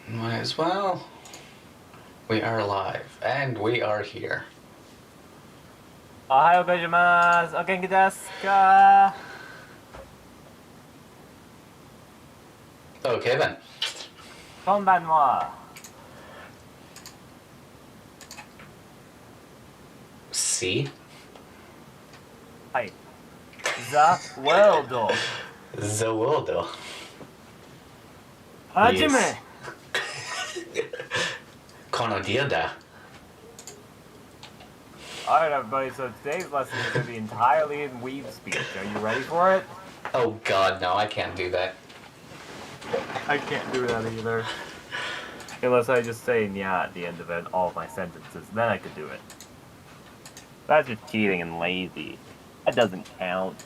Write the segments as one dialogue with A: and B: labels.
A: Might as well. We are live, and we are here.
B: おはようございます。お元気ですか?
A: Okay then.
B: こんばんは。
A: See?
B: はい。The Worldo.
A: The Worldo.
B: はじめ。
A: このディアだ。
B: Alright, everybody, so today's lesson is going to be entirely in weave speech. Are you ready for it?
A: Oh god, no, I can't do that.
B: I can't do that either. Unless I just say yeah at the end of it, all of my sentences, then I could do it. That's just cheating and lazy. That doesn't count.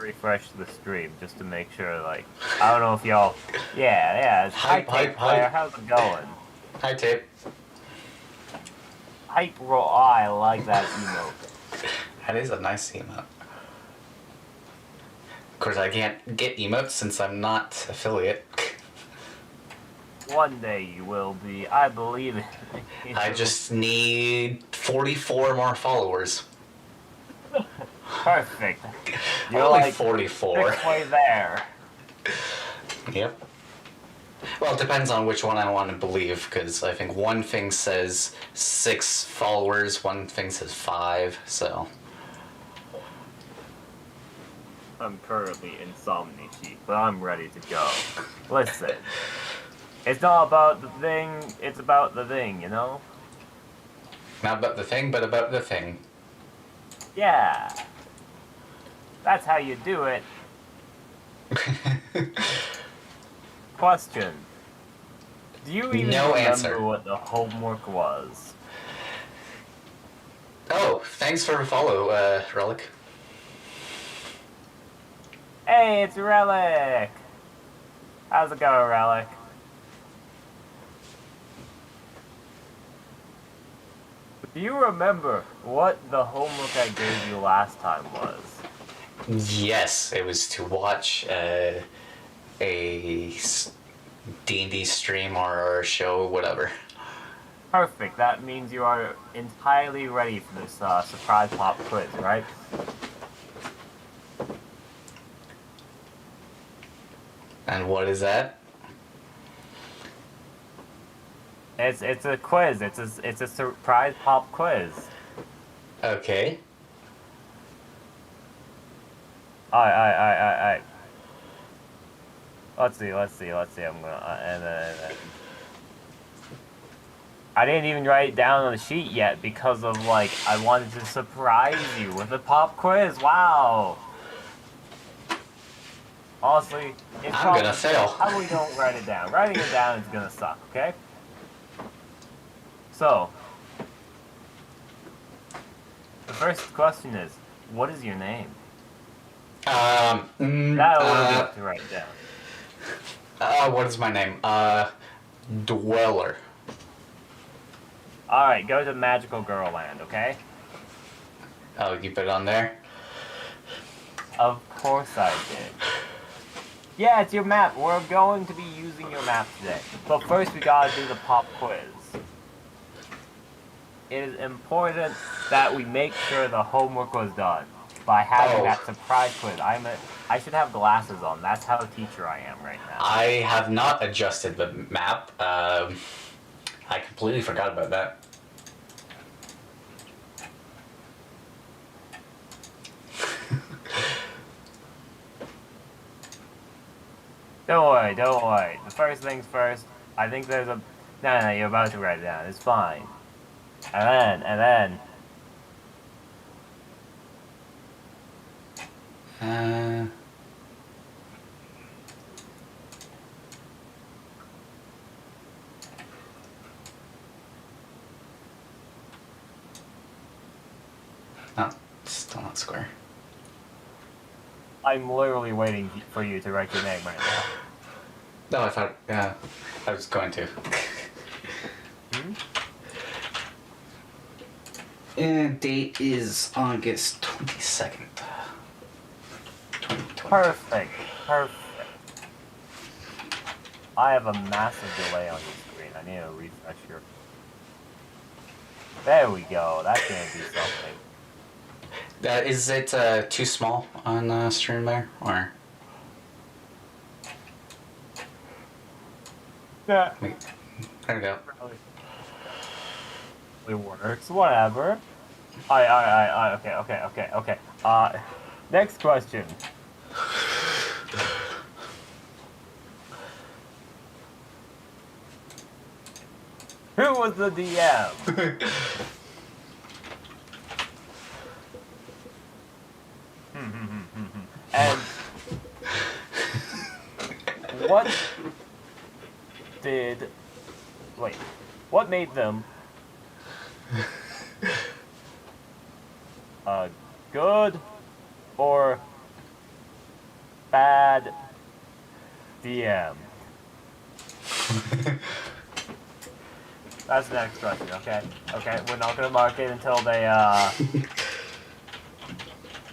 B: Refresh the stream just to make sure, like, I don't know if y'all... Yeah, it's
A: Hype,
B: Tape Player. How's it going?
A: Hi, Tape.
B: Hype roll. Oh, I like that emote.
A: That is a nice emote. Of course, I can't get emotes since I'm not affiliate.
B: One day you will be. I believe it.
A: I just need 44 more followers.
B: Perfect. You're
A: Only
B: like
A: 44.
B: halfway there.
A: Yep. Well, it depends on which one I want to believe, because I think one thing says 6 followers, one thing says 5, so...
B: I'm currently insomniac, but I'm ready to go. Listen. It's not about the thing, it's about the thing, you know?
A: Not about the thing, but about the thing.
B: Yeah. That's how you do it. Question. Do you even remember what the homework was?
A: Oh, thanks for the follow, Relic.
B: Hey, it's Relic! How's it going, Relic? Do you remember what the homework I gave you last time was?
A: Yes, it was to watch a D&D stream or show, whatever.
B: Perfect. That means you are entirely ready for this surprise pop quiz, right?
A: And what is that?
B: It's a quiz. It's a surprise pop quiz.
A: Okay.
B: Alright. Let's see. I'm gonna and then I didn't even write it down on the sheet yet because of like I wanted to surprise you with a pop quiz. Wow. Honestly,
A: I'm gonna fail.
B: Probably don't write it down. Writing it down is gonna suck. Okay. So, the first question is, what is your name? That would have to write down.
A: What is my name? Dweller.
B: Alright, go to Magical Girl Land, okay?
A: Oh, you put it on there?
B: Of course I did. Yeah, it's your map. We're going to be using your map today. But first we gotta do the pop quiz. It is important that we make sure the homework was done by having that surprise quiz. I should have glasses on. That's how teacher I am right now.
A: I have not adjusted the map. I completely forgot about that.
B: Don't worry. The first things first. I think there's a... No, you're about to write it down. It's fine. And then...
A: No, still not square.
B: I'm literally waiting for you to write your name right now.
A: No, I thought, yeah, I was going to. And date is August 22nd.
B: Perfect. Perfect. I have a massive delay on your screen. I need to refresh your... There we go. That's gonna do something.
A: Is it too small on stream there, or?
B: Yeah.
A: Wait, there we go.
B: It works. Whatever. Okay. Next question. Who was the DM? And what did... Wait. What made them a good or bad DM? That's the next question, okay? Okay, we're not gonna mark it until they,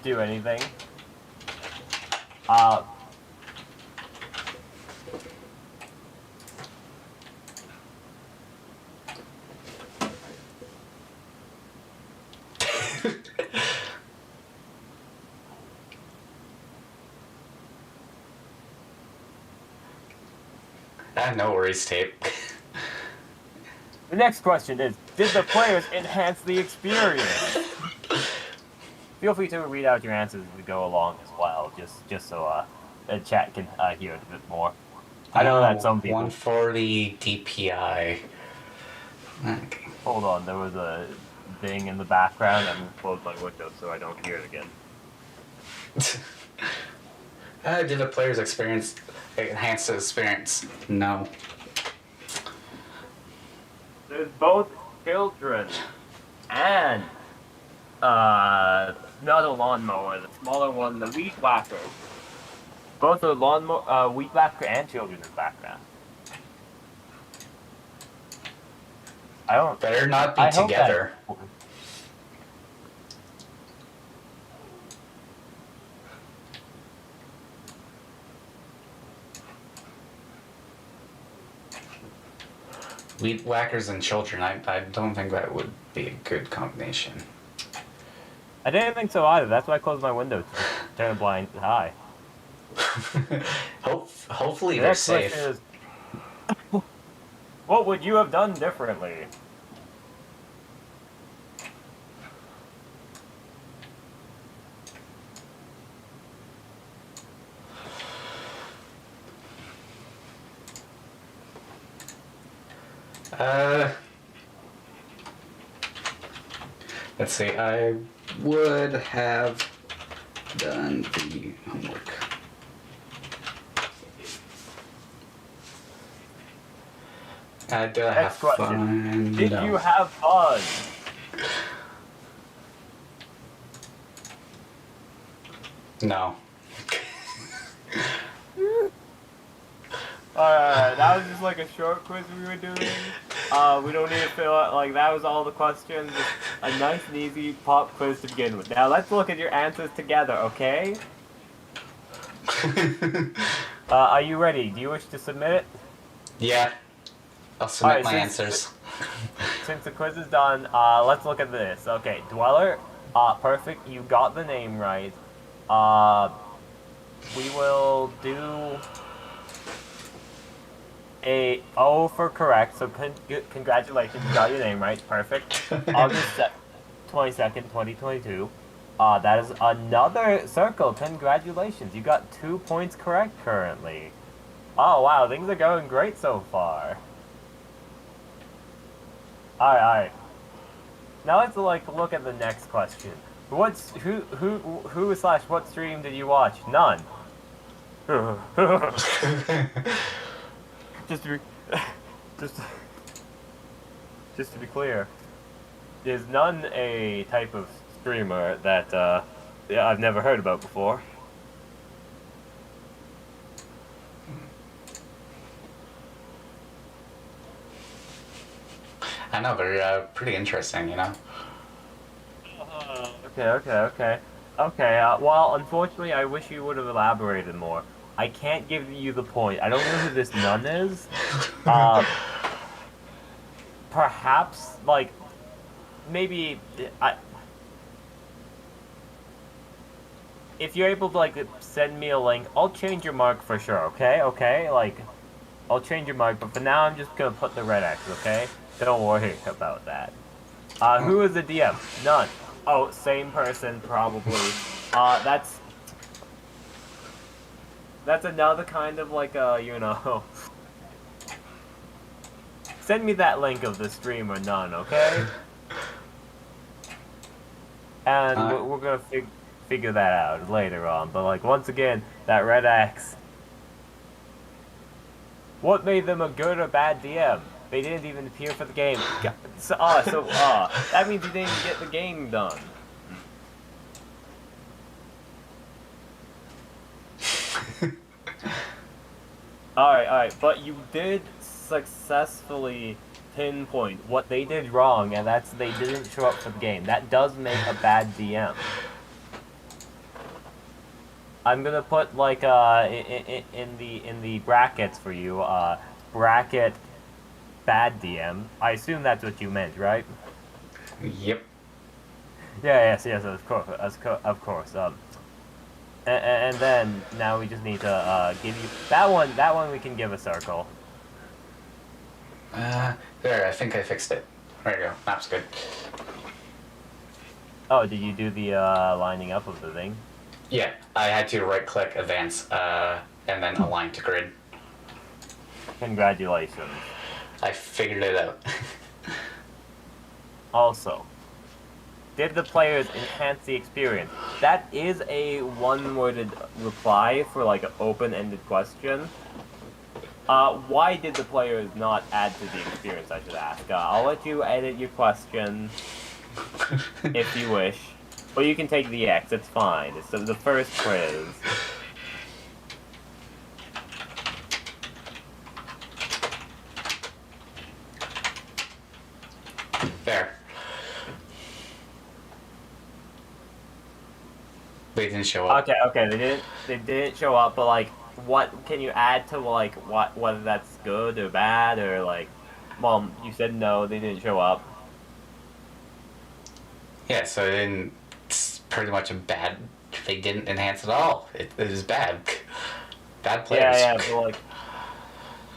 B: do anything.
A: No worries, tape.
B: The next question is, did the players enhance the experience? Feel free to read out your answers as we go along as well, just so the chat can hear it a bit more. I know that some people...
A: 140 DPI. Okay.
B: Hold on, there was a ding in the background. I'm going to close my window so I don't hear it again.
A: Did the players experience enhance the experience? No.
B: There's both children and not a lawnmower, the smaller one, the weed whacker. Both a lawnmower, weed whacker, and children in the background. I don't.
A: Better not be together. Weed whackers and children, I don't think that would be a good combination.
B: I didn't think so either. That's why I closed my window to turn the blind high.
A: Hopefully they're safe.
B: Is, what would you have done differently?
A: Let's see, I would have done the homework. Did I have fun?
B: Did
A: No.
B: you have fun?
A: No.
B: That was just like a short quiz we were doing. We don't need to fill out, like, that was all the questions. Just a nice and easy pop quiz to begin with. Now let's look at your answers together, okay? Are you ready? Do you wish to submit it?
A: Yeah. I'll submit my answers.
B: Since the quiz is done, let's look at this. Okay, Dweller, perfect. You got the name right. We will do a O for correct, so congratulations, you got your name right, perfect. August 22nd, 2022. That is another circle, congratulations, you got 2 points correct currently. Oh wow, things are going great so far. Alright. Now let's look at the next question. Who / what stream did you watch? None. Just to be clear, is none a type of streamer that I've never heard about before?
A: I know, they're pretty interesting, you know?
B: Okay. Okay, well, unfortunately, I wish you would have elaborated more. I can't give you the point. I don't know who this nun is. Uh, Perhaps, like, maybe, if you're able to, like, send me a link, I'll change your mark for sure, okay? Okay? Like, I'll change your mark, but for now, I'm just gonna put the red X, okay? Don't worry about that. Who is the DM? None. Oh, same person, probably. That's another kind of, like, you know... Send me that link of the stream or none, okay? And
A: Uh,
B: we're gonna figure that out later on. But like once again, that red X. What made them a good or bad DM? They didn't even appear for the game. That means you didn't even get the game done. Alright, but you did successfully pinpoint what they did wrong, and that's they didn't show up for the game. That does make a bad DM. I'm gonna put like in the brackets for you bracket bad DM. I assume that's what you meant, right?
A: yep.
B: Yeah, yes, of course. And then now we just need to give you that one. That one we can give a circle.
A: There, I think I fixed it. There you go. Map's good.
B: Oh, did you do the lining up of the thing?
A: Yeah, I had to right-click advance, and then align to grid.
B: Congratulations.
A: I figured it out.
B: Also, did the players enhance the experience? That is a one-worded reply for like an open-ended question. Why did the players not add to the experience, I should ask? I'll let you edit your question if you wish. Or you can take the X, it's fine. It's the first quiz.
A: There. They didn't show up.
B: Okay, they didn't show up, but like, what can you add to like whether that's good or bad or like, well, you said no, they didn't show up.
A: Yeah, so it's pretty much a bad. They didn't enhance at all. It was bad. Bad players.
B: Yeah, but like,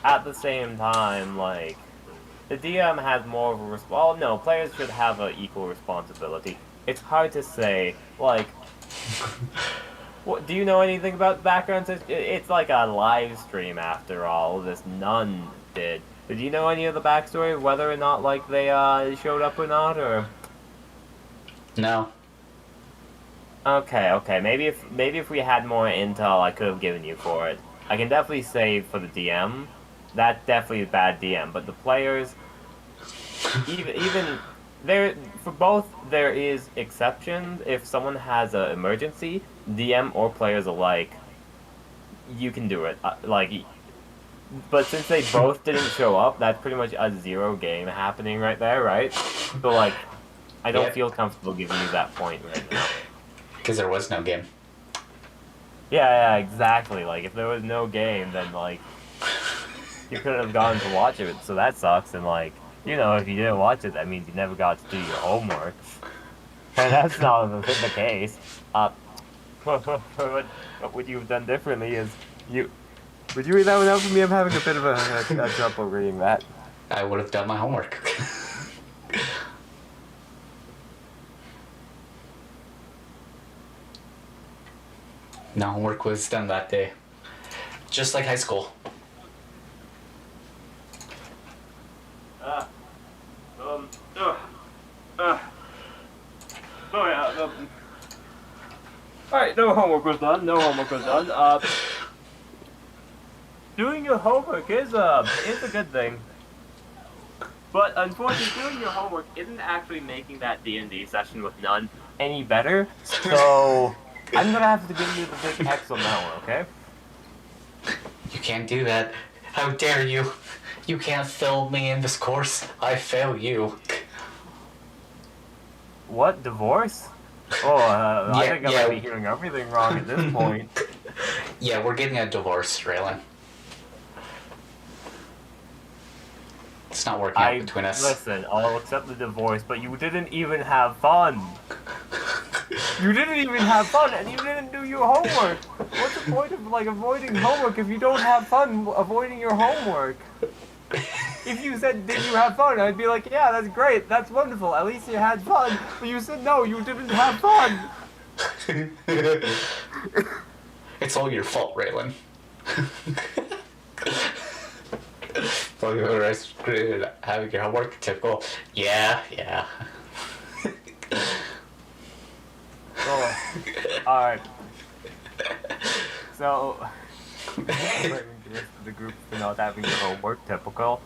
B: at the same time, like, the DM has more of a well, no, players should have an equal responsibility. It's hard to say, like, what, do you know anything about the background? It's like a live stream after all. This nun did. Did you know any of the backstory, whether or not like they showed up or not, or?
A: No.
B: Okay. Maybe if we had more intel, I could have given you for it. I can definitely say for the DM, that's definitely a bad DM. But the players, even there for both, there is exceptions. If someone has an emergency, DM or players alike, you can do it. But since they both didn't show up, that's pretty much a zero game happening right there, right? So like, I don't feel comfortable giving you that point right now.
A: Because there was no game.
B: Yeah, exactly. Like, if there was no game, then, like, you couldn't have gone to watch it, so that sucks. And, like, you know, if you didn't watch it, that means you never got to do your homework. And that's not the case. What would you have done differently is, would you read that one out for me? I'm having a bit of a trouble reading that.
A: I would have done my homework. No homework was done that day. Just like high school.
B: Alright, no homework was done. Doing your homework is a good thing. But unfortunately, doing your homework isn't actually making that D&D session with none any better. So I'm gonna have to give you the big X on that one, okay?
A: You can't do that. How dare you? You can't fail me in this course. I fail you.
B: What, divorce? Oh, I
A: Yeah,
B: think I might be hearing everything wrong at this point.
A: Yeah, we're getting a divorce, Raylan. It's not working out between us.
B: Listen, I'll accept the divorce, but you didn't even have fun. You didn't even have fun, and you didn't do your homework. What's the point of like avoiding homework if you don't have fun avoiding your homework? If you said, "Did you have fun?" I'd be like, "Yeah, that's great. That's wonderful. At least you had fun." But you said, "No, you didn't have fun."
A: It's all your fault, Raylan. Well, you were having your homework. Typical. Yeah.
B: Oh, all right. So, blaming the group for not having your homework. Typical.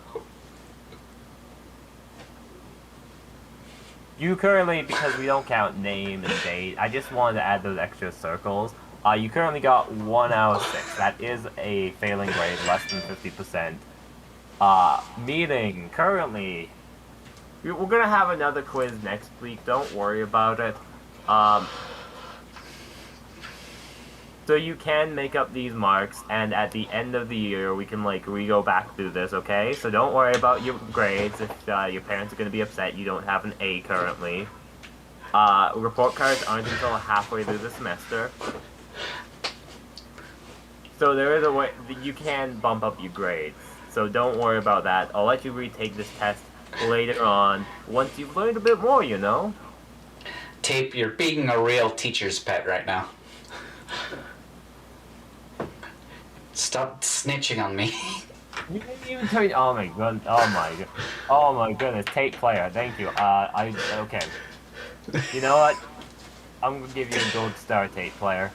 B: You currently, because we don't count name and date, I just wanted to add those extra circles. You currently got 1 out of 6. That is a failing grade, less than 50%. Meaning, currently, we're gonna have another quiz next week. Don't worry about it. So you can make up these marks, and at the end of the year, we can go back through this. Okay? So don't worry about your grades. If your parents are gonna be upset, you don't have an A currently. Report cards aren't until halfway through the semester. So there is a way that you can bump up your grades. So don't worry about that. I'll let you retake this test later on once you've learned a bit more, you know?
A: Tape, you're being a real teacher's pet right now. Stop snitching on me.
B: You didn't even tell me. Oh my god. Oh my god. Oh my goodness. Tape player. Thank you. Okay. You know what? I'm gonna give you a gold star, tape player.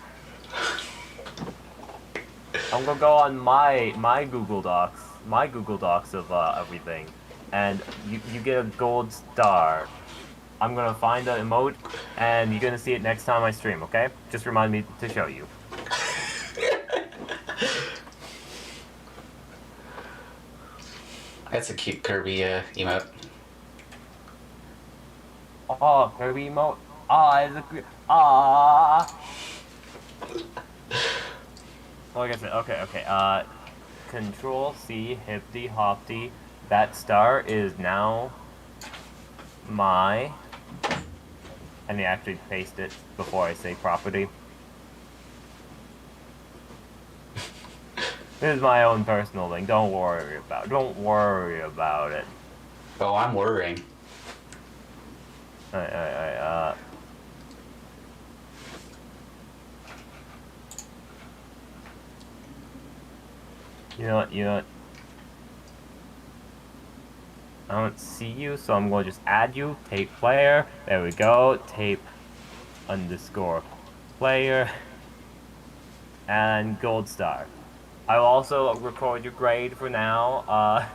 B: I'm gonna go on my Google Docs of everything, and you get a gold star. I'm gonna find the emote, and you're gonna see it next time I stream. Okay? Just remind me to show you.
A: That's a cute Kirby emote.
B: Oh, Kirby emote. It's a Like I said, okay. Control C, Hippity Hoppity. That star is now my. And they actually paste it before I say property. This is my own personal thing. Don't worry about it.
A: Oh, I'm worrying.
B: Alright. You know what? I don't see you, so I'm going to just add you. Tape player. There we go. Tape _ player. And gold star. I will also record your grade for now.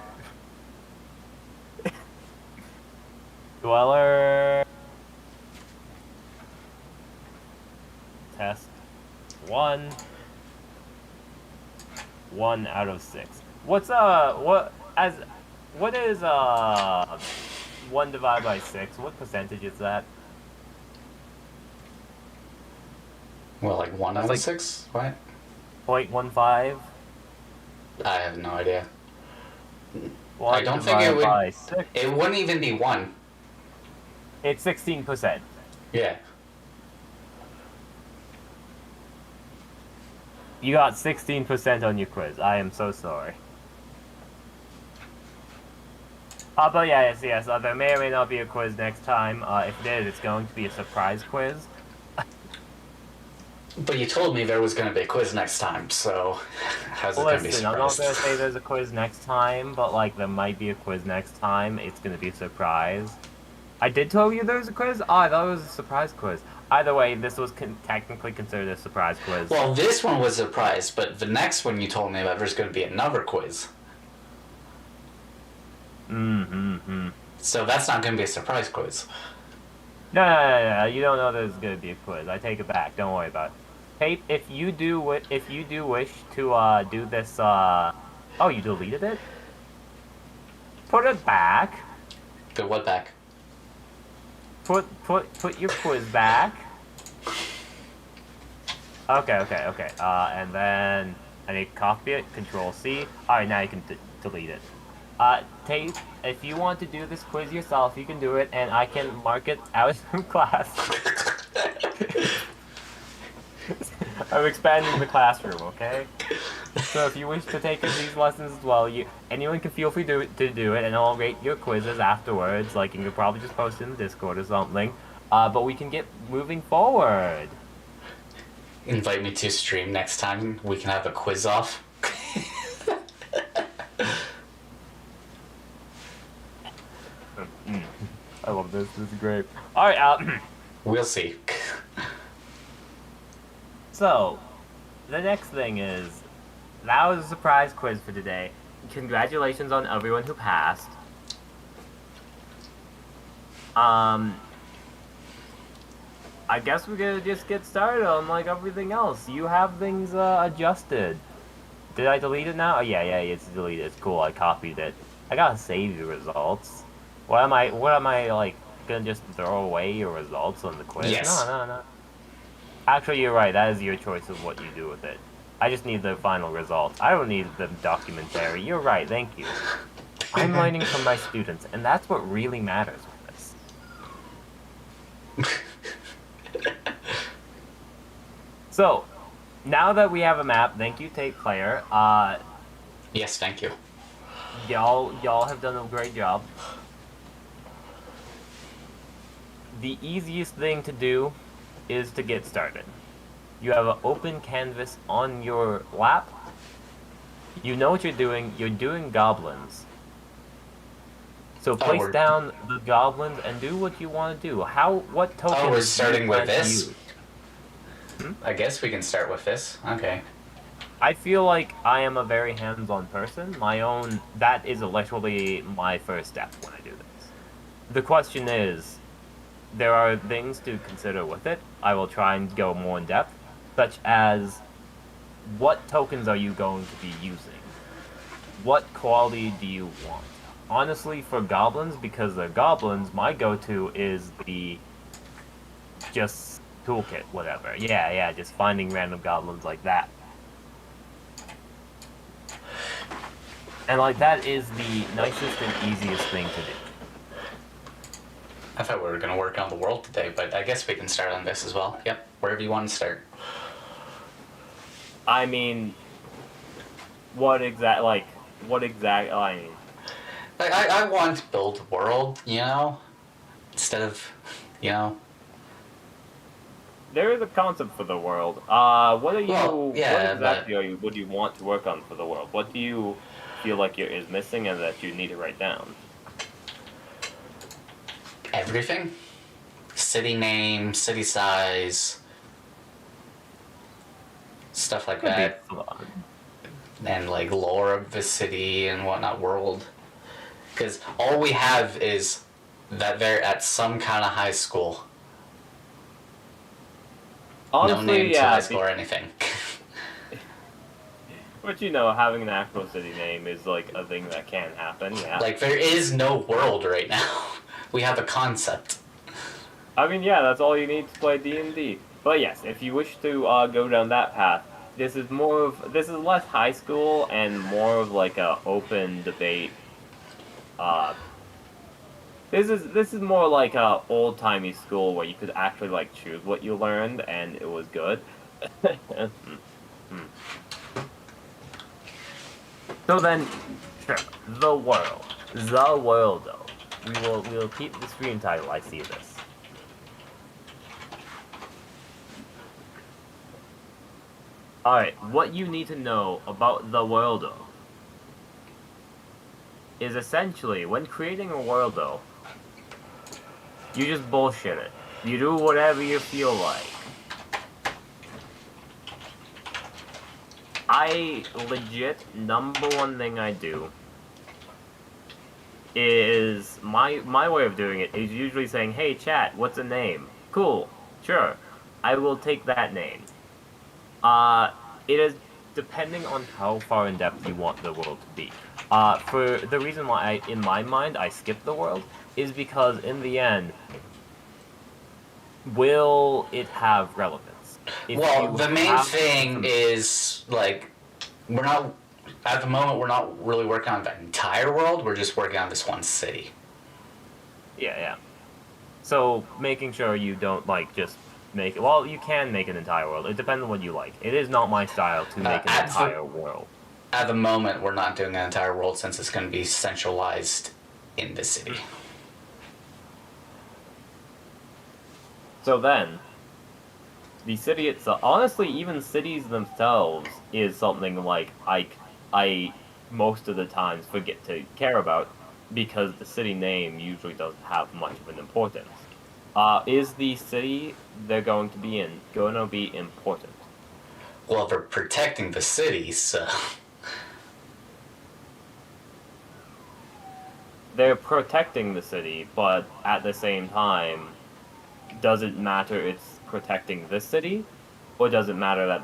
B: Dweller. Test 1. 1 out of 6. What is 1 divided by 6? What percentage is that?
A: Well, like 1 out of
B: like
A: 6? What?
B: 0.15?
A: I have no idea.
B: 1
A: I don't think
B: divided by 6.
A: It wouldn't even be 1.
B: It's 16%.
A: Yeah.
B: You got 16% on your quiz. I am so sorry. But yes. There may or may not be a quiz next time. If it is, it's going to be a surprise quiz.
A: But you told me there was going to be a quiz next time, so how's it going to be
B: Listen, I'm not
A: surprised?
B: going to say there's a quiz next time, but there might be a quiz next time. It's going to be a surprise. I did tell you there was a quiz? Oh, I thought it was a surprise quiz. Either way, this was technically considered a surprise quiz.
A: Well, this one was a surprise, but the next one you told me about, there's going to be another quiz. So that's not going to be a surprise quiz.
B: No. You don't know there's going to be a quiz. I take it back. Don't worry about it. Tape, if you do wish to do this, oh, you deleted it? Put it back.
A: Put what back?
B: Put your quiz back. Okay. And then I need to copy it. Control C. All right, now you can delete it. Take if you want to do this quiz yourself, you can do it, and I can mark it out from class. I'm expanding the classroom, okay? So if you wish to take these lessons as well, anyone can feel free to do it, and I'll rate your quizzes afterwards. Like, you can probably just post it in the Discord or something. But we can get moving forward.
A: Invite me to stream next time. We can have a quiz off.
B: I love this. This is great. All right.
A: We'll see.
B: So, the next thing is, that was a surprise quiz for today. Congratulations on everyone who passed. I guess we're gonna just get started on like everything else. You have things adjusted. Did I delete it now? Oh yeah, it's deleted. It's cool. I copied it. I gotta save the results. What am I like gonna just throw away your results on the quiz?
A: Yes.
B: No. Actually, you're right. That is your choice of what you do with it. I just need the final results. I don't need the documentary. You're right. Thank you. I'm learning from my students, and that's what really matters with this. So, now that we have a map, thank you, Tape Player.
A: Yes, thank you.
B: Y'all have done a great job. The easiest thing to do is to get started. You have an open canvas on your lap. You know what you're doing. You're doing goblins. So place down the goblins and do what you want to do. What tokens?
A: Oh, we're starting with this?
B: Hmm?
A: I guess we can start with this. Okay.
B: I feel like I am a very hands-on person. That is literally my first step when I do this. The question is, there are things to consider with it. I will try and go more in depth, such as, what tokens are you going to be using? What quality do you want? Honestly, for goblins, because they're goblins, my go-to is the just toolkit, whatever. Yeah, just finding random goblins like that. And like, that is the nicest and easiest thing to do.
A: I thought we were going to work on the world today, but I guess we can start on this as well. Yep, wherever you want to start.
B: I mean, what exact, I mean...
A: Like, I want to build a world, you know? Instead of, you know...
B: There is a concept for the world. What exactly would you want to work on for the world? What do you feel like is missing and that you need to write down?
A: Everything. City name, city size, stuff like that. And like lore of the city and whatnot, world. Because all we have is that they're at some kind of high school.
B: Honestly,
A: no name to high school or anything.
B: But you know, having an actual city name is like a thing that can happen, yeah.
A: Like, there is no world right now. We have a concept.
B: I mean, yeah, that's all you need to play D&D. But yes, if you wish to go down that path, this is less high school and more of like a open debate. This is more like a old-timey school where you could actually like choose what you learned and it was good. So then, sure, the Worldo. We will keep the screen title. I see this. All right, what you need to know about the Worldo is essentially, when creating a Worldo, you just bullshit it. You do whatever you feel like. Number one thing I do is, my way of doing it is usually saying, hey chat, what's a name? Cool, sure, I will take that name. It is depending on how far in depth you want the world to be. For the reason why in my mind I skip the world is because in the end, will it have relevance? If
A: Well,
B: you
A: the main
B: have
A: thing
B: some-
A: is like we're not at the moment. We're not really working on the entire world. We're just working on this one city.
B: yeah. So making sure you don't like just make well, you can make an entire world. It depends on what you like. It is not my style to make an
A: At the
B: entire world.
A: at the moment, we're not doing an entire world since it's going to be centralized in the city.
B: So then, the city itself, honestly, even cities themselves is something like I most of the times forget to care about because the city name usually doesn't have much of an importance. Is the city they're going to be in going to be important?
A: Well, they're protecting the city, so
B: They're protecting the city, but at the same time, does it matter it's protecting this city, or does it matter that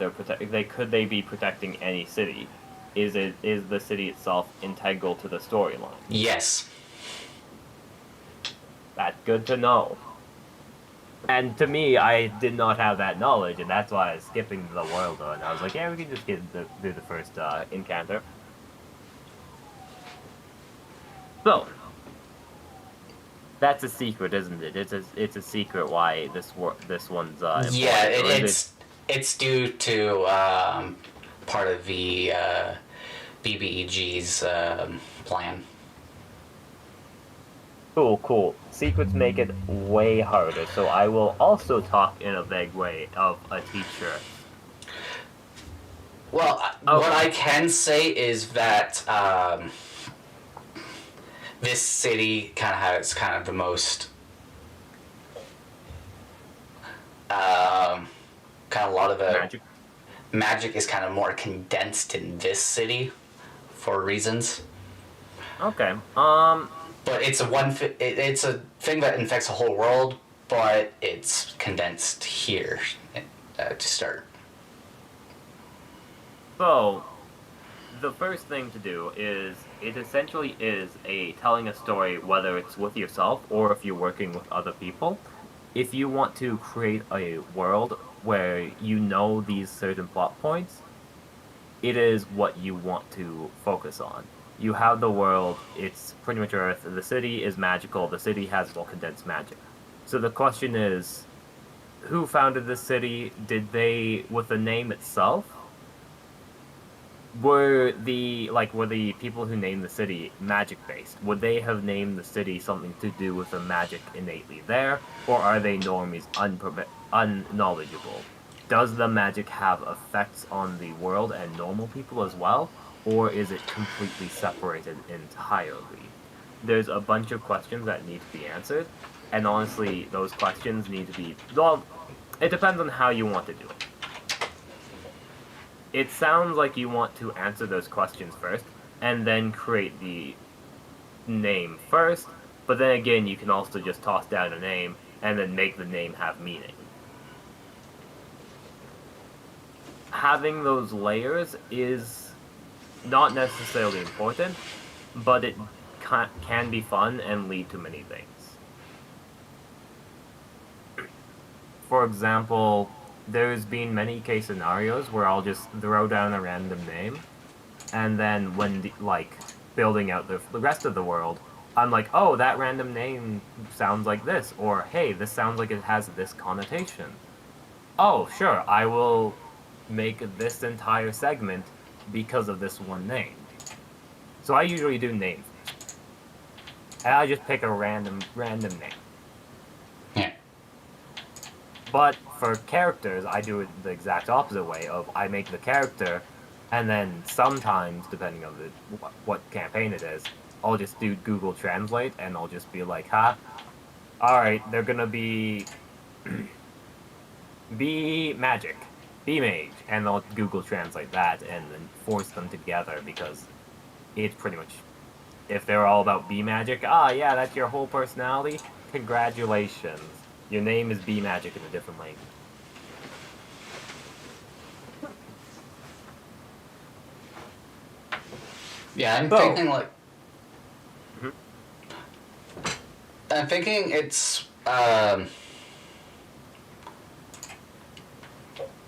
B: they be protecting any city? Is the city itself integral to the storyline?
A: yes.
B: That's good to know. And to me, I did not have that knowledge, and that's why I was skipping the Worldo, and I was like, yeah, we can just do the first encounter. So, that's a secret, isn't it? It's a secret why this one's important.
A: Yeah,
B: Or is
A: it's due to part of the BBEG's plan.
B: Cool. Secrets make it way harder, so I will also talk in a vague way of a teacher.
A: Well, what I can say is that this city kind of has kind of the most kind of a lot of the magic is kind of more condensed in this city for reasons.
B: Okay.
A: But it's it's a thing that infects the whole world, but it's condensed here to start.
B: So, the first thing to do is it essentially is telling a story, whether it's with yourself or if you're working with other people. If you want to create a world where you know these certain plot points, it is what you want to focus on. You have the world, it's pretty much Earth, the city is magical, the city has well condensed magic. So the question is, who founded the city? Did they, with the name itself, were the people who named the city magic based? Would they have named the city something to do with the magic innately there, or are they normies unknowledgeable? Does the magic have effects on the world and normal people as well, or is it completely separated entirely? There's a bunch of questions that need to be answered, and honestly, those questions need to be well. It depends on how you want to do it. It sounds like you want to answer those questions first, and then create the name first, but then again, you can also just toss down a name, and then make the name have meaning. Having those layers is not necessarily important, but it can be fun and lead to many things. For example, there's been many case scenarios where I'll just throw down a random name, and then when building out the rest of the world, I'm like, oh, that random name sounds like this, or hey, this sounds like it has this connotation. Oh, sure, I will make this entire segment because of this one name. So I usually do names, and I just pick a random name.
A: Yeah.
B: But for characters, I do it the exact opposite way of I make the character, and then sometimes, depending on what campaign it is, I'll just do Google Translate, and I'll just be like, alright, they're gonna be magic, be mage, and I'll Google Translate that, and then force them together, because it's pretty much, if they're all about be magic, yeah, that's your whole personality, congratulations. Your name is B Magic in a different language.
A: Yeah, I'm thinking it's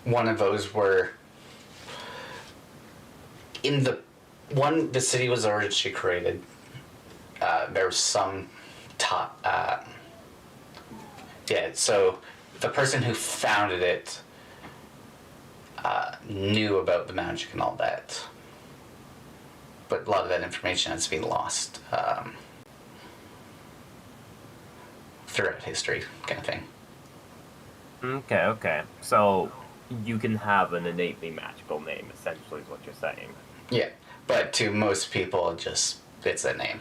A: one of those were the city was originally created. There was some top. So the person who founded it knew about the magic and all that, but a lot of that information has been lost throughout history, kind of thing.
B: Okay. So you can have an innately magical name, essentially, is what you're saying.
A: Yeah, but to most people, it's a name.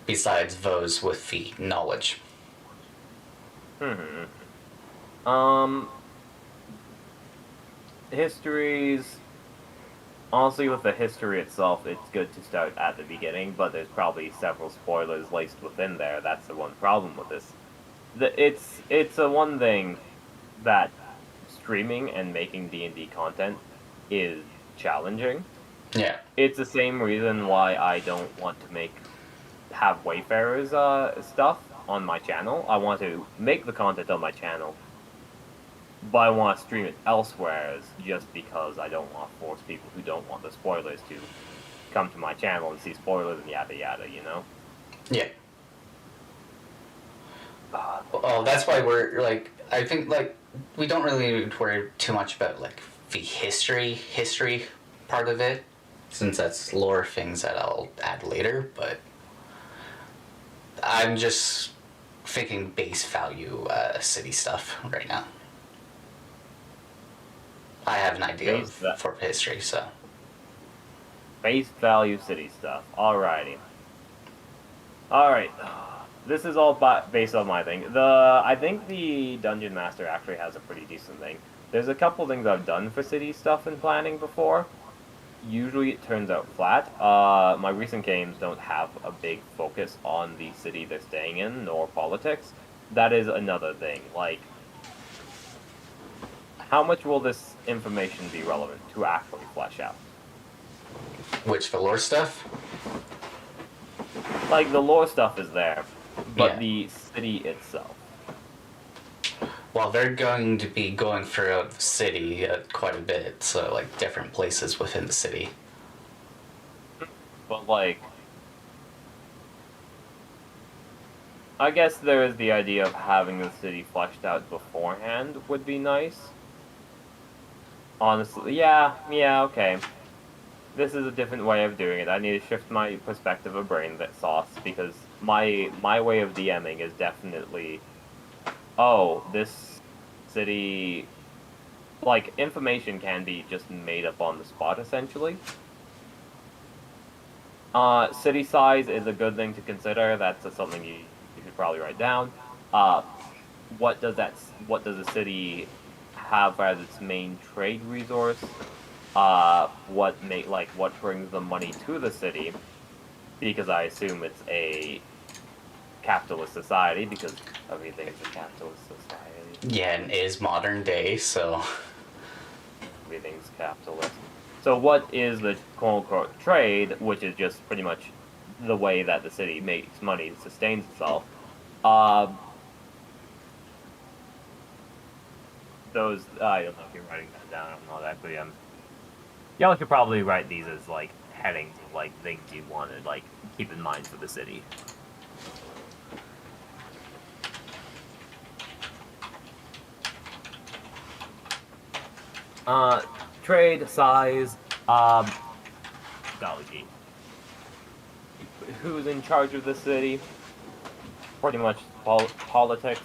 A: Besides those with the knowledge.
B: Histories. Honestly, with the history itself, it's good to start at the beginning, but there's probably several spoilers laced within there. That's the one problem with this. It's a one thing that streaming and making D&D content is challenging.
A: Yeah.
B: It's the same reason why I don't want to have Wayfarers stuff on my channel. I want to make the content on my channel, but I want to stream it elsewhere just because I don't want to force people who don't want the spoilers to come to my channel and see spoilers and yada yada, you know?
A: Yeah. Well, that's why we're like, I think like we don't really worry too much about like the history part of it, since that's lore things that I'll add later. But I'm just thinking base value city stuff right now. I have an idea for history, so.
B: Base value city stuff. Alrighty. Alright. This is all based on my thing. I think the Dungeon Master actually has a pretty decent thing. There's a couple things I've done for city stuff and planning before. Usually it turns out flat. My recent games don't have a big focus on the city they're staying in, nor politics. That is another thing. Like, how much will this information be relevant to actually flesh out?
A: Which, the lore stuff?
B: Like, the lore stuff is there, but
A: Yeah.
B: the city itself.
A: Well, they're going to be going throughout the city quite a bit, so like different places within the city.
B: But like, I guess there is the idea of having the city fleshed out beforehand would be nice. Honestly, yeah, okay. This is a different way of doing it. I need to shift my perspective of brain sauce, because my way of DMing is definitely, oh, this city, like, information can be just made up on the spot, essentially. City size is a good thing to consider. That's something you should probably write down. What does a city have as its main trade resource? What brings the money to the city? Because I assume it's a capitalist society, because everything is a capitalist society.
A: Yeah, and it is modern day, so.
B: Everything's capitalist. So what is the quote-unquote trade, which is just pretty much the way that the city makes money, sustains itself? Those, I don't know if you're writing that down, I don't know that, but y'all could probably write these as, like, headings of, like, things you want to, like, keep in mind for the city. Trade, size, golly gee. Who's in charge of the city? Pretty much politics.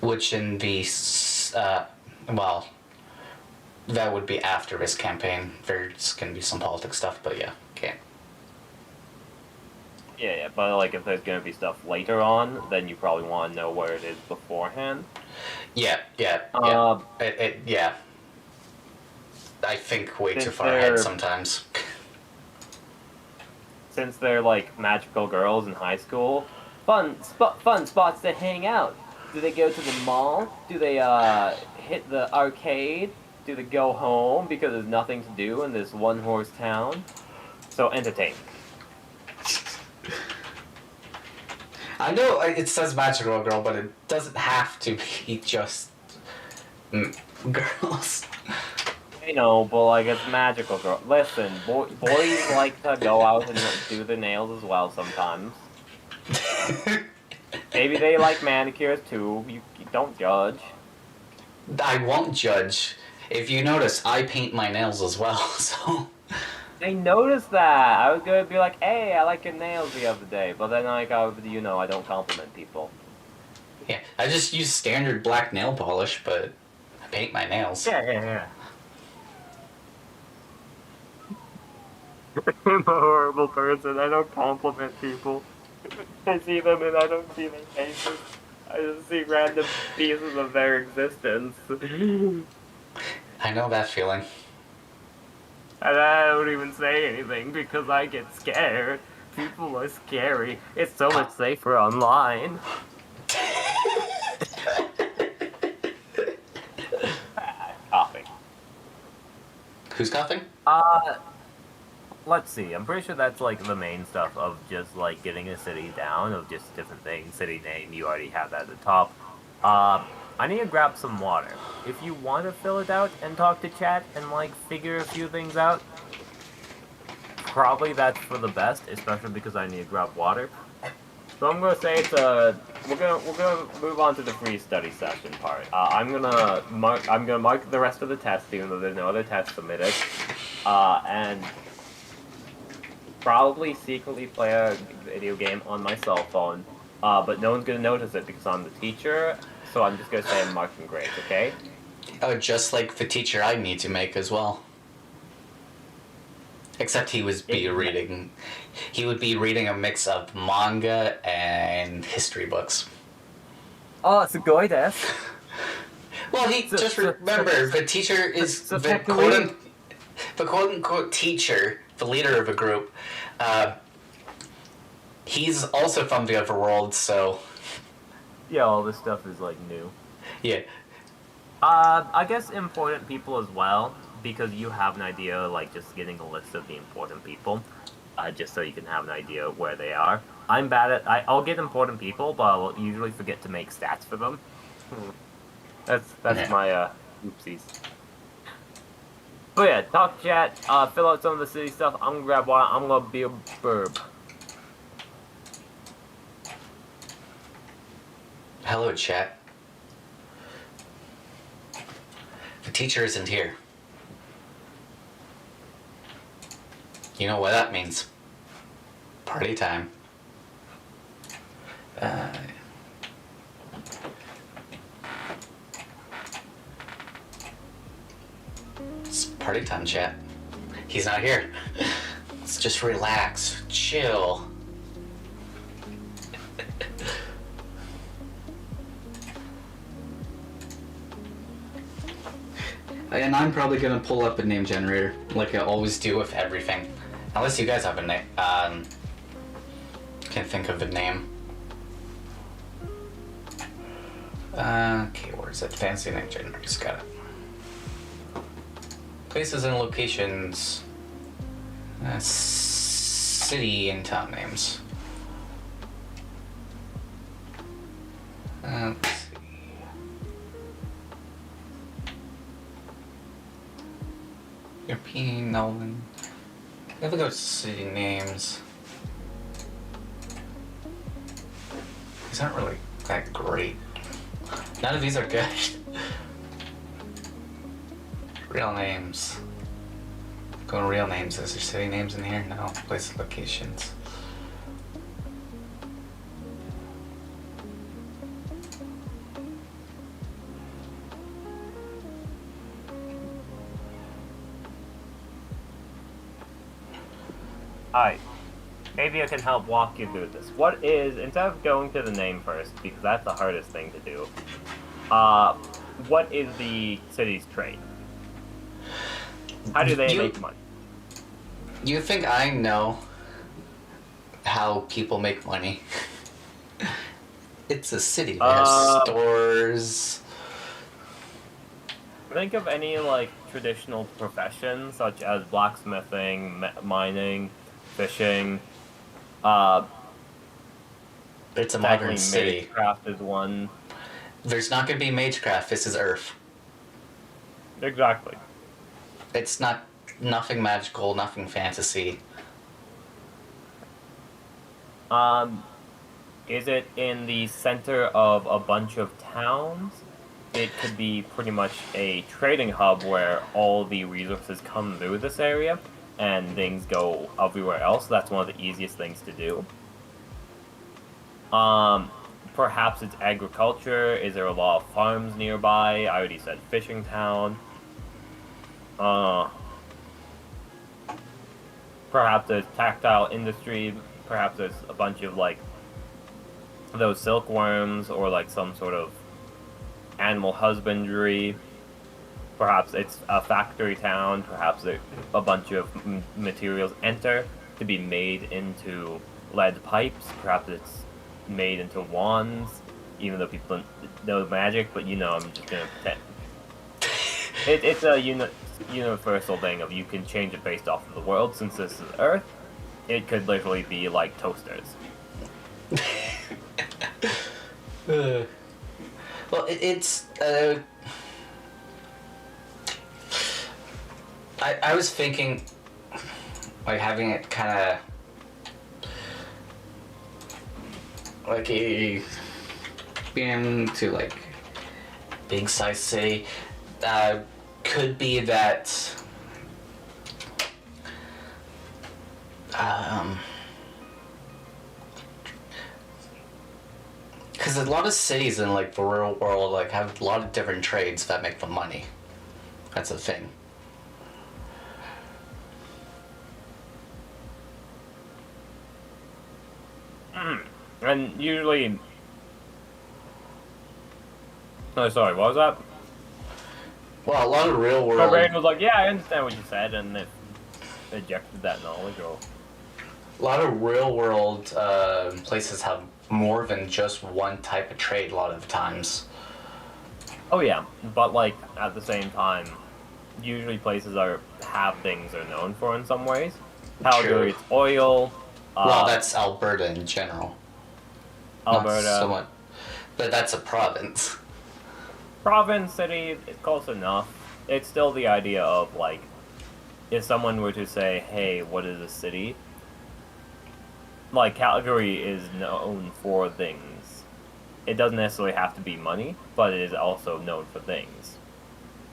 A: Which in the, well, that would be after this campaign. There's gonna be some politics stuff, but yeah, okay.
B: Yeah, but like if there's gonna be stuff later on, then you probably want to know where it is beforehand.
A: Yeah. Yeah. I think way too far ahead sometimes.
B: Since they're like magical girls in high school, fun spots to hang out. Do they go to the mall? Do they hit the arcade? Do they go home because there's nothing to do in this one-horse town? So entertain.
A: I know it says magical girl, but it doesn't have to be just girls.
B: I know, but like it's magical girl. Listen, boys like to go out and do their nails as well sometimes. Maybe they like manicures too. You don't judge.
A: I won't judge. If you notice, I paint my nails as well, so...
B: I noticed that. I was gonna be like, "Hey, I like your nails" the other day, but then like, I don't compliment people.
A: Yeah, I just use standard black nail polish, but I paint my nails.
B: Yeah. I'm a horrible person. I don't compliment people. I see them and I don't see their faces. I just see random pieces of their existence.
A: I know that feeling.
B: And I don't even say anything because I get scared. People are scary. It's so much safer online. Coughing.
A: Who's coughing?
B: Let's see. I'm pretty sure that's like the main stuff of just like getting a city down of just different things. City name, you already have that at the top. I need to grab some water. If you want to fill it out and talk to chat and like figure a few things out, probably that's for the best, especially because I need to grab water. So I'm gonna say we're gonna move on to the free study session part. I'm gonna mark the rest of the tests, even though there's no other tests submitted, and probably secretly play a video game on my cell phone. But no one's gonna notice it because I'm the teacher. So I'm just gonna say I'm marking grades, okay?
A: Oh, just like the teacher I need to make as well. Except he would be reading a mix of manga and history books.
B: Oh, it's a good desk.
A: Well, remember, the teacher is the quote-unquote teacher, the leader of a group. He's also from the other world, so...
B: Yeah, all this stuff is, like, new.
A: Yeah.
B: I guess important people as well, because you have an idea, like, just getting a list of the important people, just so you can have an idea of where they are. I'm bad at... I'll get important people, but I'll usually forget to make stats for them. That's my, oopsies. But yeah, talk chat, fill out some of the city stuff. I'm gonna grab water. I'm gonna be a burb.
A: Hello, chat. The teacher isn't here. You know what that means. Party time. It's party time, chat. He's not here. Let's just relax, chill. And I'm probably gonna pull up a name generator, like I always do with everything. Unless you guys have a name. Can't think of a name. Okay, where is it? Fancy name generators, got it. Places and locations. City and town names. Let's see. European, Nolan. Let me go to city names. These aren't really that great. None of these are good. Real names. Going real names. Is there city names in here? No. Place locations.
B: Alright. Maybe I can help walk you through this. Instead of going to the name first, because that's the hardest thing to do, what is the city's trade? How do they make money?
A: You think I know how people make money? It's a city. They have stores.
B: Think of any, like, traditional professions, such as blacksmithing, mining, fishing.
A: It's a modern
B: Technically,
A: city.
B: Magecraft is one.
A: There's not going to be Magecraft. This is Earth.
B: Exactly.
A: It's not nothing magical, nothing fantasy.
B: Um, is it in the center of a bunch of towns? It could be pretty much a trading hub where all the resources come through this area and things go everywhere else. That's one of the easiest things to do. Perhaps it's agriculture. Is there a lot of farms nearby? I already said fishing town. Perhaps there's tactile industry. Perhaps there's a bunch of like those silkworms or like some sort of animal husbandry. Perhaps it's a factory town. Perhaps a bunch of materials enter to be made into lead pipes. Perhaps it's made into wands, even though people don't know magic. But I'm just gonna pretend. It's a universal thing of you can change it based off of the world. Since this is Earth, it could literally be like toasters.
A: Well, it's. I was thinking, like, having it kind of. Like, being to, like, big size city. Could be that. Because a lot of cities in like the real world like have a lot of different trades that make them money. That's a thing.
B: And usually, oh sorry, what was that?
A: Well, a lot of real
B: My
A: world.
B: brain was like, yeah, I understand what you said, and it ejected that knowledge. Or
A: A lot of real world places have more than just one type of trade. A lot of times.
B: oh yeah, but like at the same time, usually places have things they're known for in some ways. Calgary, it's oil.
A: Well, that's Alberta in general.
B: Alberta.
A: Not somewhat, but that's a province.
B: Province, city, it's close enough. It's still the idea of like, if someone were to say, "Hey, what is a city?" Like Calgary is known for things. It doesn't necessarily have to be money, but it is also known for things.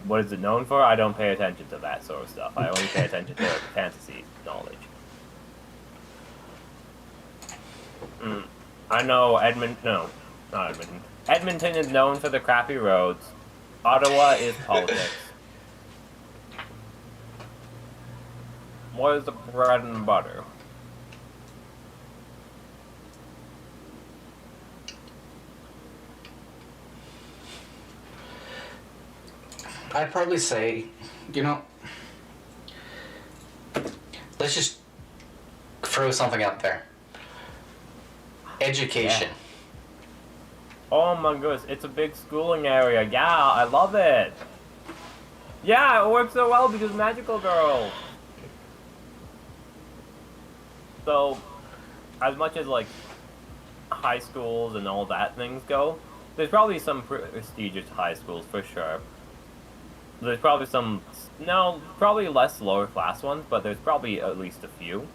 B: What is it known for? I don't pay attention to that sort of stuff. I only pay attention to fantasy knowledge. I know no, not Edmonton. Edmonton is known for the crappy roads. Ottawa is politics. What is the bread and butter?
A: I'd probably say, let's just throw something out there. Education.
B: Yeah. Oh my goodness, it's a big schooling area. Yeah, I love it. Yeah, it works so well because magical girl. So, as much as like high schools and all that things go, there's probably some prestigious high schools for sure. There's probably probably less lower class ones, but there's probably at least a few.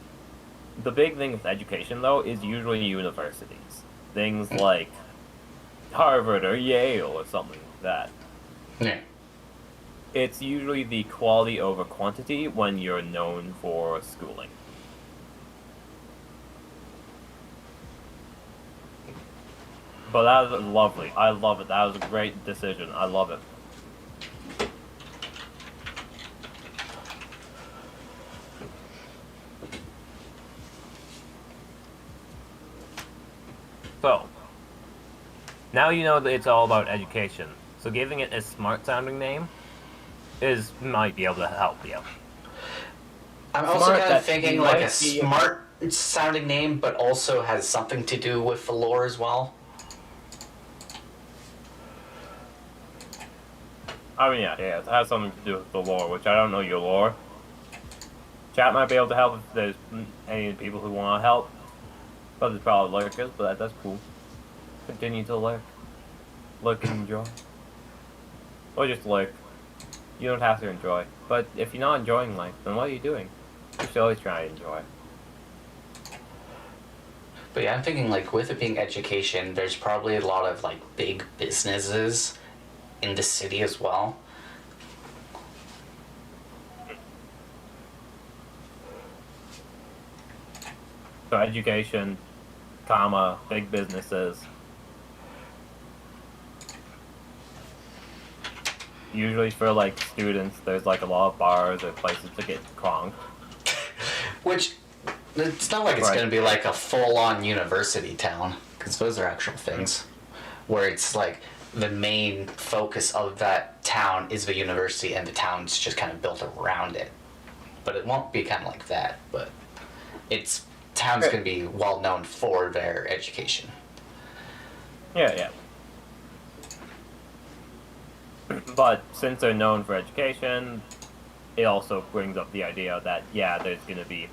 B: The big thing with education, though, is usually universities. Things like Harvard or Yale or something like that.
A: Yeah.
B: It's usually the quality over quantity when you're known for schooling. But that was lovely. I love it. That was a great decision. I love it. So, now you know that it's all about education. So giving it a smart-sounding name might be able to help you.
A: I'm also kind of thinking like a smart sounding name, but also has something to do with the lore as well.
B: I mean, yeah, it has something to do with the lore, which I don't know your lore. Chat might be able to help if there's any people who want to help. But there's probably lurkers, but that's cool. Continue to lurk. Look and enjoy. Or just lurk. You don't have to enjoy. But if you're not enjoying life, then what are you doing? You should always try to enjoy.
A: But yeah, I'm thinking like with it being education, there's probably a lot of like big businesses in the city as well.
B: So education, comma, big businesses. Usually for like students, there's like a lot of bars or places to get cronked.
A: Which, it's not like it's
B: Right.
A: going to be like a full-on university town, because those are actual things, where it's like the main focus of that town is the university and the town's just kind of built around it. But it won't be kind of like that, but it's town's going to be well known for their education.
B: Yeah. But since they're known for education, it also brings up the idea that, yeah, there's going to be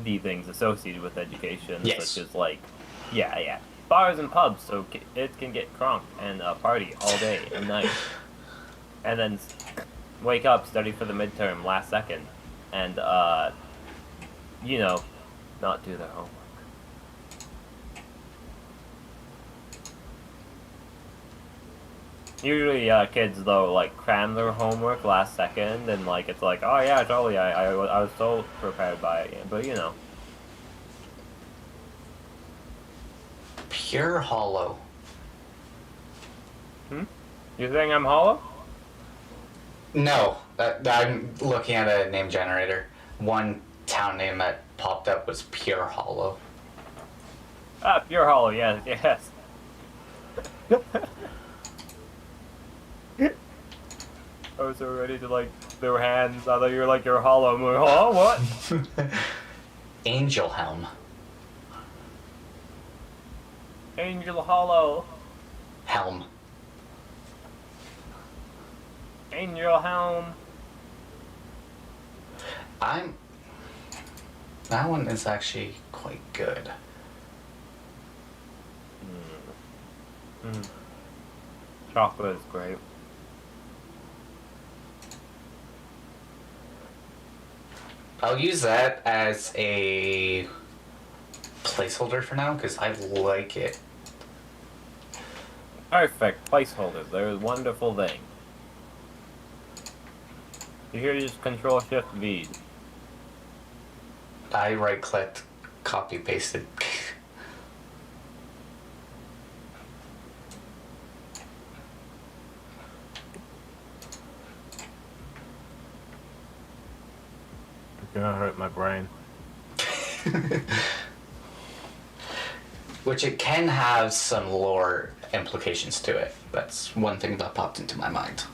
B: the things associated with education,
A: Yes.
B: such as, like, yeah, bars and pubs, so kids can get crunk and party all day and night. And then wake up, study for the midterm last second, and, not do their homework. Usually, kids, though, like, cram their homework last second, and, like, it's like, oh, yeah, totally, I was so prepared by it, but,
A: Pure hollow.
B: You think I'm hollow?
A: No, I'm looking at a name generator. One town name that popped up was Pure Hollow.
B: Ah, pure hollow, yes. I was so ready to, like, their hands. I thought you were like, you're hollow. I'm like, oh, what?
A: Angel Helm.
B: Angel Hollow.
A: Helm.
B: Angel Helm.
A: That one is actually quite good.
B: Chocolate is great.
A: I'll use that as a placeholder for now because I like it.
B: Perfect placeholders. They're a wonderful thing. You hear just Control Shift V.
A: I right clicked, copy pasted.
B: It's gonna hurt my brain.
A: Which it can have some lore implications to it. That's one thing that popped into my mind.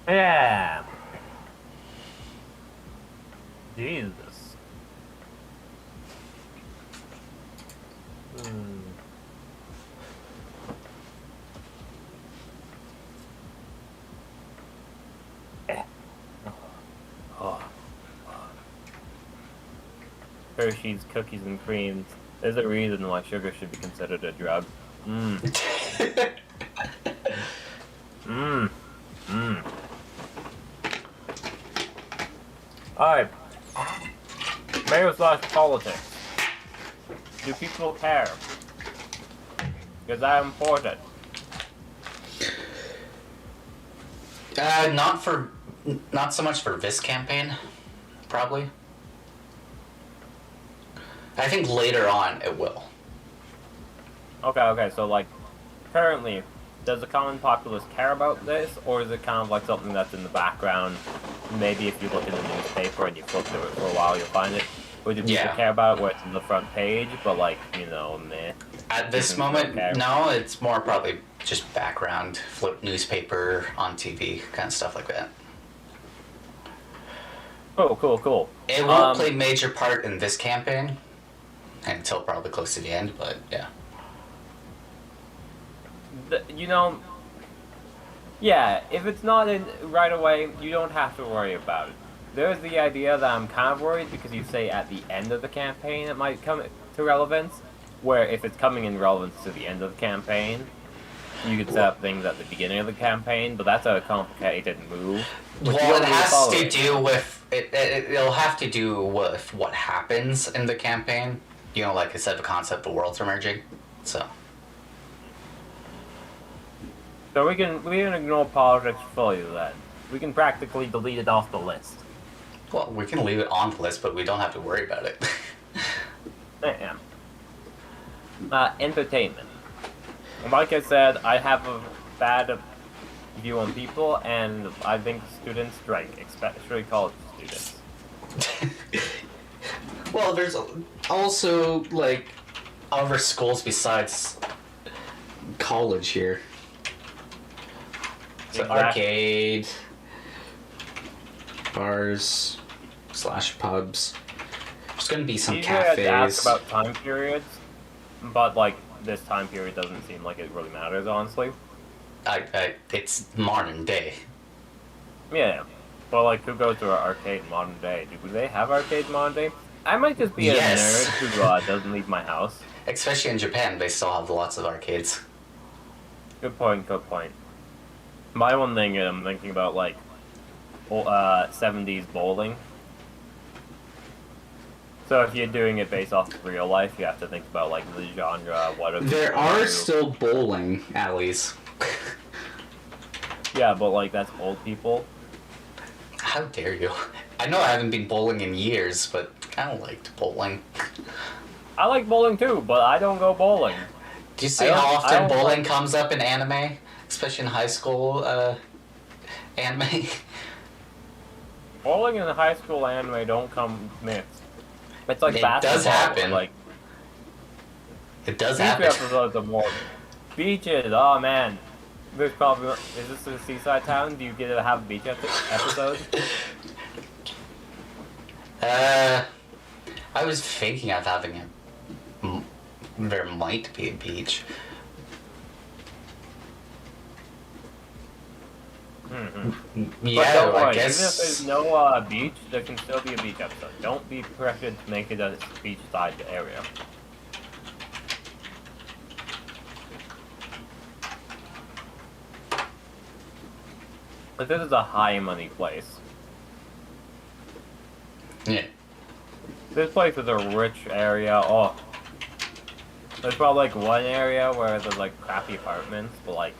B: Yeah. Jesus. Hershey's cookies and creams. There's a reason why sugar should be considered a drug. Alright. Mayor/politics. Do people care? Is that important?
A: Not so much for this campaign, probably. I think later on it will.
B: Okay, so like, currently, does the common populace care about this, or is it kind of like something that's in the background? Maybe if you look in the newspaper and you flip through it for a while, you'll find it. Or do people care about it where it's in the front page, but like, meh?
A: At this moment, no, it's more probably just background, flip newspaper, on TV, kind of stuff like that.
B: Cool.
A: It won't play major part in this campaign until probably close to the end, but yeah.
B: Yeah, if it's not in right away, you don't have to worry about it. There's the idea that I'm kind of worried because you say at the end of the campaign it might come to relevance, where if it's coming in relevance to the end of the campaign, you could set up things at the beginning of the campaign, but that's a complicated move.
A: Well, it has to do with it'll have to do with what happens in the campaign. You know, like I said, the concept of worlds emerging. So
B: we can ignore politics fully then. We can practically delete it off the list.
A: well, we can leave it on the list, but we don't have to worry about it.
B: Yeah. Entertainment. Like I said, I have a bad view on people, and I think students strike, especially college students.
A: Well, there's also like other schools besides college here. So
B: Exactly.
A: arcade, bars, / pubs. There's gonna be some
B: Usually I'd ask
A: cafes.
B: about time periods, but like this time period doesn't seem like it really matters, honestly.
A: It's modern day.
B: Yeah. But like, who goes to an arcade in modern day? Do they have arcade in modern day? I might just be
A: Yes.
B: a nerd who doesn't leave my house.
A: Especially in Japan, they still have lots of arcades.
B: Good point, good point. My one thing I'm thinking about, like, 70s bowling. So if you're doing it based off of real life, you have to think about, like, the genre, what are
A: There
B: people
A: are
B: do.
A: still bowling alleys.
B: Yeah, but, like, that's old people.
A: How dare you? I know I haven't been bowling in years, but I kind of liked bowling.
B: I like bowling too, but I don't go bowling.
A: Do you see
B: I don't-
A: how
B: I
A: often
B: don't
A: bowling
B: like-
A: comes up in anime? Especially in high school anime?
B: Bowling and high school anime don't come mixed. It's like
A: It
B: basketball.
A: does happen.
B: Like,
A: It does
B: beach
A: happen.
B: episodes are more. Beaches, oh man. There's probably, is this a seaside town? Do you get to have a beach episode?
A: I was thinking of having it. There might be a beach.
B: Mm-hmm.
A: Yeah,
B: But don't worry,
A: I
B: even if
A: guess.
B: there's no beach, there can still be a beach episode. Don't be pressured to make it a beachside area. But this is a high money place.
A: Yeah.
B: This place is a rich area. Oh, there's probably like one area where there's like crappy apartments, but like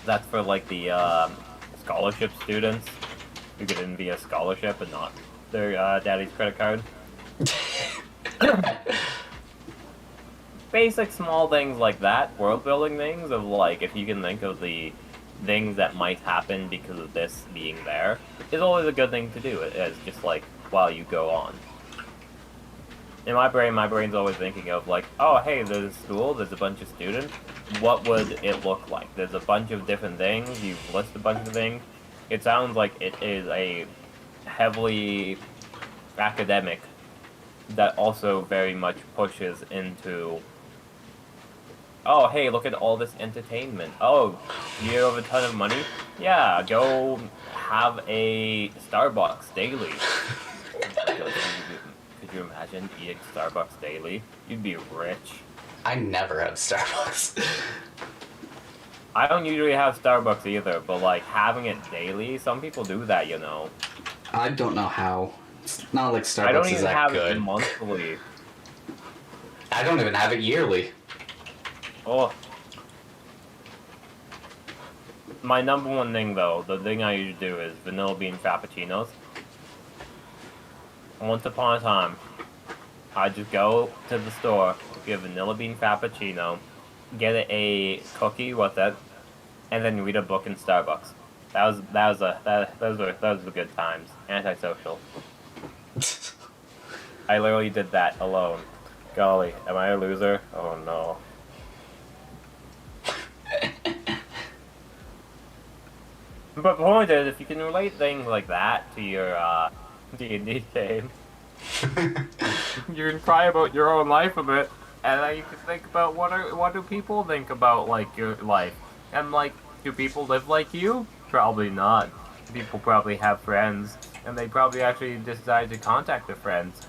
B: that's for like the scholarship students who get in via scholarship and not their daddy's credit card. Basic small things like that, world building things of like if you can think of the things that might happen because of this being there is always a good thing to do. It is just like while you go on. In my brain's always thinking of like, oh hey, there's a school, there's a bunch of students. What would it look like? There's a bunch of different things. You list a bunch of things. It sounds like it is a heavily academic that also very much pushes into, oh hey, look at all this entertainment. Oh, you have a ton of money? Yeah, go have a Starbucks daily. Could you imagine eating Starbucks daily? You'd be rich.
A: I never have Starbucks.
B: I don't usually have Starbucks either, but like having it daily, some people do that, you know.
A: I don't know how. It's not like Starbucks
B: I don't
A: is
B: even
A: that
B: have
A: good.
B: it monthly.
A: I don't even have it yearly.
B: Oh. My number one thing though, the thing I usually do is vanilla bean frappuccinos. Once upon a time, I just go to the store, get a vanilla bean frappuccino, get a cookie with it, and then read a book in Starbucks. Those were the good times. Antisocial. I literally did that alone. Golly, am I a loser? Oh no. But the point is, if you can relate things like that to your D&D game, you can cry about your own life a bit, and then you can think about what do people think about like your life, and like, do people live like you? Probably not. People probably have friends, and they probably actually decide to contact their friends.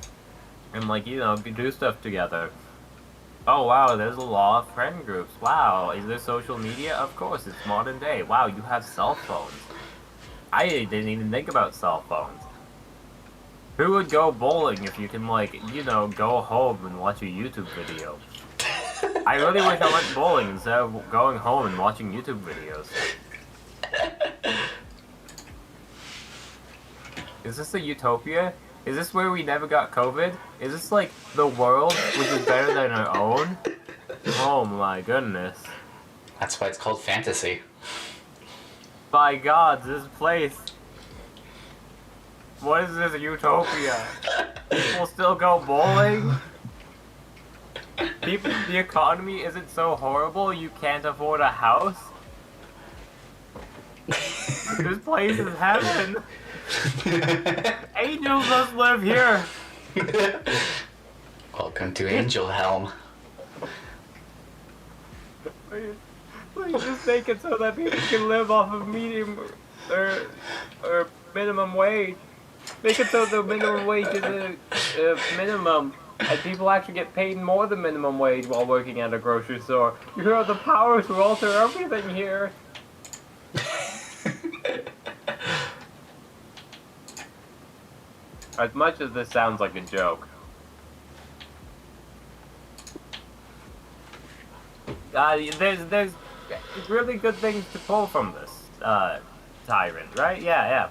B: and like do stuff together. Oh wow, there's a lot of friend groups. Wow, is there social media? Of course, it's modern day. Wow, you have cell phones. I didn't even think about cell phones. Who would go bowling if you can go home and watch a YouTube video? I really wish I went bowling instead of going home and watching YouTube videos. Is this a utopia? Is this where we never got COVID? Is this like the world which is better than our own? Oh my goodness.
A: That's why it's called fantasy.
B: By God, this place. What is this utopia? People still go bowling? The economy isn't so horrible you can't afford a house? This place is heaven. Angels must live here.
A: Welcome to Angel Helm.
B: Please just make it so that people can live off of medium or minimum wage. Make it so the minimum wage is a minimum, and people actually get paid more than minimum wage while working at a grocery store. You have the power to alter everything here. As much as this sounds like a joke, there's really good things to pull from this tyrant, right? Yeah.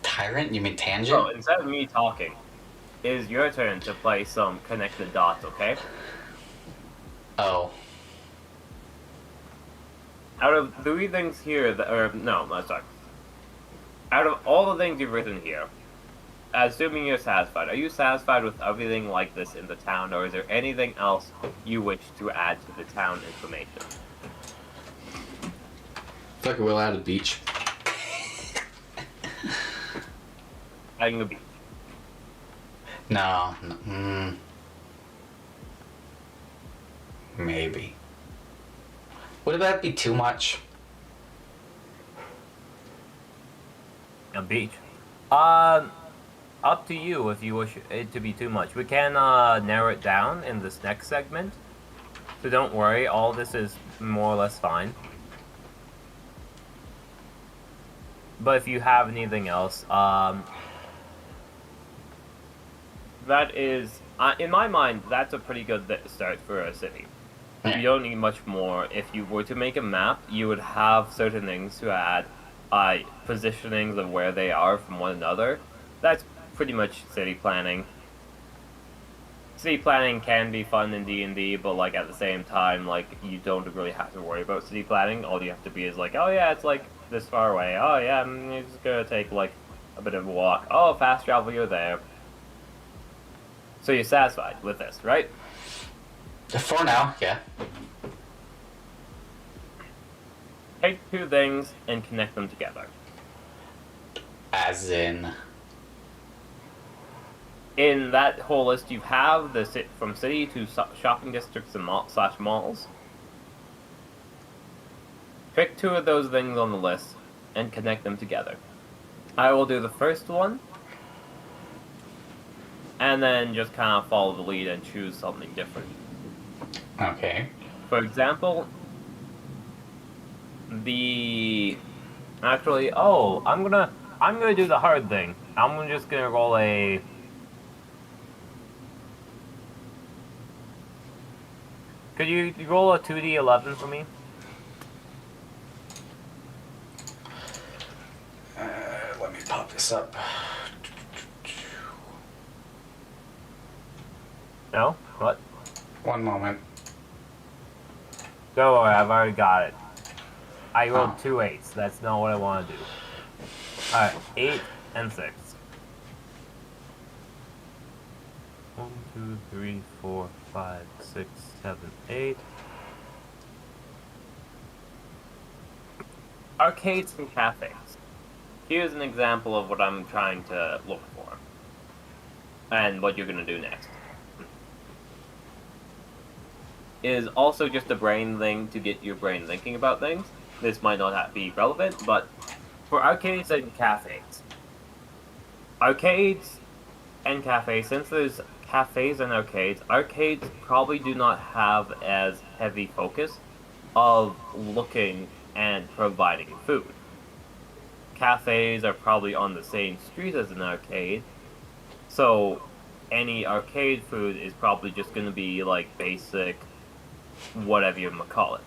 A: Tyrant? You mean tangent?
B: So instead of me talking, it is your turn to play some connect the dots, okay?
A: Oh.
B: Out of three things here sorry. Out of all the things you've written here, assuming you're satisfied, are you satisfied with everything like this in the town, or is there anything else you wish to add to the town information?
C: I feel like we'll add a beach.
B: Adding a beach.
A: No. Maybe. Would that be too much?
B: A beach. Up to you if you wish it to be too much. We can narrow it down in this next segment. So don't worry, all this is more or less fine. But if you have anything else, that is, in my mind, that's a pretty good start for a city. You don't need much more. If you were to make a map, you would have certain things to add, positionings of where they are from one another. That's pretty much city planning. City planning can be fun in D&D, but like at the same time, like you don't really have to worry about city planning. All you have to be is like, oh yeah, it's like this far away. Oh yeah, I'm just gonna take like a bit of a walk. Oh, fast travel, you're there. So you're satisfied with this, right?
A: For now, yeah.
B: Take two things and connect them together.
A: As in...
B: In that whole list, you have from city to shopping districts and malls. Pick two of those things on the list and connect them together. I will do the first one, and then just kind of follow the lead and choose something different.
A: Okay.
B: For example, I'm gonna do the hard thing. I'm just gonna roll a. Could you roll a 2d11 for me?
A: Let me pop this up.
B: No? What?
A: One moment.
B: Don't worry, I've already got it. I rolled 2 8s. That's not what I want to do. Alright, 8 and 6. 1, 2, 3, 4, 5, 6, 7, 8. Arcades and cafes. Here's an example of what I'm trying to look for. And what you're going to do next. Is also just a brain thing to get your brain thinking about things. This might not be relevant, but for arcades and cafes, Arcades and cafes, since there's cafes and arcades probably do not have as heavy focus of looking and providing food. Cafes are probably on the same street as an arcade, so any arcade food is probably just going to be like basic, whatever you might call it.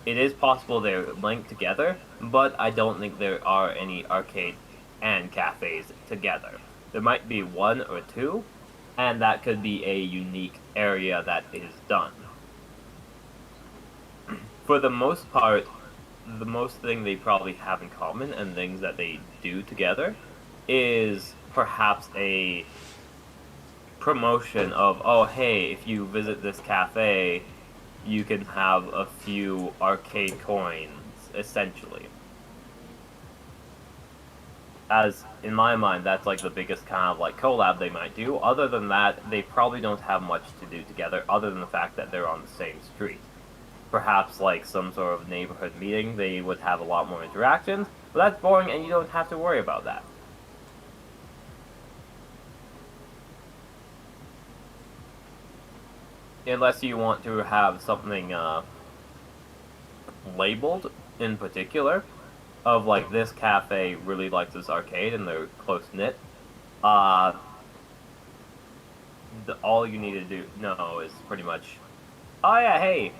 B: It is possible they're linked together, but I don't think there are any arcade and cafes together. There might be one or two, and that could be a unique area that is done. For the most part, the most thing they probably have in common and things that they do together is perhaps a promotion of, oh hey, if you visit this cafe, you can have a few arcade coins, essentially. As in my mind, that's like the biggest kind of like collab they might do. Other than that, they probably don't have much to do together, other than the fact that they're on the same street. Perhaps like some sort of neighborhood meeting, they would have a lot more interactions, but that's boring and you don't have to worry about that. Unless you want to have something labeled in particular, of like this cafe really likes this arcade and they're close knit. All you need to know is pretty much, oh yeah, hey,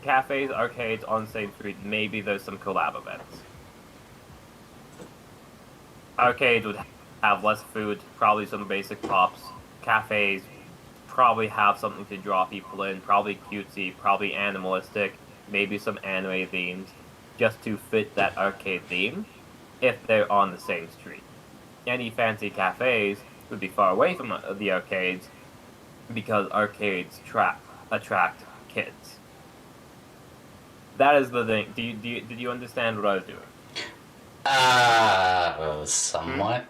B: cafes, arcades on the same street. Maybe there's some collab events. Arcades would have less food, probably some basic props. Cafes probably have something to draw people in, probably cutesy, probably animalistic, maybe some anime themes, just to fit that arcade theme, if they're on the same street. Any fancy cafes would be far away from the arcades, because arcades attract kids. That is the thing. Did you understand what I was doing?
A: Somewhat.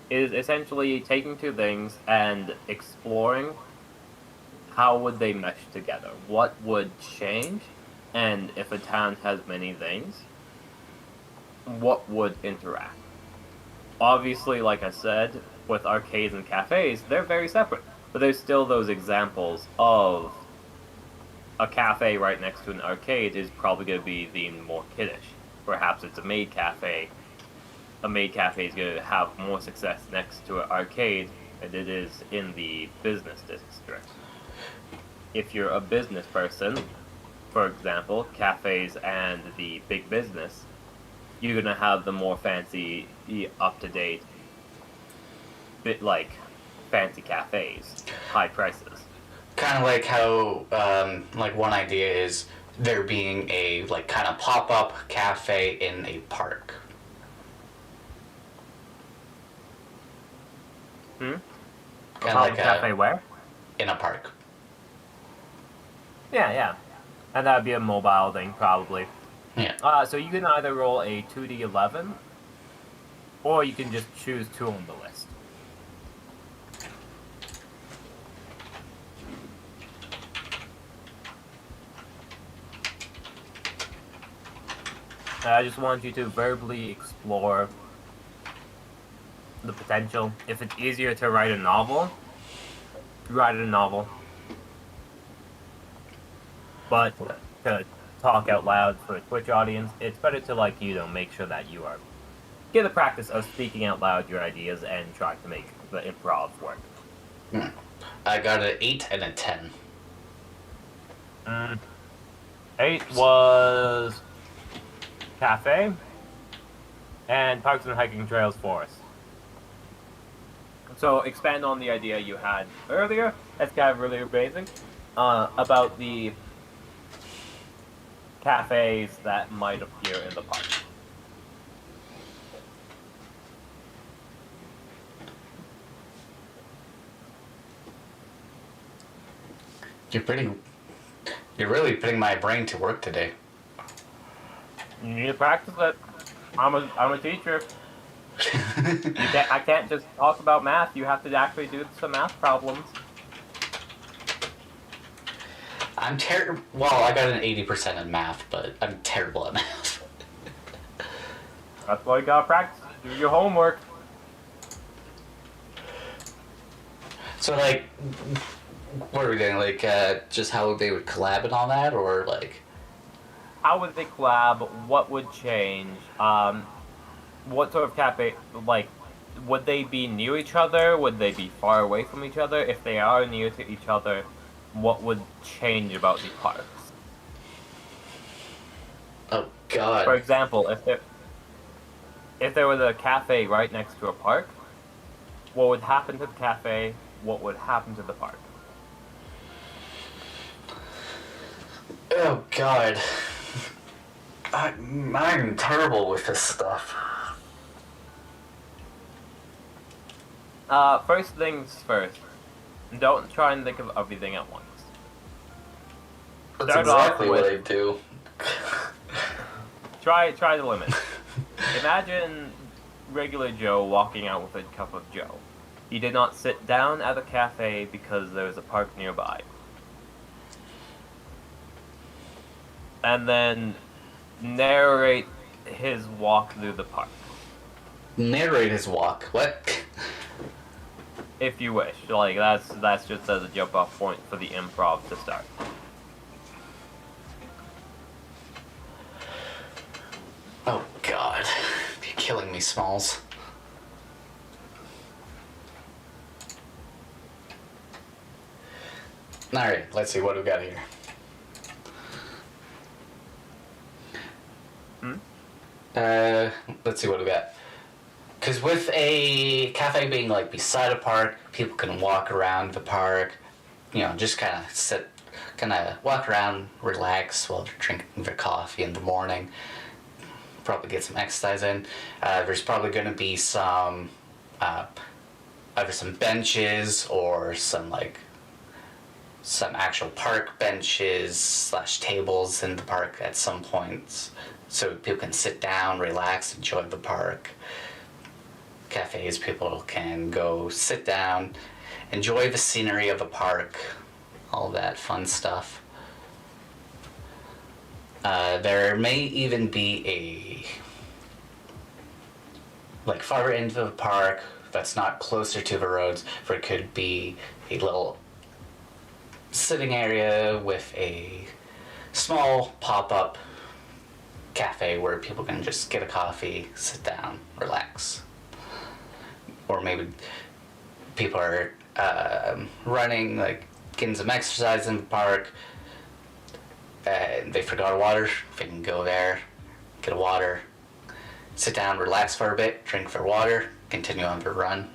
B: It is essentially taking two things and exploring how would they mesh together. What would change? And if a town has many things, what would interact? Obviously, like I said, with arcades and cafes, they're very separate. But there's still those examples of a cafe right next to an arcade is probably going to be themed more kiddish. Perhaps it's a maid cafe. A maid cafe is going to have more success next to an arcade than it is in the business district. If you're a business person, for example, cafes and the big business, you're going to have the more fancy, up-to-date, bit like fancy cafes, high prices.
A: Kind of like how, like one idea is there being a like kind of pop-up cafe in a park.
B: Kind
A: of like
B: cafe where?
A: In a park.
B: Yeah. And that would be a mobile thing, probably.
A: Yeah.
B: So you can either roll a 2d11, or you can just choose two on the list. I just want you to verbally explore the potential. If it's easier to write a novel, write a novel. But to talk out loud for a Twitch audience, it's better to make sure that you are get the practice of speaking out loud your ideas and try to make the improv work.
A: I got an 8 and a 10.
B: 8 was cafe and parks and hiking trails forest. So expand on the idea you had earlier. That's kind of really amazing about the cafes that might appear in the park.
A: You're really putting my brain to work today.
B: You need to practice it. I'm a teacher. I can't just talk about math. You have to actually do some math problems.
A: I'm terrible. Well, I got an 80% in math, but I'm terrible at math.
B: That's why you gotta practice. Do your homework.
A: So like, what are we doing? Like, just how they would collab and all that, or like?
B: How would they collab? What would change? What sort of cafe? Like, would they be near each other? Would they be far away from each other? If they are near to each other, what would change about the parks?
A: Oh God.
B: For example, if there was a cafe right next to a park, what would happen to the cafe? What would happen to the park?
A: Oh God. I'm terrible with this stuff.
B: First things first. Don't try and think of everything at once.
A: That's
B: Start off
A: exactly what
B: with-
A: I do.
B: Try the limit. Imagine regular Joe walking out with a cup of Joe. He did not sit down at a cafe because there was a park nearby. And then narrate his walk through the park,
A: Narrate his walk. What?
B: if you wish. Like that's just as a jump-off point for the improv to start.
A: Oh God. You're killing me, Smalls. Alright, let's see what we got here. Let's see what we got. Because with a cafe being like beside a park, people can walk around the park, you know, just kind of sit, kind of walk around, relax while they're drinking their coffee in the morning. Probably get some exercise in. There's probably going to be some, either some benches or some actual park benches / tables in the park at some points, so people can sit down, relax, enjoy the park. Cafes, people can go sit down, enjoy the scenery of the park, all that fun stuff. There may even be like farther into the park that's not closer to the roads, where it could be a little sitting area with a small pop-up cafe where people can just get a coffee, sit down, relax. Or maybe people are running, like getting some exercise in the park, and they forgot a water. They can go there, get a water, sit down, relax for a bit, drink their water, continue on their run.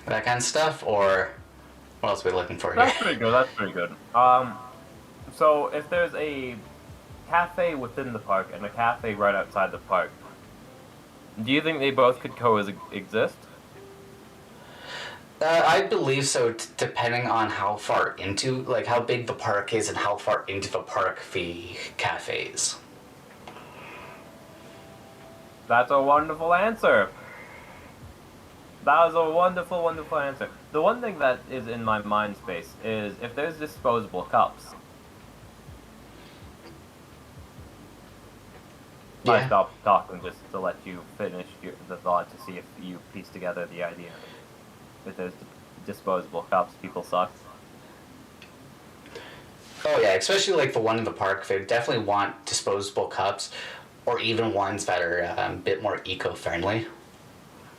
A: That kind of stuff, or what else are we looking for here?
B: That's pretty good. That's pretty good. So if there's a cafe within the park and a cafe right outside the park, do you think they both could coexist?
A: I believe so, depending on how far into, like how big the park is and how far into the park the cafe is.
B: That's a wonderful answer. That was a wonderful, wonderful answer. The one thing that is in my mind space is if there's disposable cups. I
A: Yeah.
B: stopped talking just to let you finish the thought to see if you piece together the idea. If there's disposable cups, people suck.
A: Oh yeah, especially like the one in the park, they definitely want disposable cups, or even ones that are a bit more eco-friendly,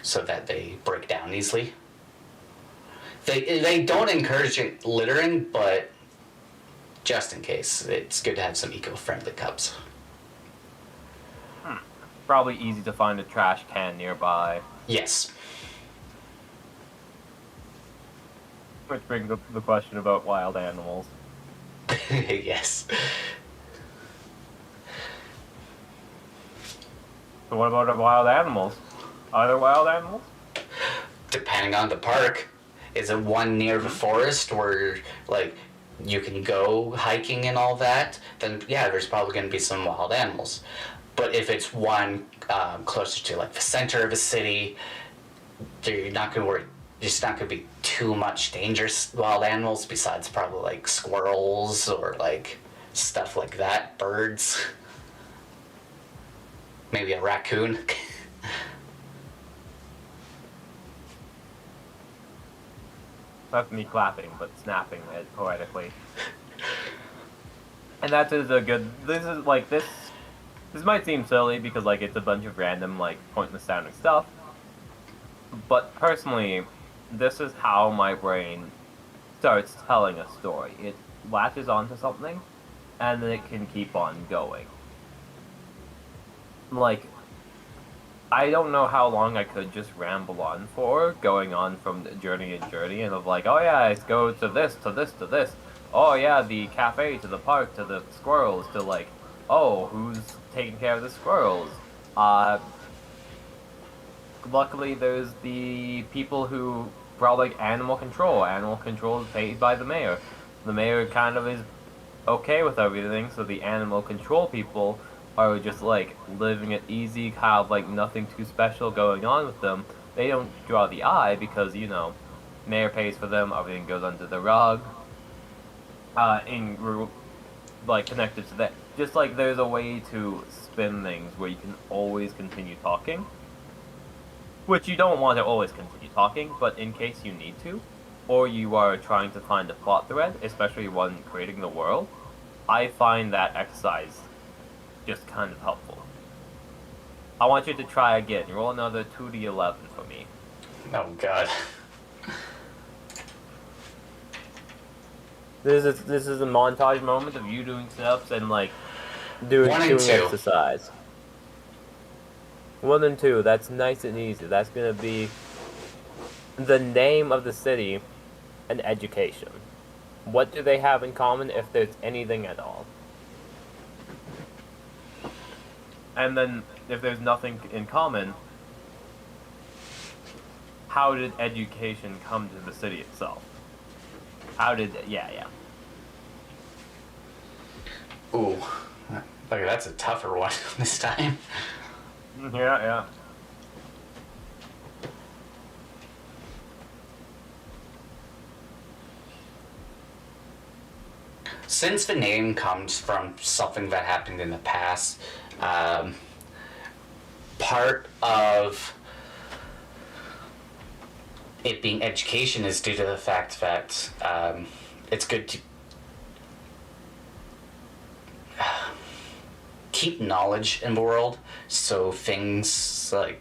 A: so that they break down easily. They don't encourage littering, but just in case, it's good to have some eco-friendly cups.
B: Probably easy to find a trash can nearby.
A: Yes.
B: Which brings up the question about wild animals.
A: Yes.
B: So what about wild animals? Are there wild animals?
A: Depending on the park. Is it one near the forest where, like, you can go hiking and all that? Then, yeah, there's probably going to be some wild animals. But if it's one closer to, like, the center of the city, you're not going to worry. There's not going to be too much dangerous wild animals besides probably like squirrels or like stuff like that, birds. Maybe a raccoon.
B: That's me clapping, but snapping it poetically. And that is a good. This is like this. This might seem silly because like it's a bunch of random like pointless sounding stuff. But personally, this is how my brain starts telling a story. It latches onto something, and then it can keep on going. Like, I don't know how long I could just ramble on for, going on from journey to journey, and of like, oh yeah, let's go to this, to this, to this. Oh yeah, the cafe, to the park, to the squirrels, to like, oh, who's taking care of the squirrels? Luckily there's the people who brought like animal control. Animal control is paid by the mayor. The mayor kind of is okay with everything, so the animal control people are just like living it easy, have like nothing too special going on with them. They don't draw the eye because, you know, mayor pays for them, everything goes under the rug. Like connected to that. Just like there's a way to spin things where you can always continue talking. Which you don't want to always continue talking, but in case you need to, or you are trying to find a plot thread, especially when creating the world, I find that exercise just kind of helpful. I want you to try again. Roll another 2d11 for me.
A: Oh god.
B: This is a montage moment of you doing steps and like doing exercise. 1 and 2, that's nice and easy. That's gonna be the name of the city and education. What do they have in common if there's anything at all? And then, if there's nothing in common, how did education come to the city itself? How did... yeah.
A: Ooh. Okay, that's a tougher one this time.
B: Yeah.
A: Since the name comes from something that happened in the past, part of it being education is due to the fact that it's good to keep knowledge in the world, so things like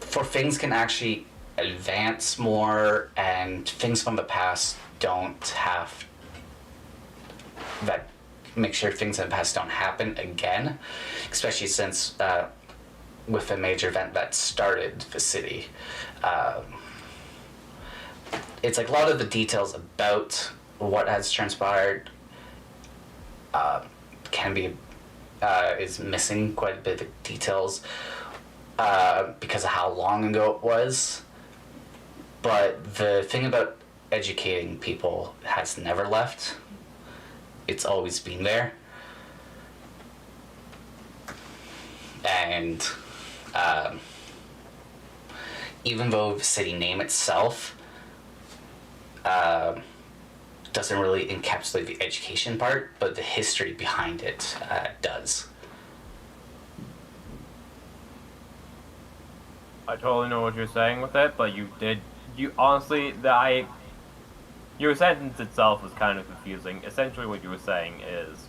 A: things can actually advance more, and things from the past don't have that, make sure things in the past don't happen again, especially since with a major event that started the city. It's like a lot of the details about what has transpired can be is missing quite a bit of details because of how long ago it was. But the thing about educating people has never left. It's always been there. And even though the city name itself doesn't really encapsulate the education part, but the history behind it does.
B: I totally know what you're saying with it, but you honestly, your sentence itself was kind of confusing. Essentially what you were saying is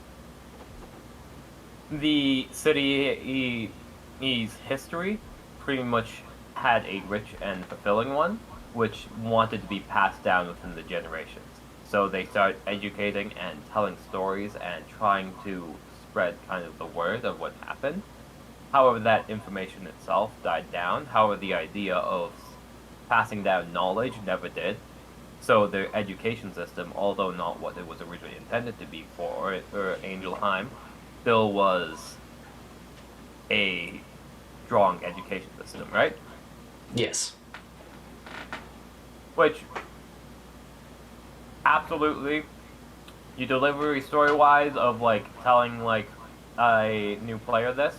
B: the city's history pretty much had a rich and fulfilling one, which wanted to be passed down within the generations. So they started educating and telling stories and trying to spread kind of the word of what happened. However, that information itself died down. However, the idea of passing down knowledge never did. So their education system, although not what it was originally intended to be for Angelheim, still was a strong education system, right?
A: Yes.
B: Which, absolutely, you delivery story-wise of, like, telling, like, a new player this,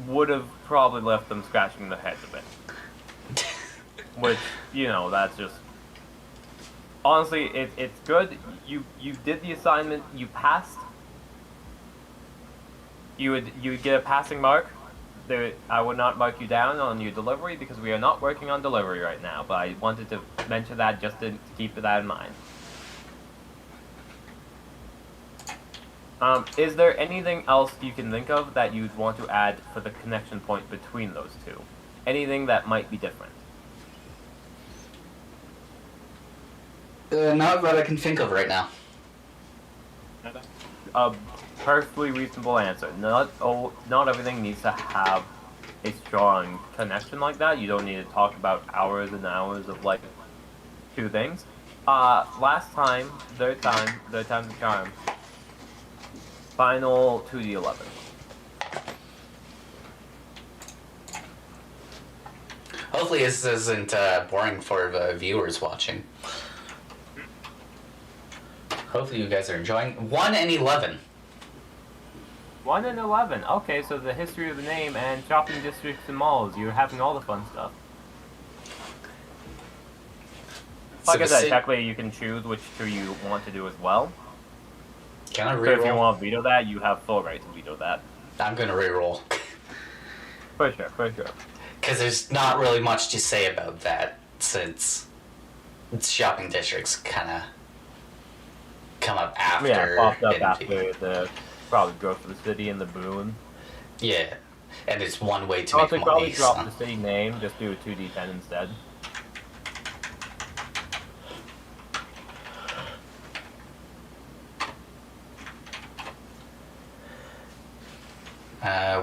B: would have probably left them scratching their heads a bit. which that's just honestly it's good. You did the assignment, you passed. You would get a passing mark. There, I would not mark you down on your delivery because we are not working on delivery right now. But I wanted to mention that just to keep that in mind. Is there anything else you can think of that you'd want to add for the connection point between those two? Anything that might be different?
A: Not that I can think of right now.
B: A perfectly reasonable answer. Not everything needs to have a strong connection like that. You don't need to talk about hours and hours of like two things. Last time, third time's the charm. Final 2D11.
A: Hopefully this isn't boring for the viewers watching. Hopefully you guys are enjoying. 1 and 11.
B: 1 and 11. Okay, so the history of the name and shopping districts and malls. You're having all the fun stuff. Like I said, technically you can choose which two you want to do as well.
A: Can I reroll?
B: So if you want to veto that, you have full right to veto that.
A: I'm gonna reroll.
B: For sure.
A: Because there's not really much to say about that, since shopping districts kind of come up after.
B: Yeah, popped up after the probably growth of the city and the boon.
A: Yeah, and it's one way to make money.
B: Probably drop the city name, just do a 2d10 instead.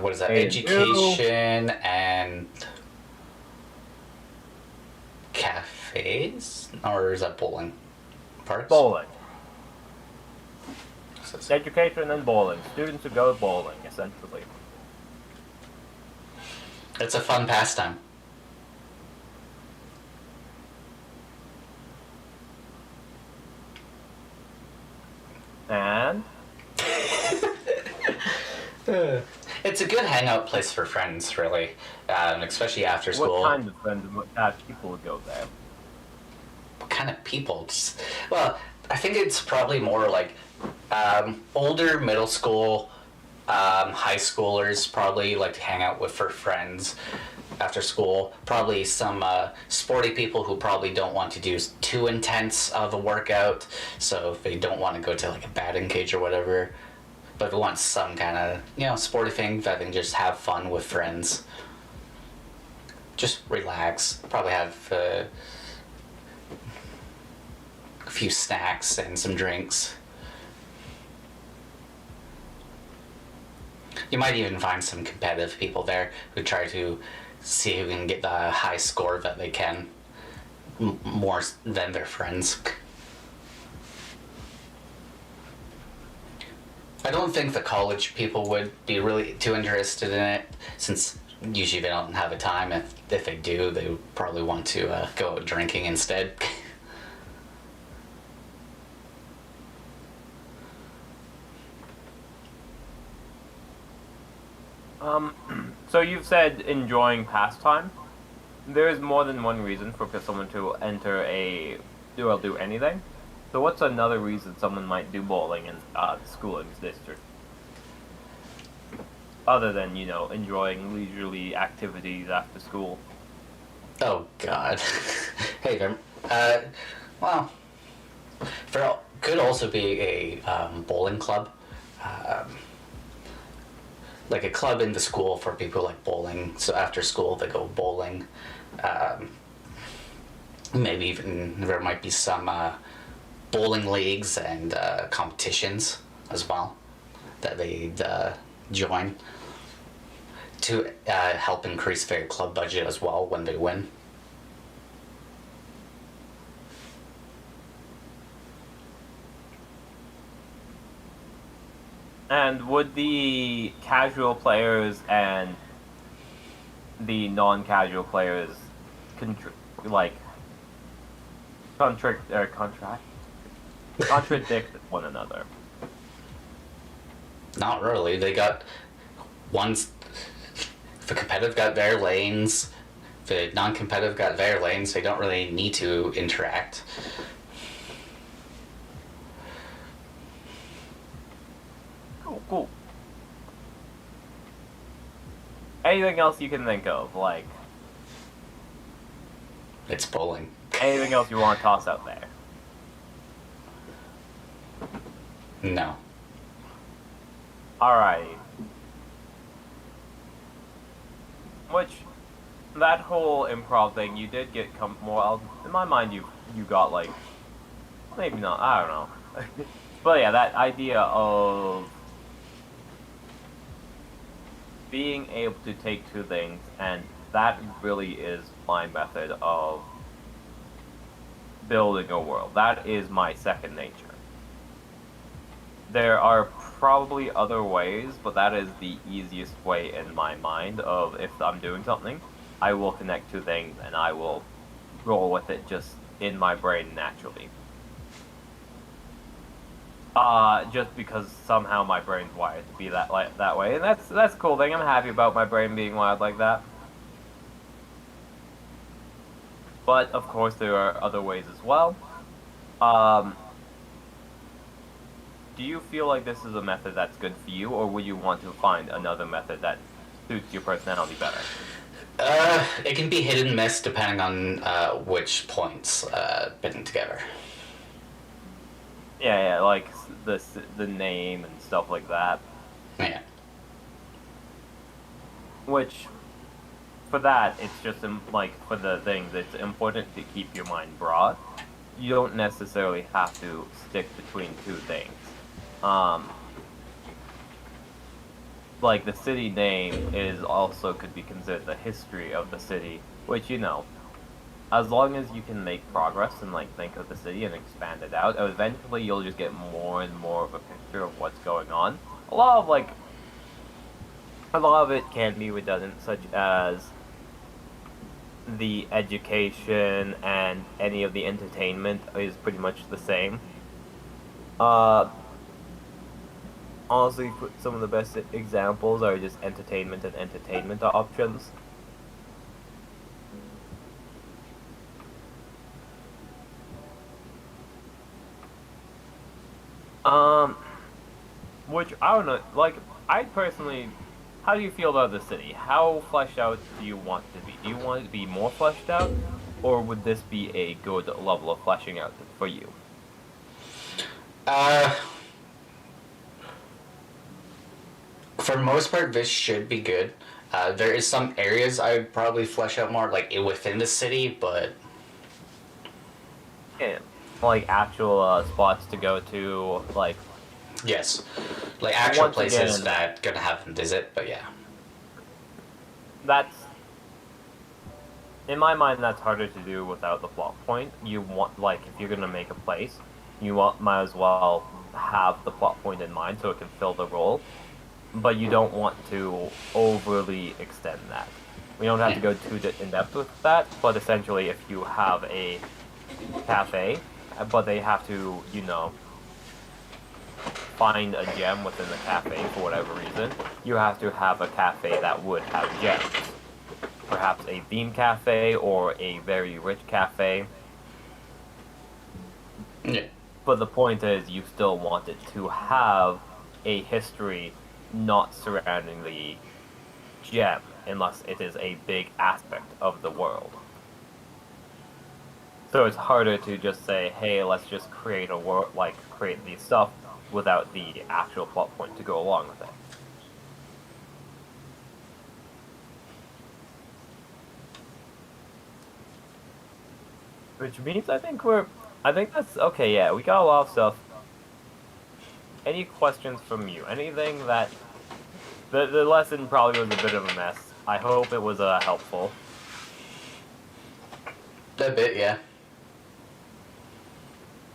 A: What is that? Education and cafes? Or is that bowling? Parks?
B: Bowling. Education and bowling. Students who go bowling, essentially.
A: It's a fun pastime.
B: And?
A: It's a good hangout place for friends, really, especially after school.
B: What kind of friends and what kind of people would go there?
A: What kind of people? Well, I think it's probably more like older middle school, high schoolers probably like to hang out with for friends after school. Probably some sporty people who probably don't want to do too intense of a workout, so if they don't want to go to like a batting cage or whatever. But if they want some kind of, sporty thing that they can just have fun with friends. Just relax. Probably have a few snacks and some drinks. You might even find some competitive people there who try to see who can get the high score that they can, more than their friends. I don't think the college people would be really too interested in it, since usually they don't have the time. If they do, they would probably want to go out drinking instead.
B: So you've said enjoying pastime. There is more than one reason for someone to enter do anything. So what's another reason someone might do bowling in the schooling's district? Other than, enjoying leisurely activities after school.
A: Oh, God. Hey, there. Well, there could also be a bowling club. Like a club in the school for people who like bowling. So after school, they go bowling. Maybe even there might be some bowling leagues and competitions as well that they'd join to help increase their club budget as well when they win.
B: And would the casual players and the non-casual players contradict one another?
A: Not really. They got one's the competitive got their lanes, The non-competitive got their lane, so they don't really need to interact.
B: Cool. Anything else you can think of? Like,
A: It's bowling.
B: anything else you want to toss out there?
A: No.
B: Alright. Which, that whole improv thing, you did get more. In my mind, you got like, maybe not. I don't know. But yeah, that idea of being able to take two things, and that really is my method of building a world. That is my second nature. There are probably other ways, but that is the easiest way in my mind of if I'm doing something, I will connect two things and I will roll with it just in my brain naturally. Just because somehow my brain's wired to be that way, and that's a cool thing. I'm happy about my brain being wired like that. But of course, there are other ways as well. Do you feel like this is a method that's good for you, or would you want to find another method that suits your personality better?
A: It can be hit and miss depending on which points bitten together.
B: Yeah, like the name and stuff like that.
A: Yeah.
B: Which, for that, it's just like for the things, it's important to keep your mind broad. You don't necessarily have to stick between two things. Like the city name is also could be considered the history of the city, which as long as you can make progress and like think of the city and expand it out, eventually you'll just get more and more of a picture of what's going on. A lot of it can be redundant, such as the education and any of the entertainment is pretty much the same. Honestly, some of the best examples are just entertainment and entertainment options. Which, I don't know, like, I personally, how do you feel about the city? How fleshed out do you want it to be? Do you want it to be more fleshed out, or would this be a good level of fleshing out for you?
A: For the most part, this should be good. There is some areas I would probably flesh out more, like within the city, but
B: Yeah, like actual spots to go to, like...
A: yes, like actual
B: Once
A: places
B: again,
A: that gonna have them visit. But yeah,
B: that's... In my mind, that's harder to do without the plot point. You want, like, if you're gonna make a place, might as well have the plot point in mind so it can fill the role. But you don't want to overly extend that. We don't have to go too in depth with that, but essentially if you have a cafe, but they have to, find a gem within the cafe for whatever reason, you have to have a cafe that would have gems. Perhaps a theme cafe or a very rich cafe.
A: yeah,
B: But the point is, you still want it to have a history not surrounding the gem, unless it is a big aspect of the world. So it's harder to just say, hey, let's just create a world, like, create the stuff without the actual plot point to go along with it. Which means I think that's, okay, yeah, we got a lot of stuff. Any questions from you? Anything that... The lesson probably was a bit of a mess. I hope it was helpful.
A: a bit, yeah.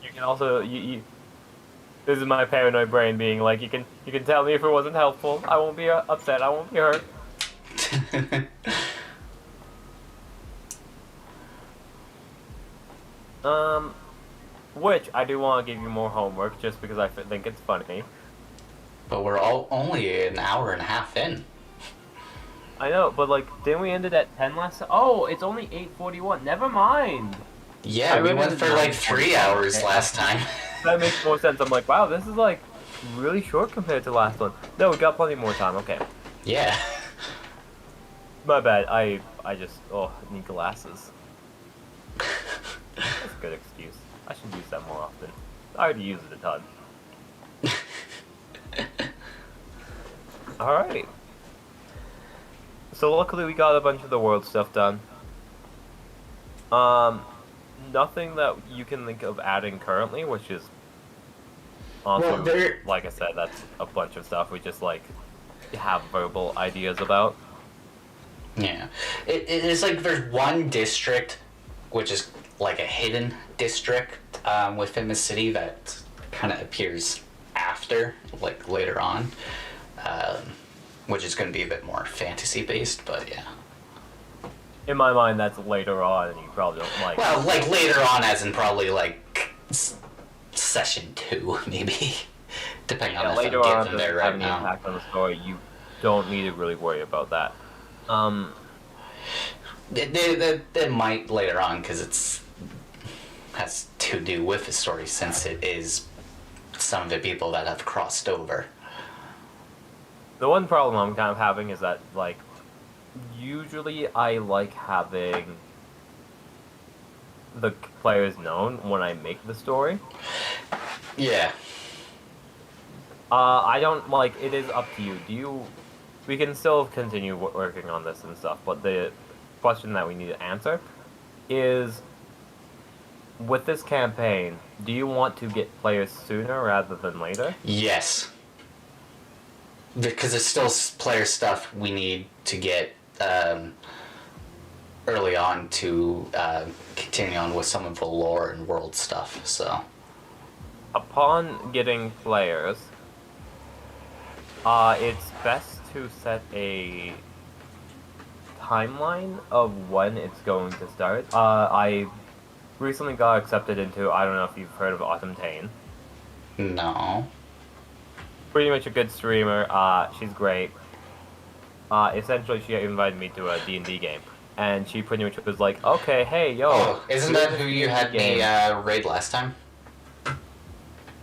B: You can also... This is my paranoid brain being like, you can tell me if it wasn't helpful. I won't be upset. I won't be hurt. Which I do want to give you more homework just because I think it's funny.
A: But we're all only an hour and a half in.
B: I know, but like, didn't we end it at 10 last? Oh, it's only 8:41. Never mind.
A: Yeah, we went for like 3 hours last time.
B: That makes more sense. I'm like, wow, this is like really short compared to last one. No, we got plenty more time. Okay,
A: Yeah.
B: my bad. I just need glasses. That's a good excuse. I should use that more often. I already use it a ton. All right. So luckily we got a bunch of the world stuff done. Nothing that you can think of adding currently, which is also,
A: Well,
B: like I said, that's a bunch of stuff we just like have verbal ideas about.
A: yeah. It is like there's one district, which is like a hidden district within the city that kind of appears after, like later on, which is going to be a bit more fantasy based, but yeah.
B: In my mind, that's later on, and you probably don't like.
A: Well, like later on, as in probably like session 2, maybe, depending on if
B: later
A: I'm
B: on,
A: getting
B: doesn't
A: there
B: have
A: right
B: any
A: now.
B: impact on the story. You don't need to really worry about that.
A: It might later on because it's has to do with the story since it is some of the people that have crossed over.
B: The one problem I'm kind of having is that, like, usually I like having the players known when I make the story.
A: Yeah.
B: I don't, like, it is up to you. We can still continue working on this and stuff, but the question that we need to answer is, with this campaign, do you want to get players sooner rather than later?
A: Yes. Because there's still player stuff we need to get early on to continue on with some of the lore and world stuff, so.
B: Upon getting players, it's best to set a timeline of when it's going to start. I recently got accepted into, I don't know if you've heard of Autumn Tane.
A: No.
B: Pretty much a good streamer. She's great. Essentially, she invited me to a D&D game. And she pretty much was like, okay, hey, yo.
A: Oh, isn't that who you had me raid last time?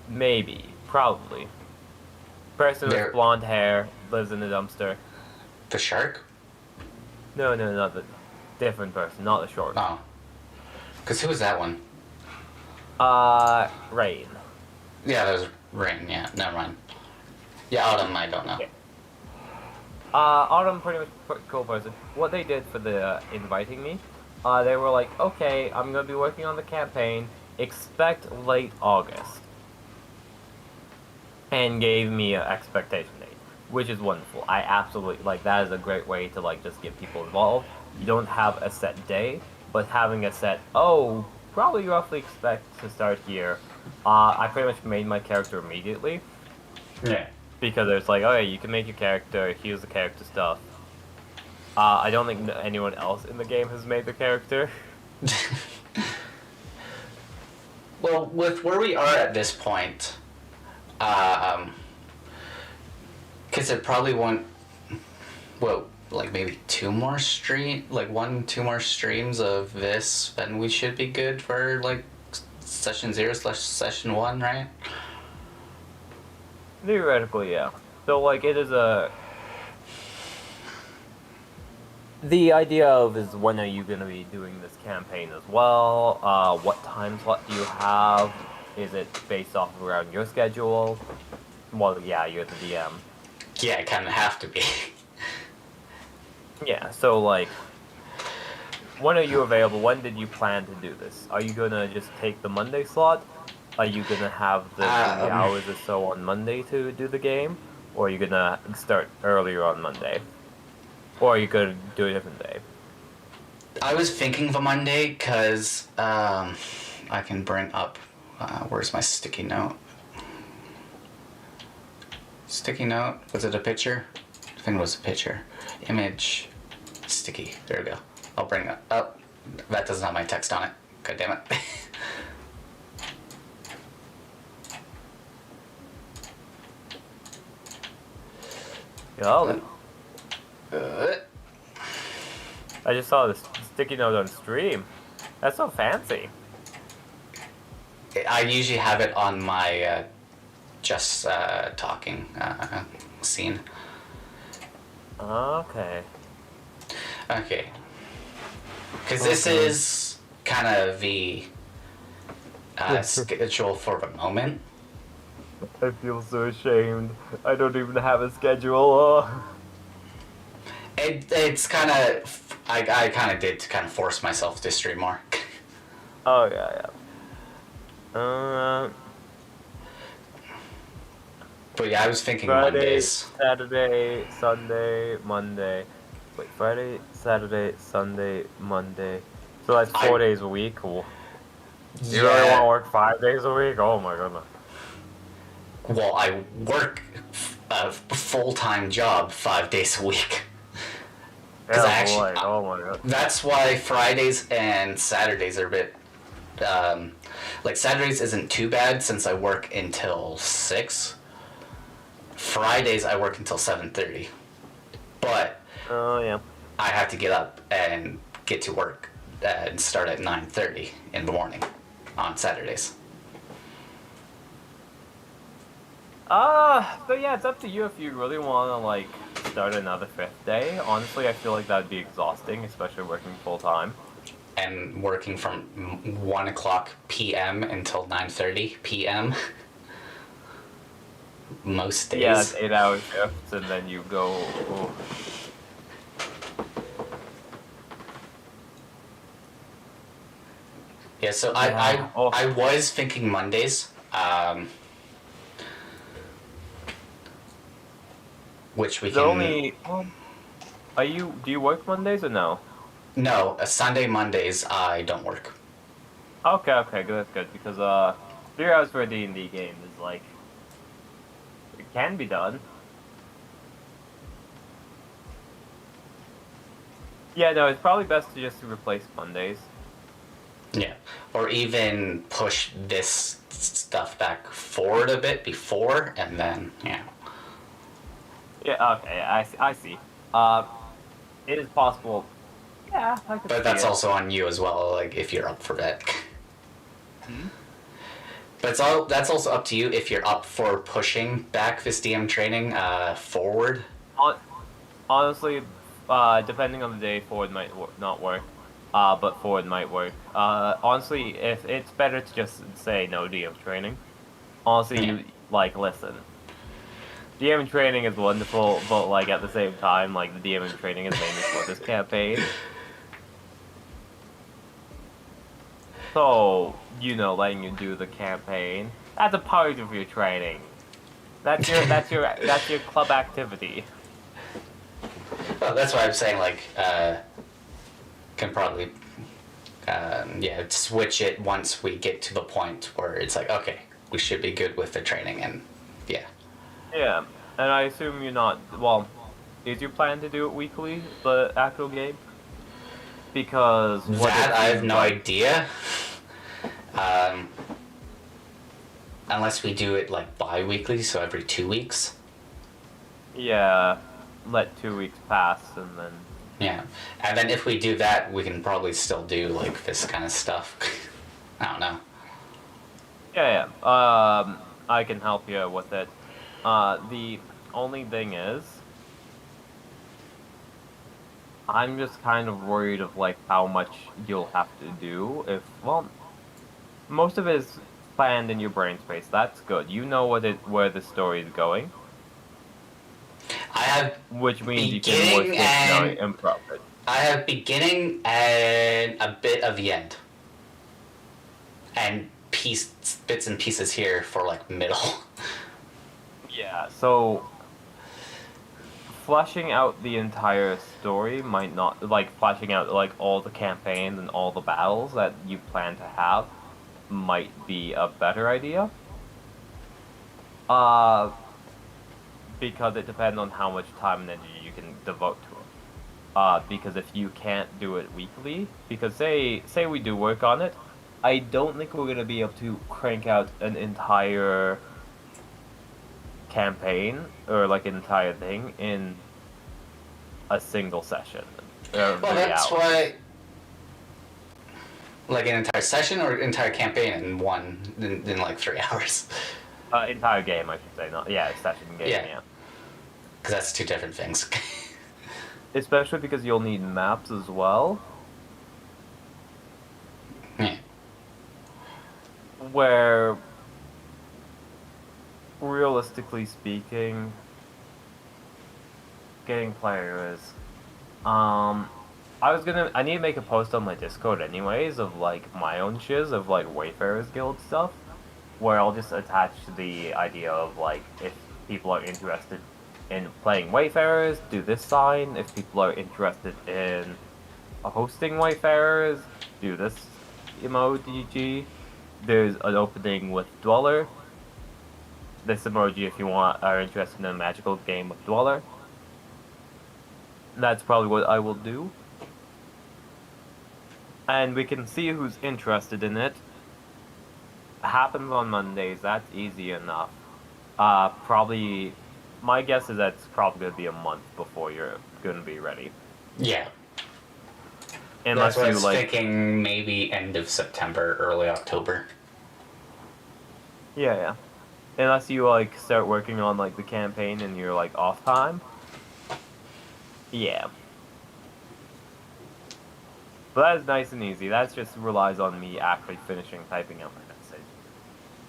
B: Maybe. Probably. Person with blonde hair, lives in a dumpster.
A: The shark?
B: No, not the different person, not the short.
A: Oh. Because who was that one?
B: Rain.
A: Yeah, that was Rain, yeah, never mind. Yeah, Autumn, I don't know.
B: Okay. Autumn, pretty much cool person. What they did for the inviting me, they were like, okay, I'm gonna be working on the campaign, expect late August. And gave me an expectation date, which is wonderful. I absolutely, like, that is a great way to, like, just get people involved. You don't have a set day, but having a set, probably roughly expect to start here. I pretty much made my character immediately.
A: Yeah.
B: Because it's like, okay, you can make your character, here's the character stuff. I don't think anyone else in the game has made the character.
A: Well, with where we are at this point, because it probably won't, well, like maybe 2 more like 2 more streams of this, then we should be good for like session 0/session 1, right?
B: Theoretically, yeah. So, like, it is a... The idea of is when are you going to be doing this campaign as well? What time slot do you have? Is it based off of around your schedule? Well, yeah, you're the DM.
A: Yeah, it kind of have to be.
B: Yeah, so, like, when are you available? When did you plan to do this? Are you going to just take the Monday slot? Are you going to have the 3 hours or so on Monday to do the game? Or are you going to start earlier on Monday? Or are you going to do a different day?
A: I was thinking of a Monday because I can bring up, where's my sticky note? Sticky note? Was it a picture? I think it was a picture. Image, sticky. There we go. I'll bring it up. That doesn't have my text on it. God damn it.
B: Yeah. I just saw this sticky note on stream. That's so fancy.
A: I usually have it on my just talking scene.
B: Okay.
A: Okay. Because this is kind of the schedule for the moment.
B: I feel so ashamed. I don't even have a schedule.
A: It's kind of I kind of did to kind of force myself to stream more.
B: Oh yeah.
A: But yeah, I was thinking
B: Friday,
A: Mondays.
B: Saturday, Sunday, Monday. Wait, Friday, Saturday, Sunday, Monday. So that's 4 days a week. Cool. You really want to work 5 days a week? Oh my goodness.
A: Well, I work a full-time job 5 days a week.
B: Yeah, boy. Oh my god.
A: That's why Fridays and Saturdays are a bit. Like Saturdays isn't too bad since I work until 6. Fridays I work until 7:30. But
B: Oh yeah.
A: I have to get up and get to work and start at 9:30 in the morning on Saturdays.
B: But yeah, it's up to you if you really want to like start another 5th day. Honestly, I feel like that'd be exhausting, especially working full time.
A: And working from 1 o'clock p.m. until 9:30 p.m. most days.
B: Yeah, it's 8-hour shifts, and then you go. Oh.
A: Yeah, so
B: Yeah.
A: I was thinking Mondays, which we
B: The
A: can.
B: only. Do you work Mondays or no?
A: No, Sunday, Mondays I don't work.
B: Okay, good. Because 3 hours for a D&D game is like it can be done. Yeah, no, it's probably best to just replace Mondays.
A: Yeah, or even push this stuff back forward a bit before, and then yeah.
B: Yeah, okay, I see. It is possible. Yeah, I could
A: But
B: see
A: that's
B: it.
A: also on you as well, like if you're up for that.
B: Hmm?
A: But that's also up to you if you're up for pushing back this DM training forward.
B: Honestly, depending on the day, forward might not work. But forward might work. Honestly, if it's better to just say no DM training. Honestly,
A: Yeah.
B: you like listen. DM training is wonderful, but like at the same time, like the DM training is mainly for this campaign. So, letting you do the campaign, that's a part of your training. That's your club activity.
A: Well, that's why I'm saying like can probably switch it once we get to the point where it's like okay, we should be good with the training and yeah.
B: Yeah, and I assume you're not. Well, is your plan to do it weekly, the actual game? Because
A: That I have no idea. Unless we do it like bi-weekly, so every 2 weeks.
B: Yeah, let 2 weeks pass and then.
A: Yeah, and then if we do that, we can probably still do like this kind of stuff. I don't know.
B: Yeah. I can help you with it. The only thing is, I'm just kind of worried of like how much you'll have to do if most of it is planned in your brain space. That's good. You know where the story is going,
A: I have
B: which means you can work it improv it.
A: I have beginning and a bit of the end, and bits and pieces here for like middle.
B: Yeah. So fleshing out the entire story might not fleshing out like all the campaigns and all the battles that you plan to have might be a better idea. Because it depends on how much time and energy you can devote to it. Because if you can't do it weekly, because say we do work on it, I don't think we're gonna be able to crank out an entire campaign or like an entire thing in a single session.
A: Well,
B: the
A: that's
B: hours.
A: why. Like an entire session or entire campaign in like 3 hours.
B: Entire game, I should say. Not session game.
A: Yeah.
B: Yeah.
A: Because that's two different things.
B: Especially because you'll need maps as well.
A: Yeah.
B: Where, realistically speaking, getting players. I need to make a post on my Discord anyways of like my own shiz of like Wayfarers Guild stuff, where I'll just attach the idea of like if people are interested in playing Wayfarers, do this sign. If people are interested in hosting Wayfarers, do this emoji. There's an opening with Dweller. This emoji if you are interested in a magical game with Dweller. That's probably what I will do. And we can see who's interested in it. Happens on Mondays, that's easy enough. Probably, my guess is that it's probably going to be a month before you're going to be ready.
A: Yeah.
B: Unless
A: That's what I
B: you
A: was
B: like,
A: thinking, maybe end of September, early October.
B: yeah. Unless you like start working on like the campaign and you're like off time. Yeah. But that is nice and easy. That just relies on me actually finishing typing out my message.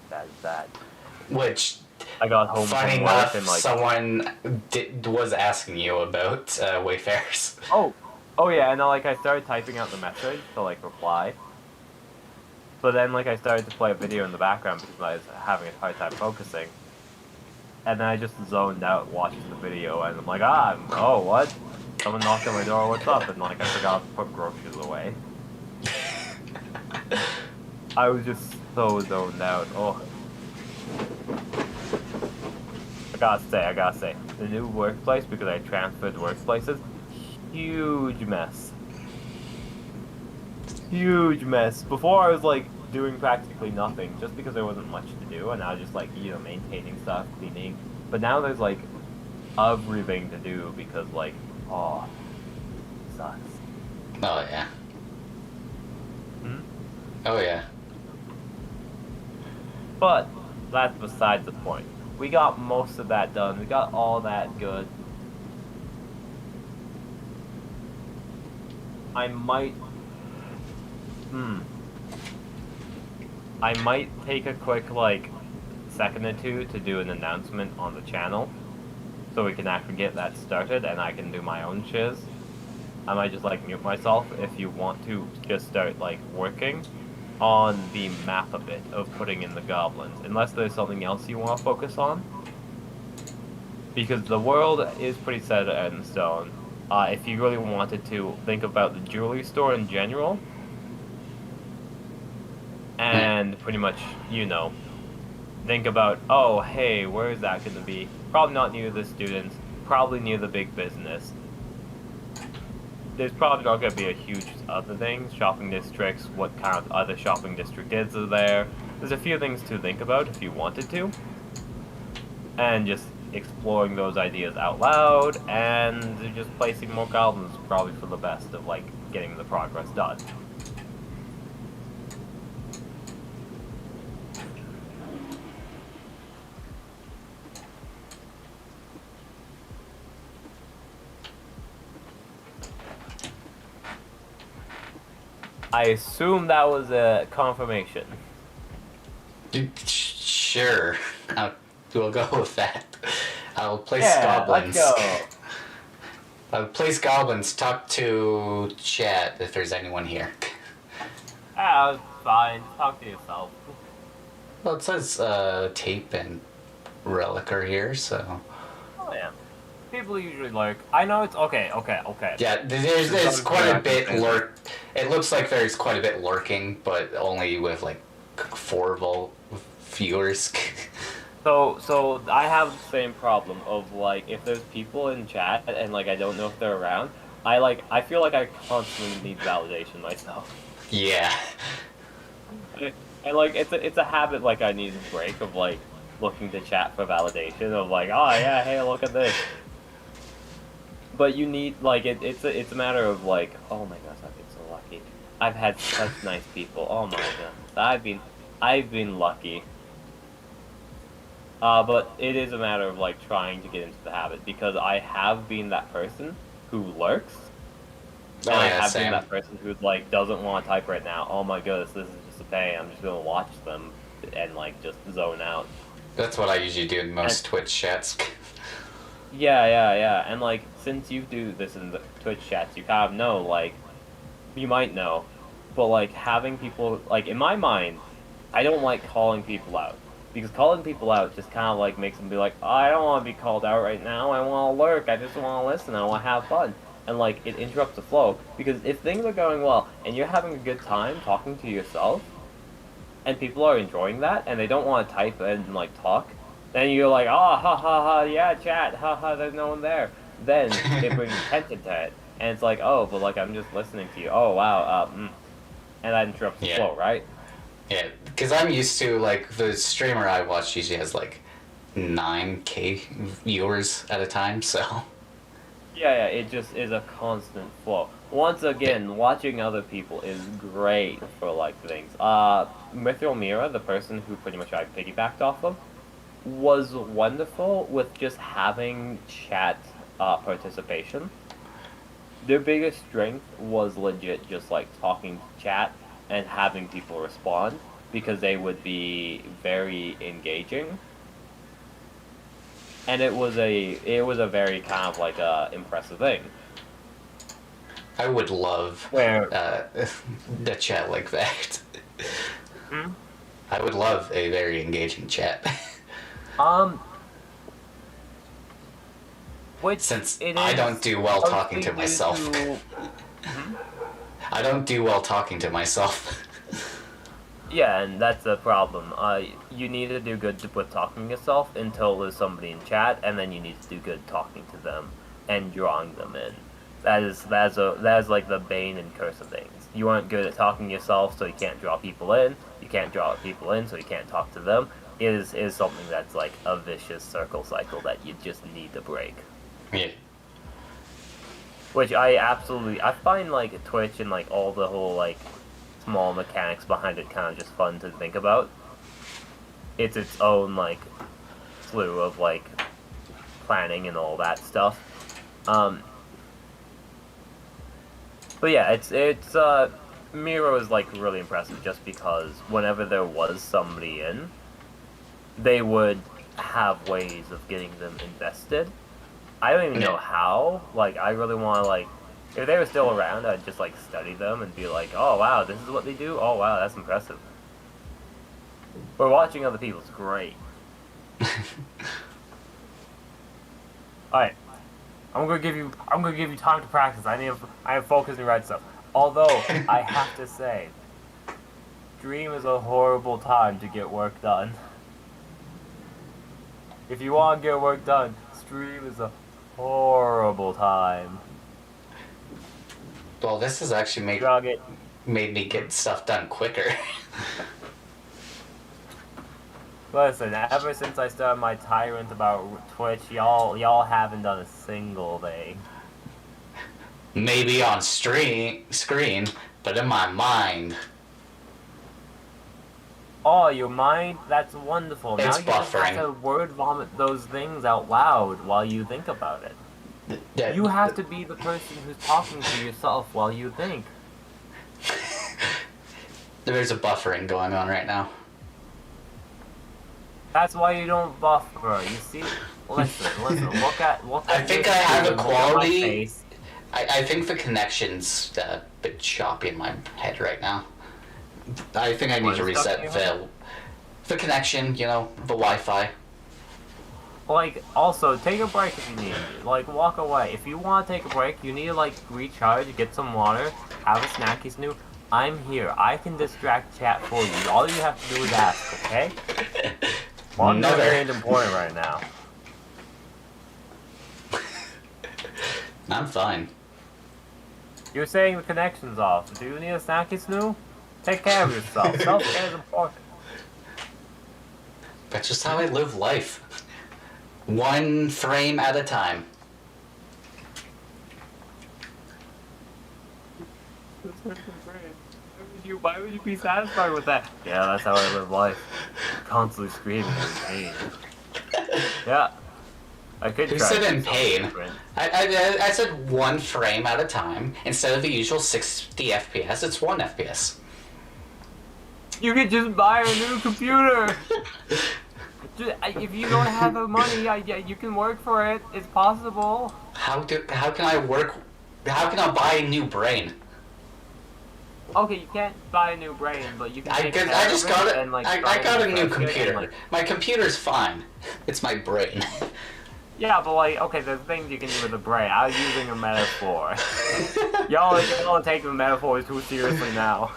B: That is that.
A: Which,
B: I got home
A: funny
B: from work
A: enough,
B: and like
A: someone was asking you about Wayfarers.
B: oh yeah, and then like I started typing out the message to like reply. But then like I started to play a video in the background because I was having a hard time focusing. And then I just zoned out watching the video and I'm like, oh what? Someone knocked on my door, what's up? And like I forgot to put groceries away. I was just so zoned out. Oh. I gotta say, the new workplace, because I transferred workplaces, huge mess. Huge mess. Before I was like doing practically nothing, just because there wasn't much to do, and I was just like, maintaining stuff, cleaning. But now there's like everything to do because like, oh, it sucks.
A: Oh, yeah.
B: Hmm?
A: Oh, yeah.
B: But that's beside the point. We got most of that done. We got all that good. I might take a quick, like, second or two to do an announcement on the channel. So we can actually get that started and I can do my own shiz. I might just, like, mute myself if you want to just start, like, working on the map a bit of putting in the goblins. Unless there's something else you want to focus on. Because the world is pretty set in stone. If you really wanted to think about the jewelry store in general, and pretty much, think about, oh, hey, where is that going to be? Probably not near the students, probably near the big business. There's probably not going to be a huge other things, shopping districts, what kind of other shopping district is there. There's a few things to think about if you wanted to. And just exploring those ideas out loud, and just placing more goblins probably for the best of, like, getting the progress done. I assume that was a confirmation.
A: Sure. We'll go with that. I'll place goblins.
B: Let's go.
A: I'll place goblins. Talk to chat if there's anyone here.
B: Fine. Talk to yourself.
A: Well, it says Tape and Relic are here, so...
B: Oh, yeah. People usually lurk. I know it's... Okay.
A: Yeah, there's quite a bit lurk... It looks like there's quite a bit lurking, but only with, like, 4 viewers.
B: So I have the same problem of, like, if there's people in chat and, like, I don't know if they're around, I feel like I constantly need validation myself.
A: Yeah.
B: And, like, it's a habit, like, I need to break of, like, looking to chat for validation of, like, oh, yeah, hey, look at this. But you need like it's a matter of like, oh my gosh, I've been so lucky. I've had such nice people. Oh my goodness, I've been lucky. But it is a matter of like trying to get into the habit because I have been that person who lurks,
A: Oh
B: and I
A: yeah,
B: have been
A: same.
B: that person who like doesn't want to type right now. Oh my goodness, this is just a pain. I'm just gonna watch them and like just zone out.
A: That's what I usually do in
B: And
A: most Twitch chats.
B: yeah. And like since you do this in the Twitch chats, you kind of know like you might know, but like having people like in my mind, I don't like calling people out because calling people out just kind of like makes them be like, oh, I don't want to be called out right now. I want to lurk. I just want to listen. I want to have fun. And like it interrupts the flow because if things are going well and you're having a good time talking to yourself and people are enjoying that and they don't want to type and like talk, then you're like, oh, ha ha ha, yeah, chat, ha ha, there's no one there. Then it brings attention to it, and it's like, oh, but like I'm just listening to you. Oh wow, and that interrupts the
A: Yeah.
B: flow, right?
A: Yeah, because I'm used to, like, the streamer I watch usually has, like, 9K viewers at a time, so...
B: Yeah, it just is a constant flow. Once again, watching other people is great for like things. Mithril Mira, the person who pretty much I piggybacked off of, was wonderful with just having chat participation. Their biggest strength was legit just like talking to chat and having people respond because they would be very engaging. And it was a very kind of like impressive thing.
A: I would love
B: Where
A: the chat like that.
B: Hmm?
A: I would love a very engaging chat.
B: um which
A: Since
B: it
A: I
B: is
A: don't do well talking to
B: mostly due
A: myself.
B: to-
A: I don't do well talking to myself.
B: Yeah, and that's the problem. You need to do good with talking to yourself until there's somebody in chat, and then you need to do good talking to them and drawing them in. That is like the bane and curse of things. You aren't good at talking to yourself, so you can't draw people in. You can't draw people in, so you can't talk to them. It is something that's like a vicious circle cycle that you just need to break.
A: Yeah.
B: Which I find like Twitch and like all the whole like small mechanics behind it kind of just fun to think about. It's its own like slew of like planning and all that stuff. But yeah, it's Miro is like really impressive just because whenever there was somebody in, they would have ways of getting them invested. I don't even know how. Like, I really want to like, if they were still around, I'd just like study them and be like, oh wow, this is what they do. Oh wow, that's impressive. But watching other people is great. All right, I'm gonna give you time to practice. I am focused and write stuff. Although I have to say, stream is a horrible time to get work done. If you want to get work done, stream is a horrible time.
A: Well, this has actually made me get stuff done quicker.
B: Listen, ever since I started my tyrant about Twitch, y'all haven't done a single thing.
A: Maybe on screen, but in my mind,
B: Oh, your mind? That's wonderful.
A: It's
B: Now you just have
A: buffering.
B: to word vomit those things out loud while you think about it. You have to be the person who's talking to yourself while you think.
A: There's a buffering going on right now.
B: That's why you don't buffer. You see? Listen. Look at.
A: I think
B: your
A: I have
B: screen,
A: a
B: look at my
A: quality-
B: face.
A: I think the connection's a bit choppy in my head right now. I think I need
B: What
A: to
B: is stuck in
A: reset
B: your
A: the connection, the Wi-Fi.
B: Like, also, take a break if you need. Like, walk away. If you want to take a break, you need to, like, recharge, get some water, have a snacky snoo. I'm here. I can distract chat for you. All you have to do is ask, okay? One
A: Never.
B: very important right now.
A: I'm fine.
B: You're saying the connection's off. Do you need a snacky snoo? Take care of yourself. Self-care is important.
A: That's just how I live life. One frame at a time.
B: Why would you be satisfied with that? Yeah, that's how I live life. Constantly screaming in pain. Yeah. I could
A: Who
B: try
A: said
B: to do
A: in
B: something
A: pain?
B: different.
A: I said one frame at a time instead of the usual 60 FPS. It's 1 FPS.
B: You could just buy a new computer. If you don't have the money, you can work for it. It's possible.
A: How can I work? How can I buy a new brain?
B: Okay, you can't buy a new brain, but you can.
A: I
B: take care
A: just
B: of
A: got
B: it
A: it.
B: and, like,
A: I
B: try
A: got a
B: and
A: new
B: refresh it
A: computer.
B: and, like,
A: My computer's fine. It's my brain.
B: yeah, but like, okay, there's things you can do with a brain. I was using a metaphor. y'all take the metaphors too seriously now.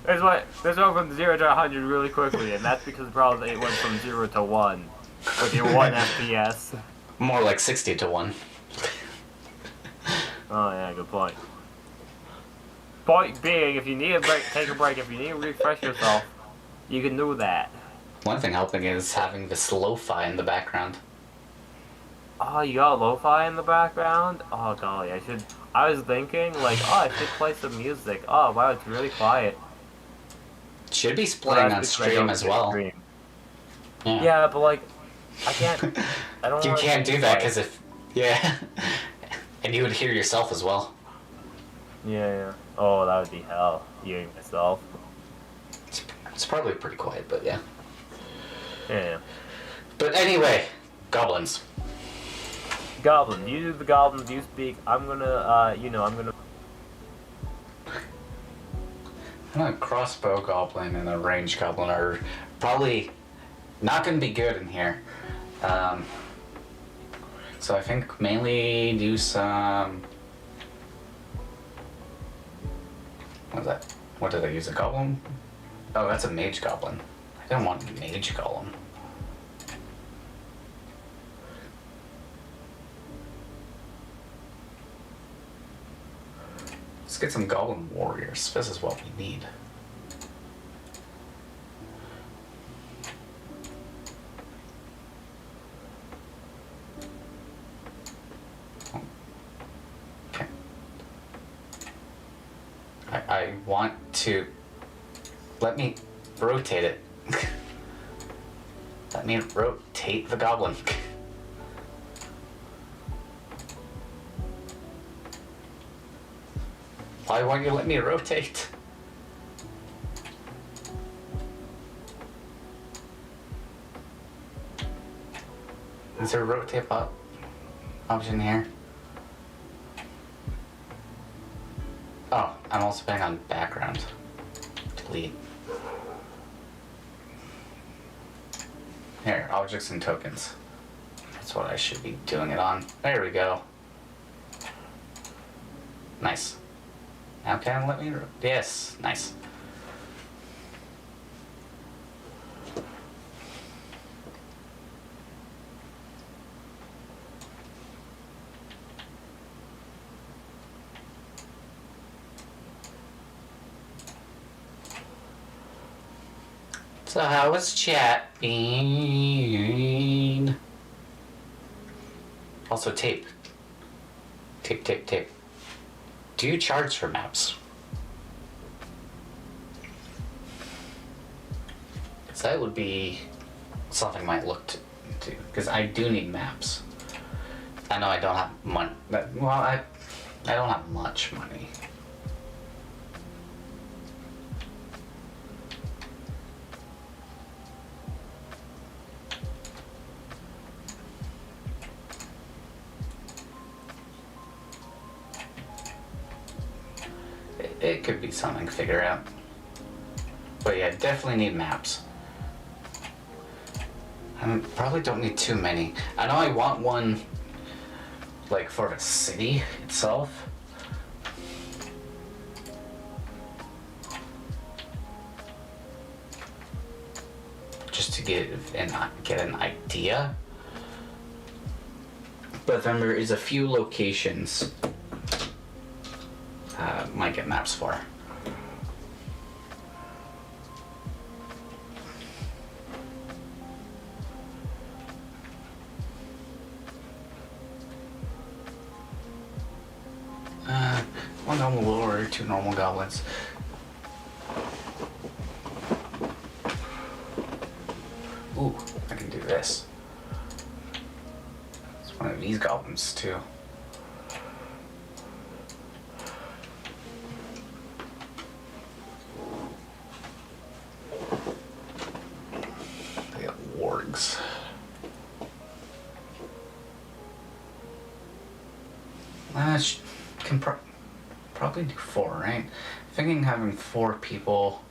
B: There's went from 0 to 100 really quickly, and that's because probably it went from 0 to 1 with your 1 FPS.
A: More like 60 to 1.
B: Oh yeah, good point. Point being, if you need a break, take a break. If you need to refresh yourself, you can do that.
A: One thing helping is having this lo-fi in the background.
B: Oh, you got lo-fi in the background? Oh golly, I was thinking like, oh, I should play some music. Oh wow, it's really quiet.
A: Should be
B: Well,
A: splitting
B: that's
A: on
B: because I
A: stream
B: don't
A: as
B: get
A: well.
B: stream.
A: Yeah.
B: Yeah, but like, I can't. I don't.
A: You
B: wanna
A: can't
B: be
A: do that
B: quiet.
A: because if yeah, and you would hear yourself as well.
B: Yeah. Oh, that would be hell. Hearing myself.
A: It's probably pretty quiet, but yeah.
B: Yeah.
A: But anyway, goblins.
B: Goblin, you do the goblins, you speak. I'm gonna, I'm gonna.
A: A crossbow goblin and a range goblin are probably not going to be good in here. So I think mainly do some. What was that? What did I use? A goblin? Oh, that's a mage goblin. I don't want a mage golem. Let's get some goblin warriors. This is what we need. Okay. I want to... Let me rotate it. Let me rotate the goblin. Why won't you let me rotate? Is there a rotate option here? Oh, I'm also playing on background. Delete. Here, objects and tokens. That's what I should be doing it on. There we go. Nice. Now can it let me... Yes, nice. So how was chat been? Also tape. Tape. Do you charge for maps? Because that would be something I might look to do. Because I do need maps. I know I don't have money. Well, I don't have much money. It could be something to figure out. But yeah, definitely need maps. I probably don't need too many. I know I want one, like, for the city itself. Just to get an idea. But then there is a few locations might get maps for. 2 normal goblins. Ooh, I can do this. It's one of these goblins too. They got wargs. Can probably do 4, right? Thinking having 4 people.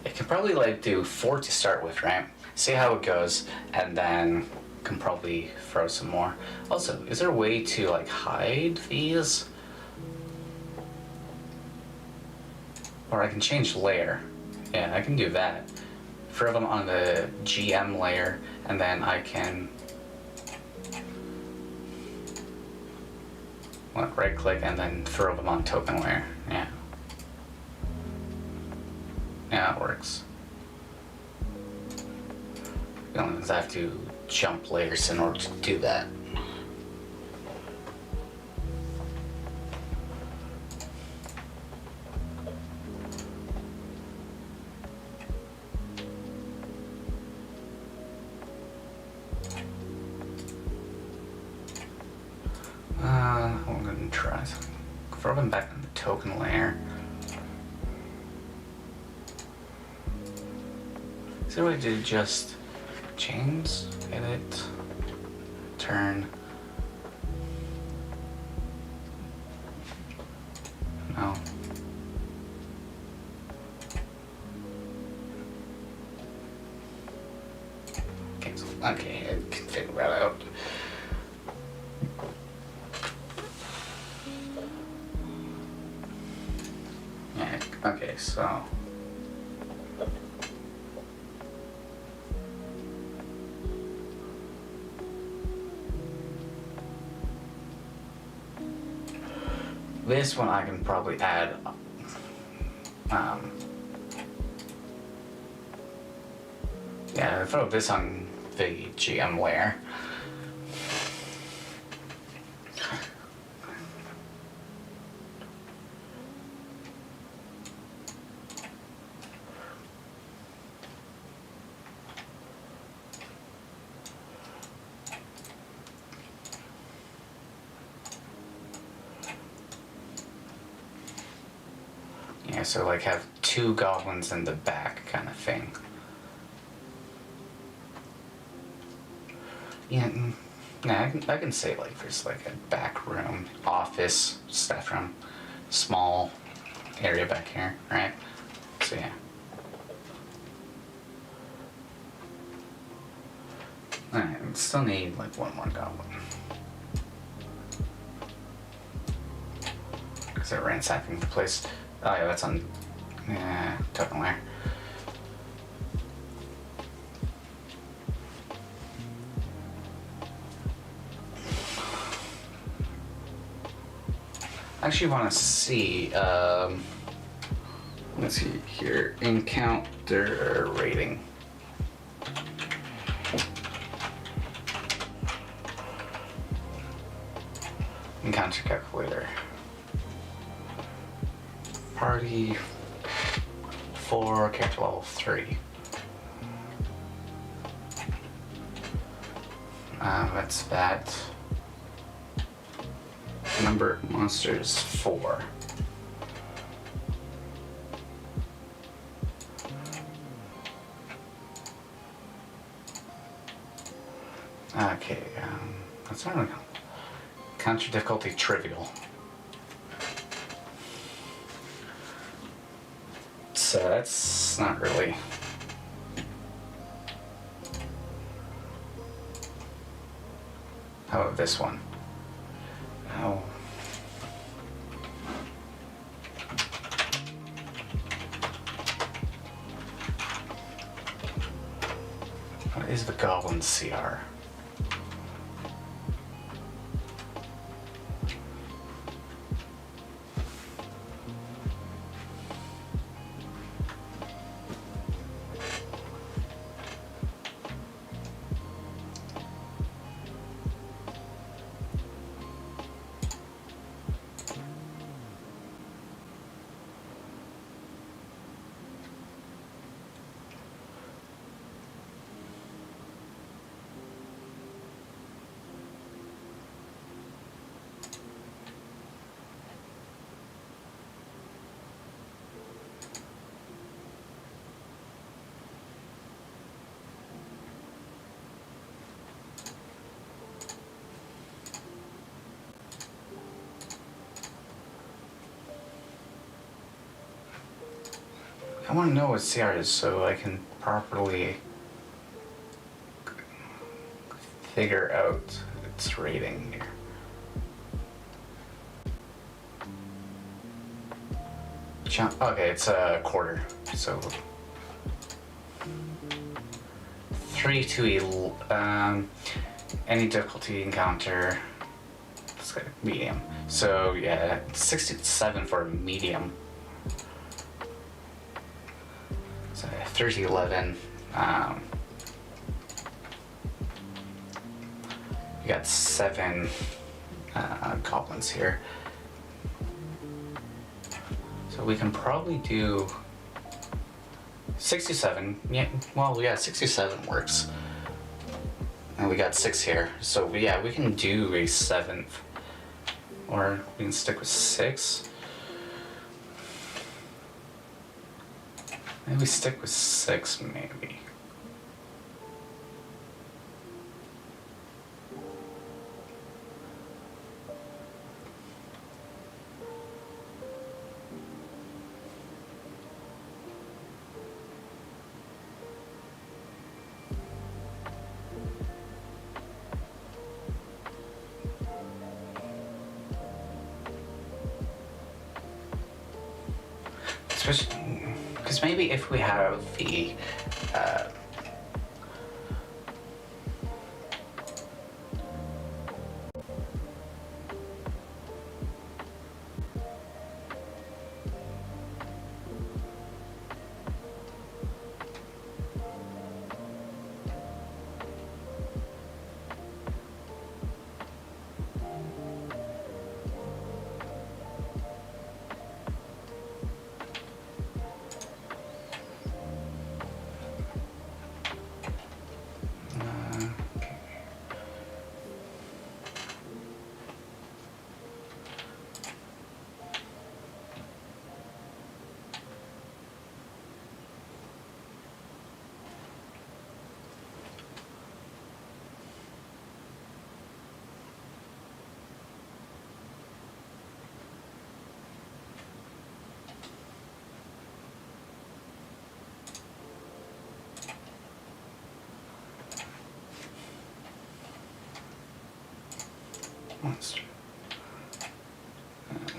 A: It can probably like do 4 to start with, right? See how it goes, and then can probably throw some more. Also, is there a way to like hide these? Or I can change layer. Yeah, I can do that. Throw them on the GM layer, and then I can right click and then throw them on token layer. Yeah. Yeah, it works. You don't have to jump layers in order to do that. I'm gonna try something. Throw them back on the token layer. Is there a way to just chains, edit, turn? No. Cancel. Okay, I can figure that out. Yeah, okay, so. This one I can probably add, yeah, throw this on the GM layer. Yeah, so like have 2 goblins in the back kind of thing. Yeah, yeah, I can say like there's like a back room, office, staff room, small area back here, right? So yeah. Alright, we still need like 1 more goblin. Because they're ransacking the place. Oh yeah, that's on, yeah, token layer. I actually want to see, let's see here, encounter rating. Encounter calculator. Party 4, character level 3. That's that. Number of monsters 4. Okay, that's not really counter difficulty trivial. So that's not really. How about this one? Oh. What is the goblin CR? I want to know what CR is so I can properly figure out its rating here. Okay, it's a quarter. So 3 to any difficulty encounter. Let's go medium. So yeah, 67 for medium. So 3 to 11. We got 7 goblins here. So we can probably do 67. Yeah, well, yeah, 67 works. And we got 6 here. So yeah, we can do a 7th. Or we can stick with 6. Maybe we stick with 6, maybe. Because maybe if we have the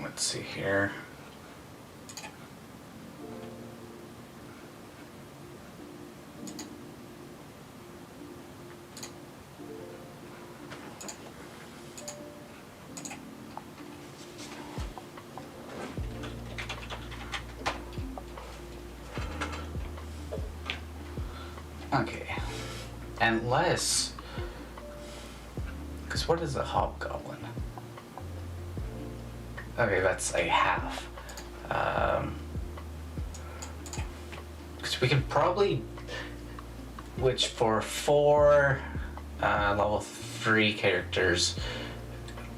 A: let's see here. Okay, unless, because what is a hobgoblin? Okay, that's a half. Because we can probably, which for 4 level 3 characters,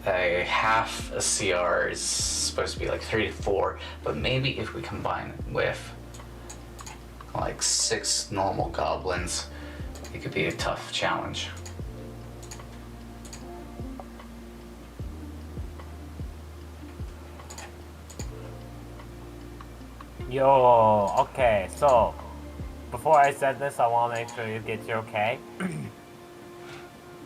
A: a half a CR is supposed to be like 3 to 4, but maybe if we combine it with like 6 normal goblins, it could be a tough challenge.
B: Yo, okay, so before I said this, I want to make sure you get your okay.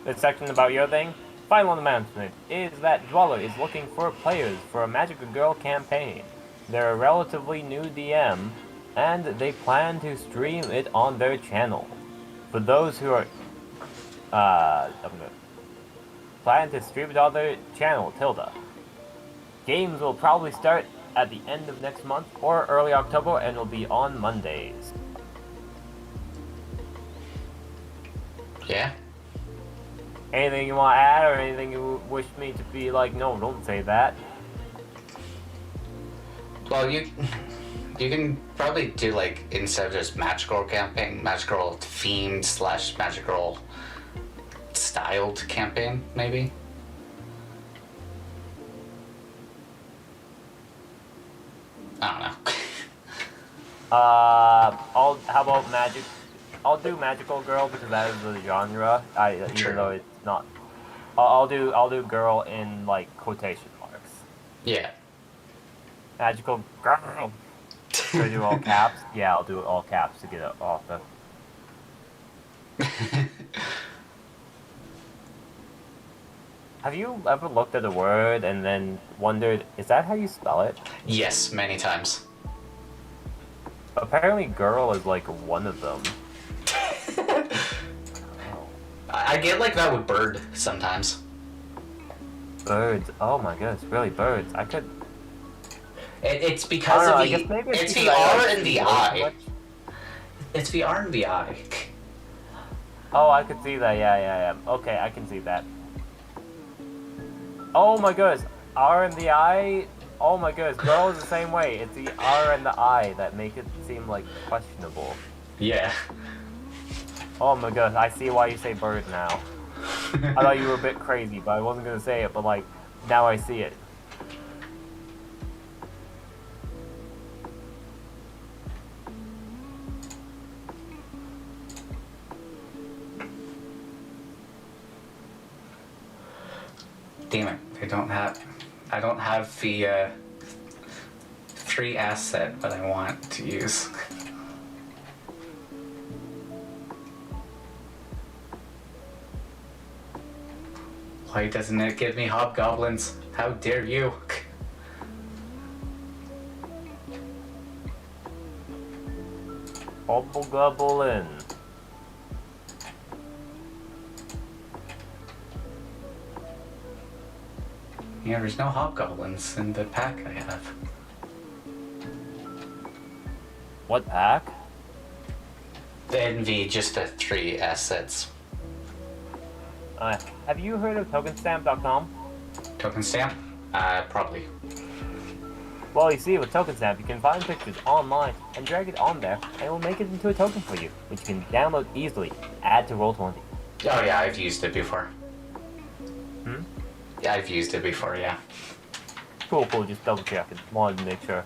B: This section about your thing. Final announcement is that Dweller is looking for players for a Magical Girl campaign. They're a relatively new DM, and they plan to stream it on their channel. For those who are, plan to stream it on their channel, Tilda. Games will probably start at the end of next month or early October, and will be on Mondays.
A: Yeah.
B: Anything you want to add, or anything you wish me to be like, no, don't say that?
A: Well, you can probably do, like, instead of just Magical campaign, Magical themed / Magical styled campaign, maybe. I don't know.
B: How about magic? I'll do Magical Girl because that is the genre. Even though it's not. I'll do girl in like quotation marks.
A: Yeah.
B: Magical Girl. Should I do all caps? Yeah, I'll do it all caps to get it off the... Have you ever looked at a word and then wondered, is that how you spell it?
A: Yes, many times.
B: Apparently girl is like one of them.
A: I get like that with bird sometimes.
B: Birds. Oh my goodness, really birds. I could...
A: It's
B: I
A: because
B: don't know, I
A: of
B: guess
A: the...
B: maybe
A: It's
B: because
A: the
B: I
A: R
B: like
A: and the
B: see words so
A: I.
B: much.
A: It's the R and the I.
B: Oh, I could see that. Yeah. Okay, I can see that. Oh my goodness, R and the I. Oh my goodness, girl is the same way. It's the R and the I that make it seem like questionable.
A: Yeah.
B: Oh my goodness, I see why you say bird now. I thought you were a bit crazy, but I wasn't gonna say it. But like, now I see it.
A: Damn it! I don't have the 3 asset that I want to use. Why doesn't it give me hobgoblins? How dare you?
B: Hobble gobble in.
A: Yeah, there's no hobgoblins in the pack I have.
B: What pack?
A: The NV, just the 3 assets.
B: Have you heard of tokenstamp.com?
A: Token stamp? Probably.
B: Well, you see, with tokenstamp, you can find pictures online and drag it on there, and it will make it into a token for you, which you can download easily. Add to Roll20.
A: Oh yeah, I've used it before.
B: Hmm?
A: Yeah, I've used it before, yeah.
B: Cool, just double check it. Wanted to make sure.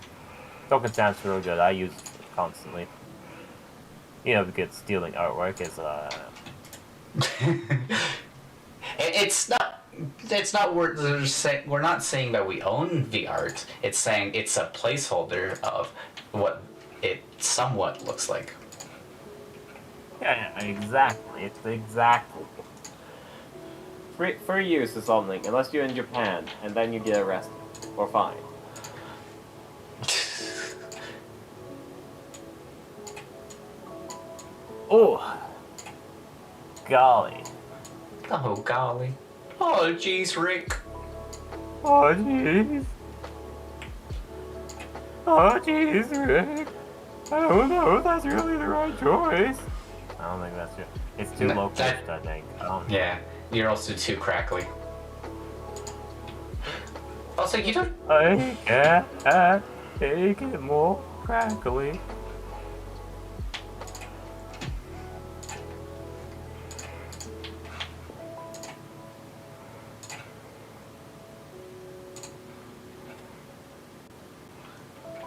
B: Tokenstamp's really good. I use it constantly. You know, because stealing artwork is,
A: It's not we're not saying that we own the art. It's saying it's a placeholder of what it somewhat looks like.
B: Yeah, exactly. It's exactly. Free use of something, unless you're in Japan, and then you get arrested. Or fined. Oh! Golly.
A: Oh golly. Oh jeez, Rick.
B: Oh jeez. Oh jeez, Rick. I don't know if that's really the right choice. I don't think that's it. It's too
A: No,
B: low pitched, I think.
A: Yeah, you're also too crackly. Also, you don't.
B: I can't take it more crackly.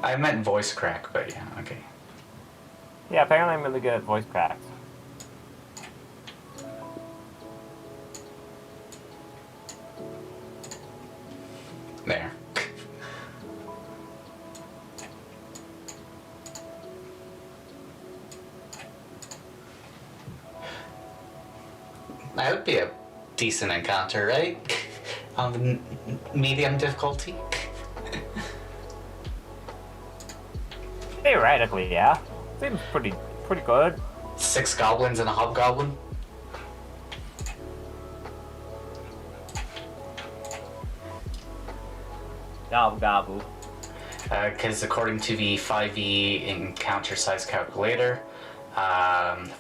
A: I meant voice crack, but yeah, okay.
B: Yeah, apparently I'm really good at voice cracks.
A: There. That would be a decent encounter, right? On the medium difficulty.
B: Theoretically, yeah. Seems pretty good.
A: 6 goblins and a hobgoblin.
B: Gobble gobble.
A: Because according to the 5e encounter size calculator,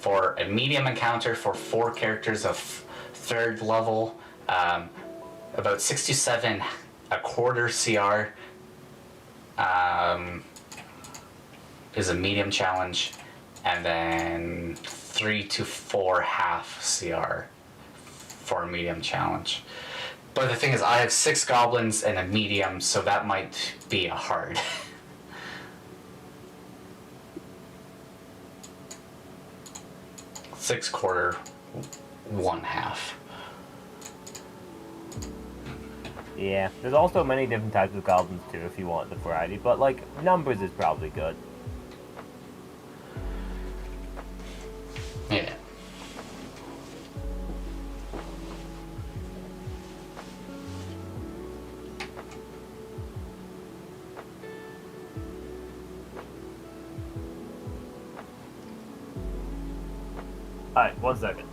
A: for a medium encounter for 4 characters of 3rd level, about 6 to 7 a quarter CR is a medium challenge, and then 3 to 4 half CR for a medium challenge. But the thing is, I have 6 goblins and a medium, so that might be a hard. Six quarter, 1 half.
B: Yeah, there's also many different types of goblins too if you want the variety, but like, numbers is probably good. Alright, 1 second.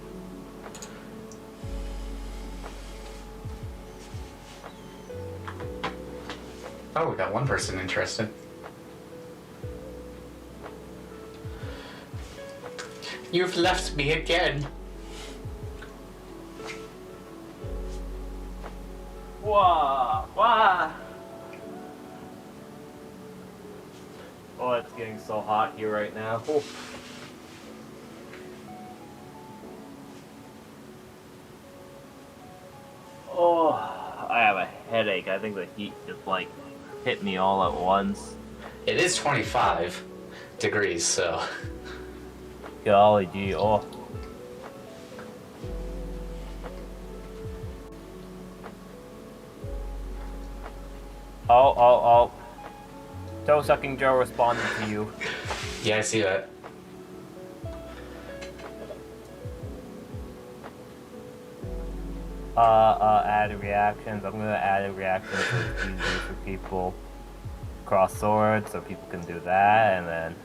A: Oh, we got one person interested. You've left me again.
B: Wah! Wah! Oh, it's getting so hot here right now. Oh. Oh, I have a headache. I think the heat just like hit me all at once.
A: It is 25 degrees, so.
B: Golly gee, oh. Oh. Toe sucking Joe responded to you.
A: Yeah, I see that.
B: Add reactions. I'm gonna add a reaction so it's easier for people. Cross swords, so people can do that, and then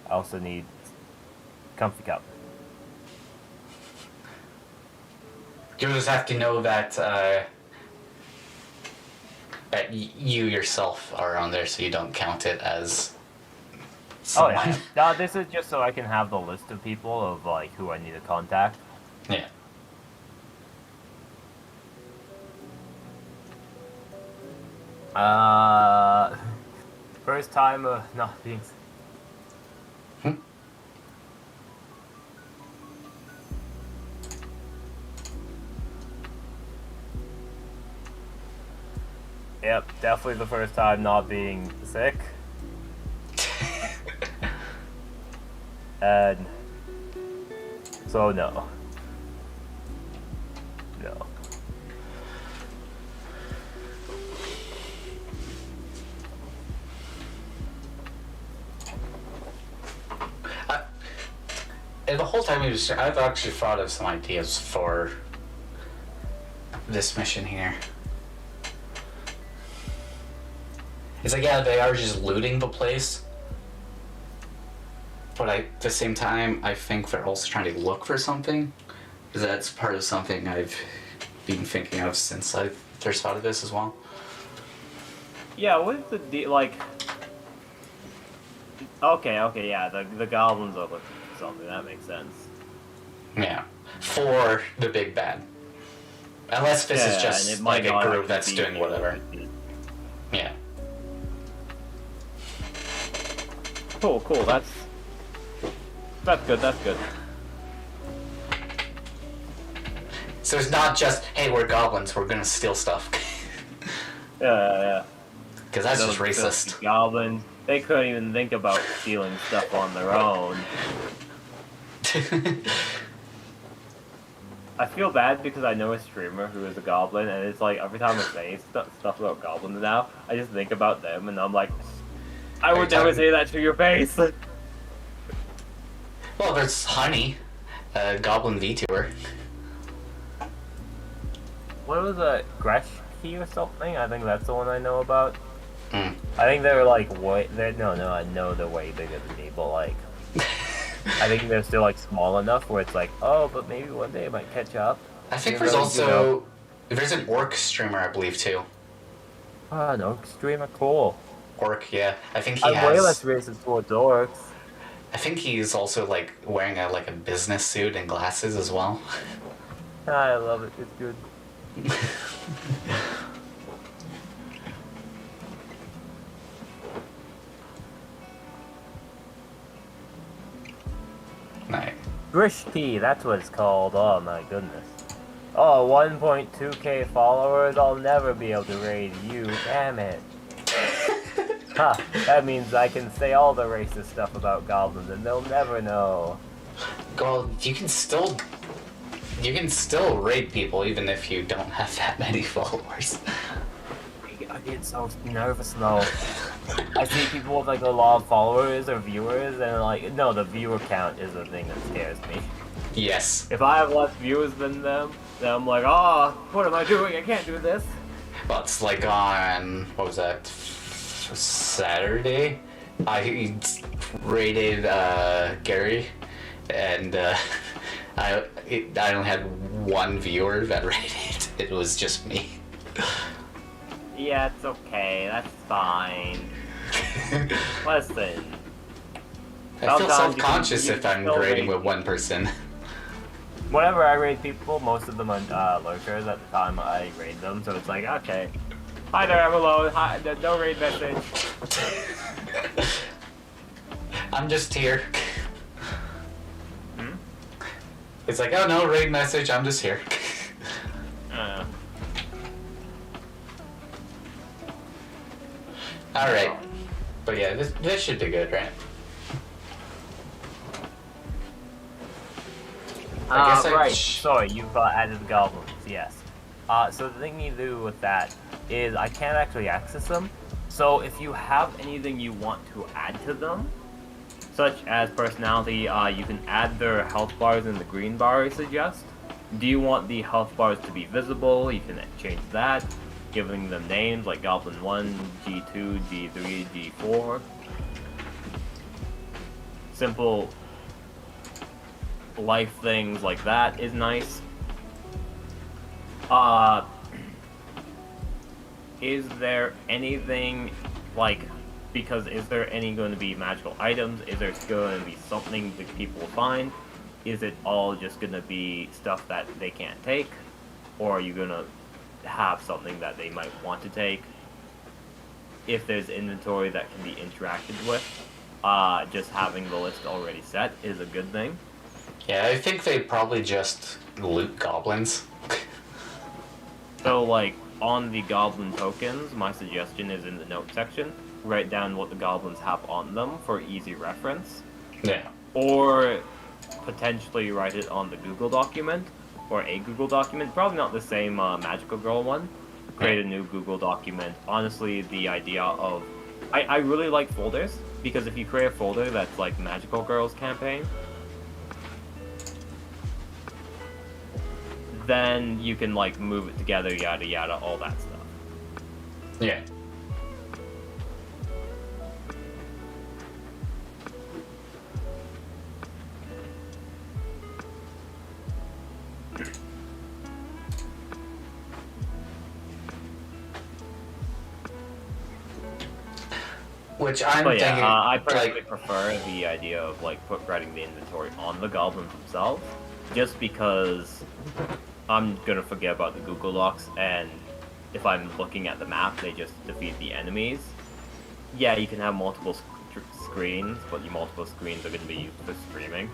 B: I also need comfy cup.
A: You just have to know that you yourself are on there, so you don't count it as someone.
B: Oh yeah. No, this is just so I can have the list of people of like who I need to contact.
A: Yeah.
B: First time not being. Yep, definitely the first time not being sick. And so no. No.
A: And the whole time I've actually thought of some ideas for this mission here. It's like, yeah, they are just looting the place. But at the same time, I think they're also trying to look for something. Because that's part of something I've been thinking of since I first thought of this as well.
B: Yeah, what's the like? Okay, yeah, the goblins are looking for something. That makes sense.
A: Yeah. For the big bad. Unless this is just like a group that's doing whatever. Yeah.
B: Cool. That's good. That's good.
A: So it's not just, hey, we're goblins, we're gonna steal stuff.
B: Yeah.
A: Because that's just racist.
B: Goblins. They couldn't even think about stealing stuff on their own. I feel bad because I know a streamer who is a goblin, and it's like every time I say stuff about goblins now, I just think about them, and I'm like, I would never say that to your face.
A: Well, there's Honey, Goblin VTuber.
B: What was a Greshke or something? I think that's the one I know about.
A: Mm.
B: I think they're like I know they're way bigger than me, but like, I think they're still like small enough where it's like, oh, but maybe one day it might catch up.
A: I think there's also there's an orc streamer, I believe, too.
B: Ah, no, streamer, cool.
A: Orc, yeah. I think he
B: I'm
A: has.
B: way less racist towards orcs.
A: I think he's also like wearing a business suit and glasses as well.
B: I love it. It's good.
A: Nice.
B: Grishti, that's what it's called. Oh my goodness. Oh, 1.2k followers. I'll never be able to raid you. Damn it. Huh. That means I can say all the racist stuff about goblins and they'll never know.
A: Well, you can still raid people even if you don't have that many followers.
B: I get so nervous though. I see people with like a lot of followers or viewers, and like, no, the viewer count is the thing that scares me.
A: Yes.
B: If I have less viewers than them, then I'm like, oh, what am I doing? I can't do this.
A: Well, it's like on, what was that, Saturday? I raided Gary, and I only had one viewer that rated it. It was just me.
B: Yeah, it's okay. That's fine. Listen.
A: I feel
B: Sometimes
A: self-conscious
B: you
A: if
B: can
A: I'm
B: still
A: grading
B: rate
A: with one person.
B: Whenever I raid people, most of them are lurkers at the time I raid them, so it's like, okay. Hi there, I'm alone. Hi, no raid message.
A: I'm just here.
B: Hmm?
A: It's like, oh no, raid message, I'm just here. Alright. But yeah, this should be good, right? I guess
B: Right. Sorry, you've added the goblins, yes. So the thing you do with that is I can't actually access them. So if you have anything you want to add to them, such as personality, you can add their health bars in the green bar I suggest. Do you want the health bars to be visible? You can change that, giving them names like Goblin 1, G2, G3, G4. Simple life things like that is nice. Is there anything like, because is there any going to be magical items? Is there going to be something that people find? Is it all just going to be stuff that they can't take? Or are you going to have something that they might want to take? If there's inventory that can be interacted with, just having the list already set is a good thing.
A: Yeah, I think they probably just loot goblins.
B: So, like, on the goblin tokens, my suggestion is in the note section, write down what the goblins have on them for easy reference.
A: Yeah.
B: Or potentially write it on the Google document, or a Google document. Probably not the same Magical Girl one. Create a new Google document. Honestly, the idea of... I really like folders, because if you create a folder that's like Magical Girls campaign, then you can like move it together, yada yada, all that stuff.
A: Yeah. Which I'm
B: But
A: thinking,
B: yeah, I personally
A: like,
B: prefer the idea of like writing the inventory on the goblins themselves, just because I'm gonna forget about the Google Docs, and if I'm looking at the map, they just defeat the enemies. Yeah, you can have multiple screens, but your multiple screens are gonna be used for streaming.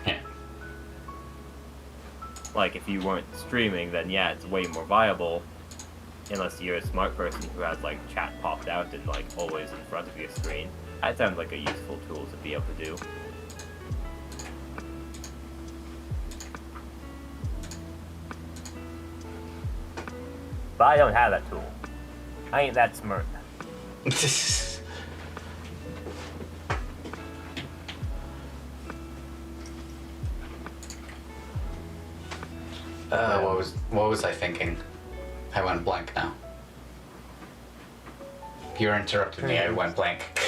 A: yeah.
B: Like, if you weren't streaming, then yeah, it's way more viable. Unless you're a smart person who has like chat popped out and like always in front of your screen. That sounds like a useful tool to be able to do. But I don't have that tool. I ain't that smart.
A: What was I thinking? I went blank now. You interrupted me, I went blank.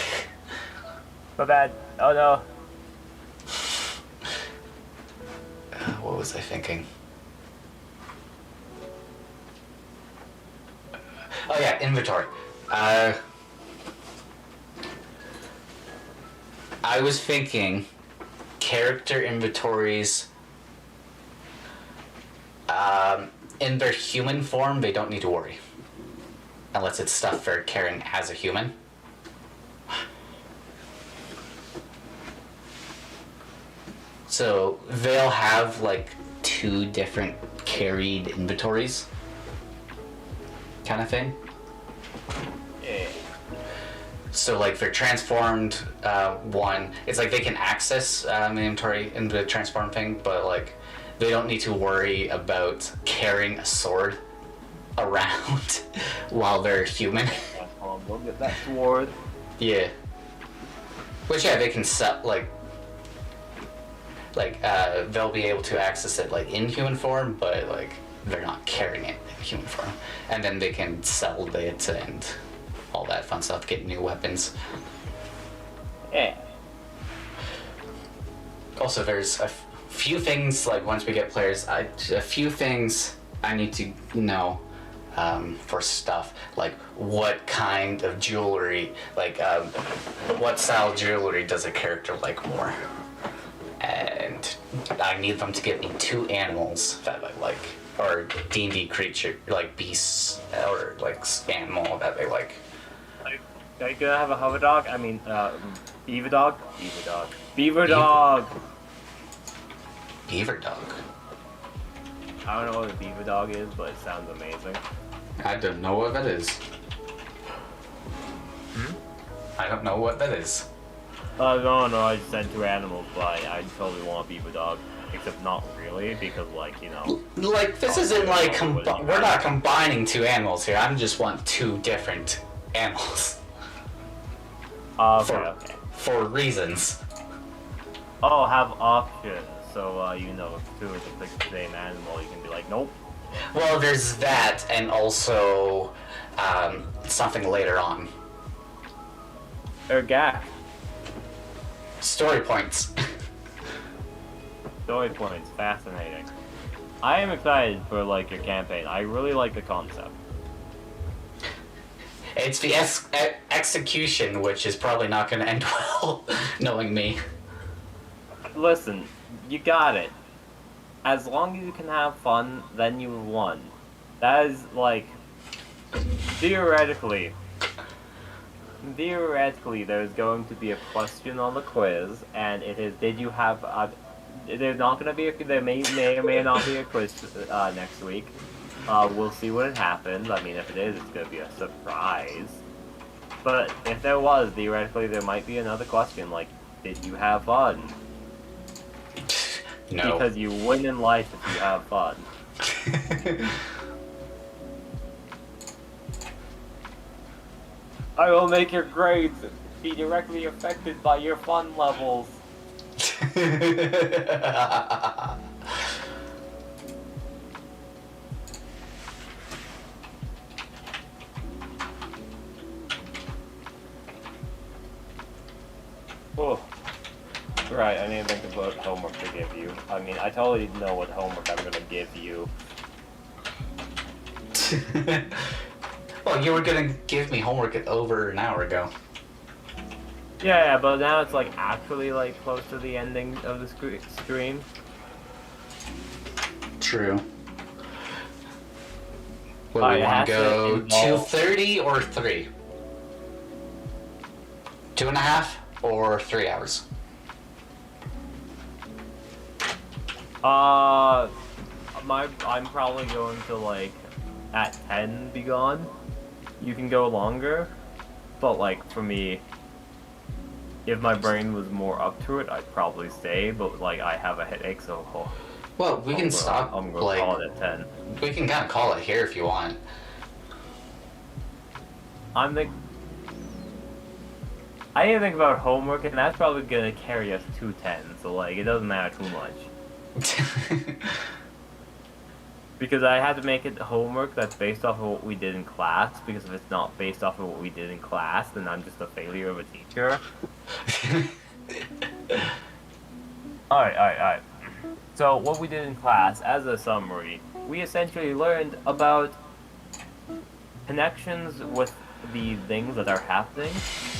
B: My bad. Oh no.
A: What was I thinking? Oh yeah, inventory. I was thinking character inventories. In their human form, they don't need to worry. Unless it's stuff they're carrying as a human. So they'll have like 2 different carried inventories. Kind of thing.
B: Yeah.
A: So like they're transformed, one, it's like they can access inventory in the transform thing, but like they don't need to worry about carrying a sword around while they're human.
B: We'll get that sword.
A: Yeah. Which yeah, they can set they'll be able to access it like in human form, but like they're not carrying it in human form. And then they can sell it and all that fun stuff, get new weapons.
B: Yeah.
A: Also, there's a few things, like once we get players, a few things I need to know for stuff, like what kind of jewelry, like what style jewelry does a character like more, and I need them to give me 2 animals that I like, or D&D creature, like beasts, or like animal that they like.
B: Are you gonna have a hover dog? I mean, beaver dog? Beaver dog. Beaver dog!
A: Beaver dog.
B: I don't know what a beaver dog is, but it sounds amazing.
A: I don't know what that is. I don't know what that is.
B: No, I just said 2 animals, but I totally want a beaver dog. Except not really, because, like, you know...
A: Like, this isn't like, we're not combining 2 animals here. I just want 2 different animals.
B: Okay.
A: For reasons.
B: Oh, have options. So, you know, if 2 is the same animal, you can be like, nope.
A: Well, there's that, and also something later on.
B: Gak.
A: Story points.
B: Story points, fascinating. I am excited for, like, your campaign. I really like the concept.
A: It's the execution, which is probably not going to end well, knowing me.
B: Listen, you got it. As long as you can have fun, then you won. That is, like, theoretically, there's going to be a question on the quiz, and it is, did you have, there's not going to be, there may or may not be a quiz next week. We'll see when it happens. I mean, if it is, it's going to be a surprise. But if there was, theoretically, there might be another question, like, did you have fun?
A: No.
B: Because you win in life if you have fun. I will make your grades be directly affected by your fun levels. Oh. Right, I need to think of what homework to give you. I mean, I totally know what homework I'm gonna give you.
A: Well, you were gonna give me homework over an hour ago.
B: Yeah, but now it's like actually like close to the ending of the stream.
A: True. Well, we want to go 2:30 or 3? 2.5 or 3 hours?
B: I'm probably going to like at 10 be gone. You can go longer, but like for me, if my brain was more up to it, I'd probably stay. But like I have a headache, so
A: well, we can stop.
B: I'm gonna
A: like,
B: call it at 10.
A: We can kind of call it here if you want.
B: I didn't think about homework, and that's probably gonna carry us to 10. So like it doesn't matter too much. Because I had to make it homework that's based off of what we did in class, because if it's not based off of what we did in class, then I'm just a failure of a teacher. Alright. So, what we did in class, as a summary, we essentially learned about connections with the things that are happening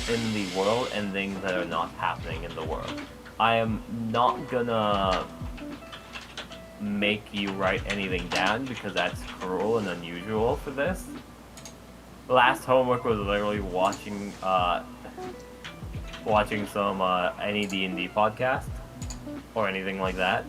B: in the world and things that are not happening in the world. I am not gonna make you write anything down because that's cruel and unusual for this. Last homework was literally watching some any D&D podcast or anything like that.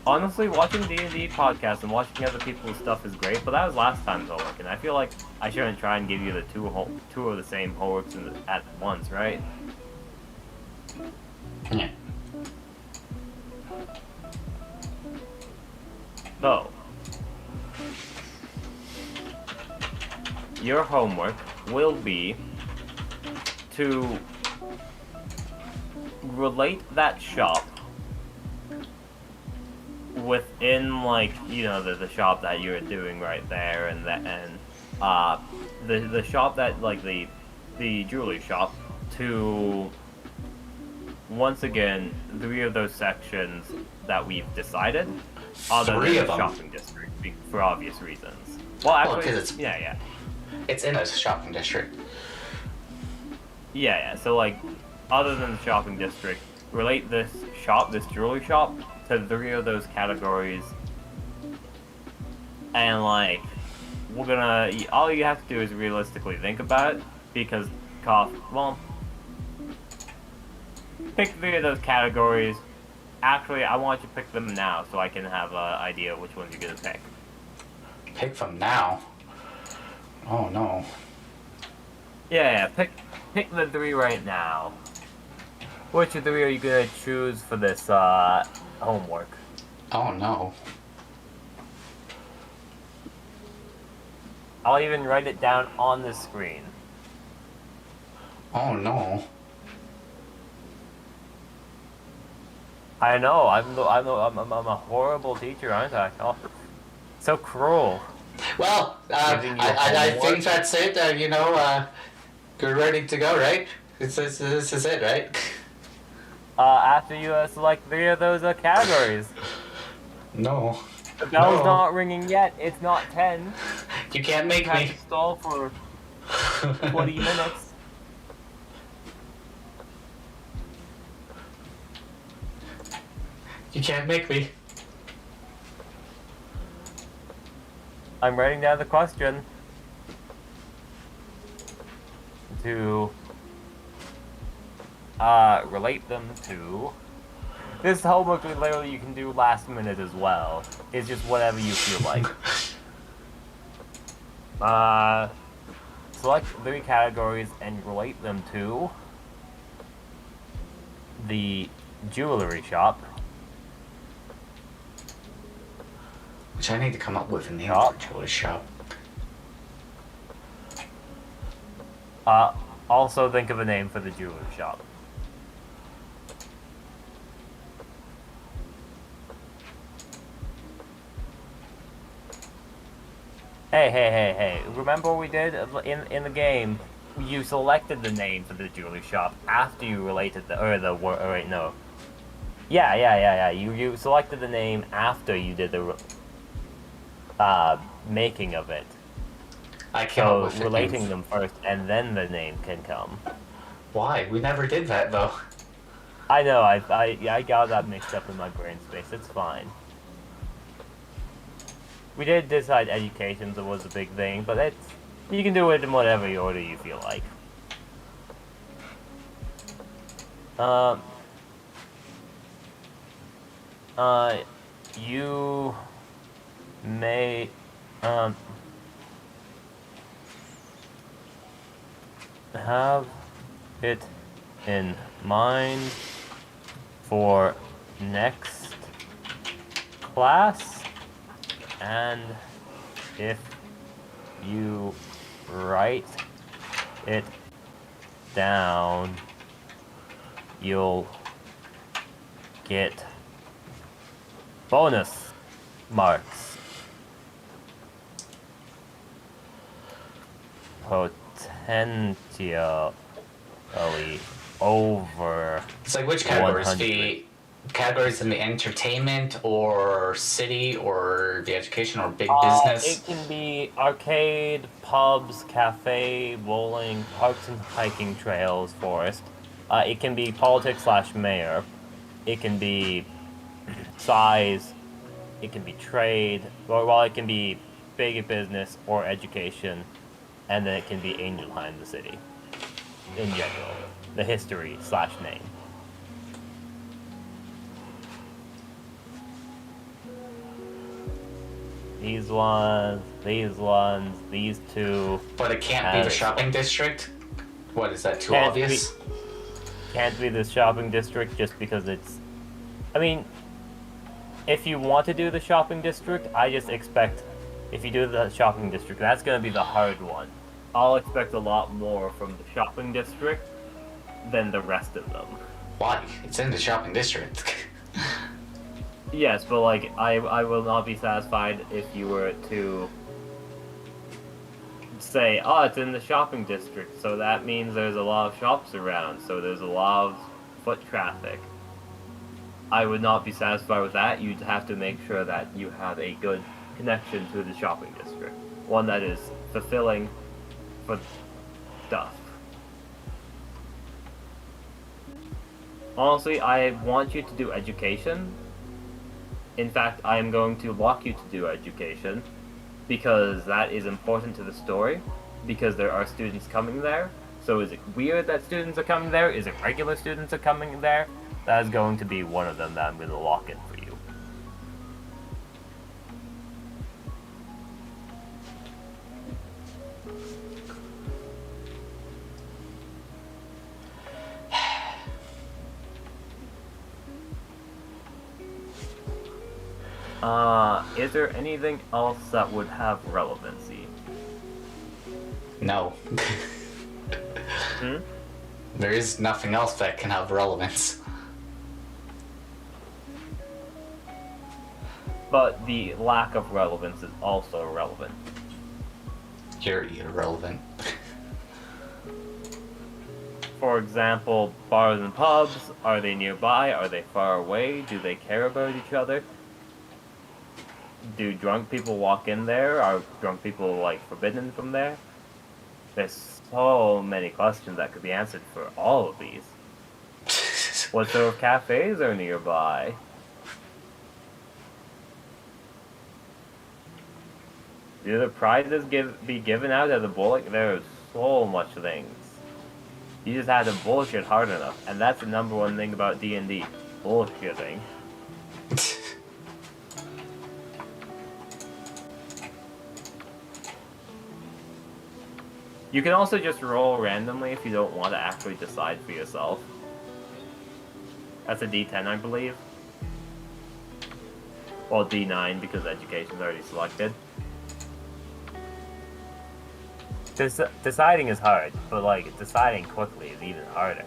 B: Honestly, watching D&D podcasts and watching other people's stuff is great, but that was last time's homework, and I feel like I shouldn't try and give you the two of the same homeworks at once, right?
A: Yeah.
B: So, your homework will be to relate that shop within, like, you know, the shop that you're doing right there, and the shop that, like, the jewelry shop, to once again, 3 of those sections that we've decided, other
A: 3
B: than
A: of
B: the
A: them.
B: shopping district, for obvious reasons. Well, actually,
A: 'cause it's-
B: yeah.
A: It's in a shopping district.
B: Yeah. So, like, other than the shopping district, relate this jewelry shop, to 3 of those categories. And, like, we're gonna... All you have to do is realistically think about it, because, pick 3 of those categories. Actually, I want you to pick them now, so I can have an idea which ones you're gonna pick.
A: Pick them now. Oh no.
B: Yeah, pick the 3 right now. Which of 3 are you gonna choose for this homework?
A: Oh no.
B: I'll even write it down on the screen.
A: Oh no.
B: I know. I'm a horrible teacher, aren't I? Oh, so cruel.
A: Well,
B: Giving you
A: I
B: homework?
A: think that's it. You're ready to go, right? This is it, right?
B: After you select 3 of those categories.
A: No.
B: The bell's
A: No.
B: not ringing yet. It's not 10.
A: You can't make
B: You have
A: me.
B: to stall for 20 minutes.
A: You can't make me.
B: I'm writing down the question to relate them to. This homework literally you can do last minute as well. It's just whatever you feel like. Select 3 categories and relate them to the jewelry shop.
A: Which I need to come up with a name
B: Shop.
A: for jewelry shop.
B: Also think of a name for the jewelry shop. Hey. Remember what we did in the game? You selected the name for the jewelry shop after you related wait, no. Yeah. You selected the name after you did the making of it.
A: I came up
B: So
A: with
B: relating
A: names.
B: them first, and then the name can come.
A: Why? We never did that though.
B: I know. I got that mixed up in my brain space. It's fine. We did decide education was a big thing, but you can do it in whatever order you feel like. You may have it in mind for next class, and if you write it down, you'll get bonus marks. Potentially over
A: It's like which categories?
B: 100.
A: The categories in the entertainment or city or the education or big business?
B: It can be arcade, pubs, cafe, bowling, parks and hiking trails, forest. It can be politics / mayor. It can be size. It can be trade. Well, it can be big business or education. And then it can be Angel behind the city. In general. The history / name. These ones, these 2.
A: But it can't be the shopping district? What, is that too
B: Can't
A: obvious?
B: Can't be the shopping district just because it's... I mean, if you want to do the shopping district, I just expect... If you do the shopping district, that's going to be the hard one. I'll expect a lot more from the shopping district than the rest of them.
A: Why? It's in the shopping district.
B: Yes, but like, I will not be satisfied if you were to say, oh, it's in the shopping district, so that means there's a lot of shops around, so there's a lot of foot traffic. I would not be satisfied with that. You'd have to make sure that you have a good connection to the shopping district. One that is fulfilling for stuff. Honestly, I want you to do education. In fact, I am going to lock you to do education because that is important to the story, because there are students coming there. So is it weird that students are coming there? Is it regular students are coming there? That is going to be one of them that I'm going to lock in for you. Is there anything else that would have relevancy?
A: No. There is nothing else that can have relevance.
B: But the lack of relevance is also relevant.
A: You're irrelevant.
B: For example, bars and pubs, are they nearby? Are they far away? Do they care about each other? Do drunk people walk in there? Are drunk people, like, forbidden from there? There's so many questions that could be answered for all of these. What sort of cafes are nearby? Do the prizes be given out at the bowling? There's so much things. You just have to bullshit hard enough, and that's the number one thing about D&D. Bullshitting. You can also just roll randomly if you don't want to actually decide for yourself. That's a D10, I believe. Well, D9 because education's already selected. Deciding is hard, but like deciding quickly is even harder.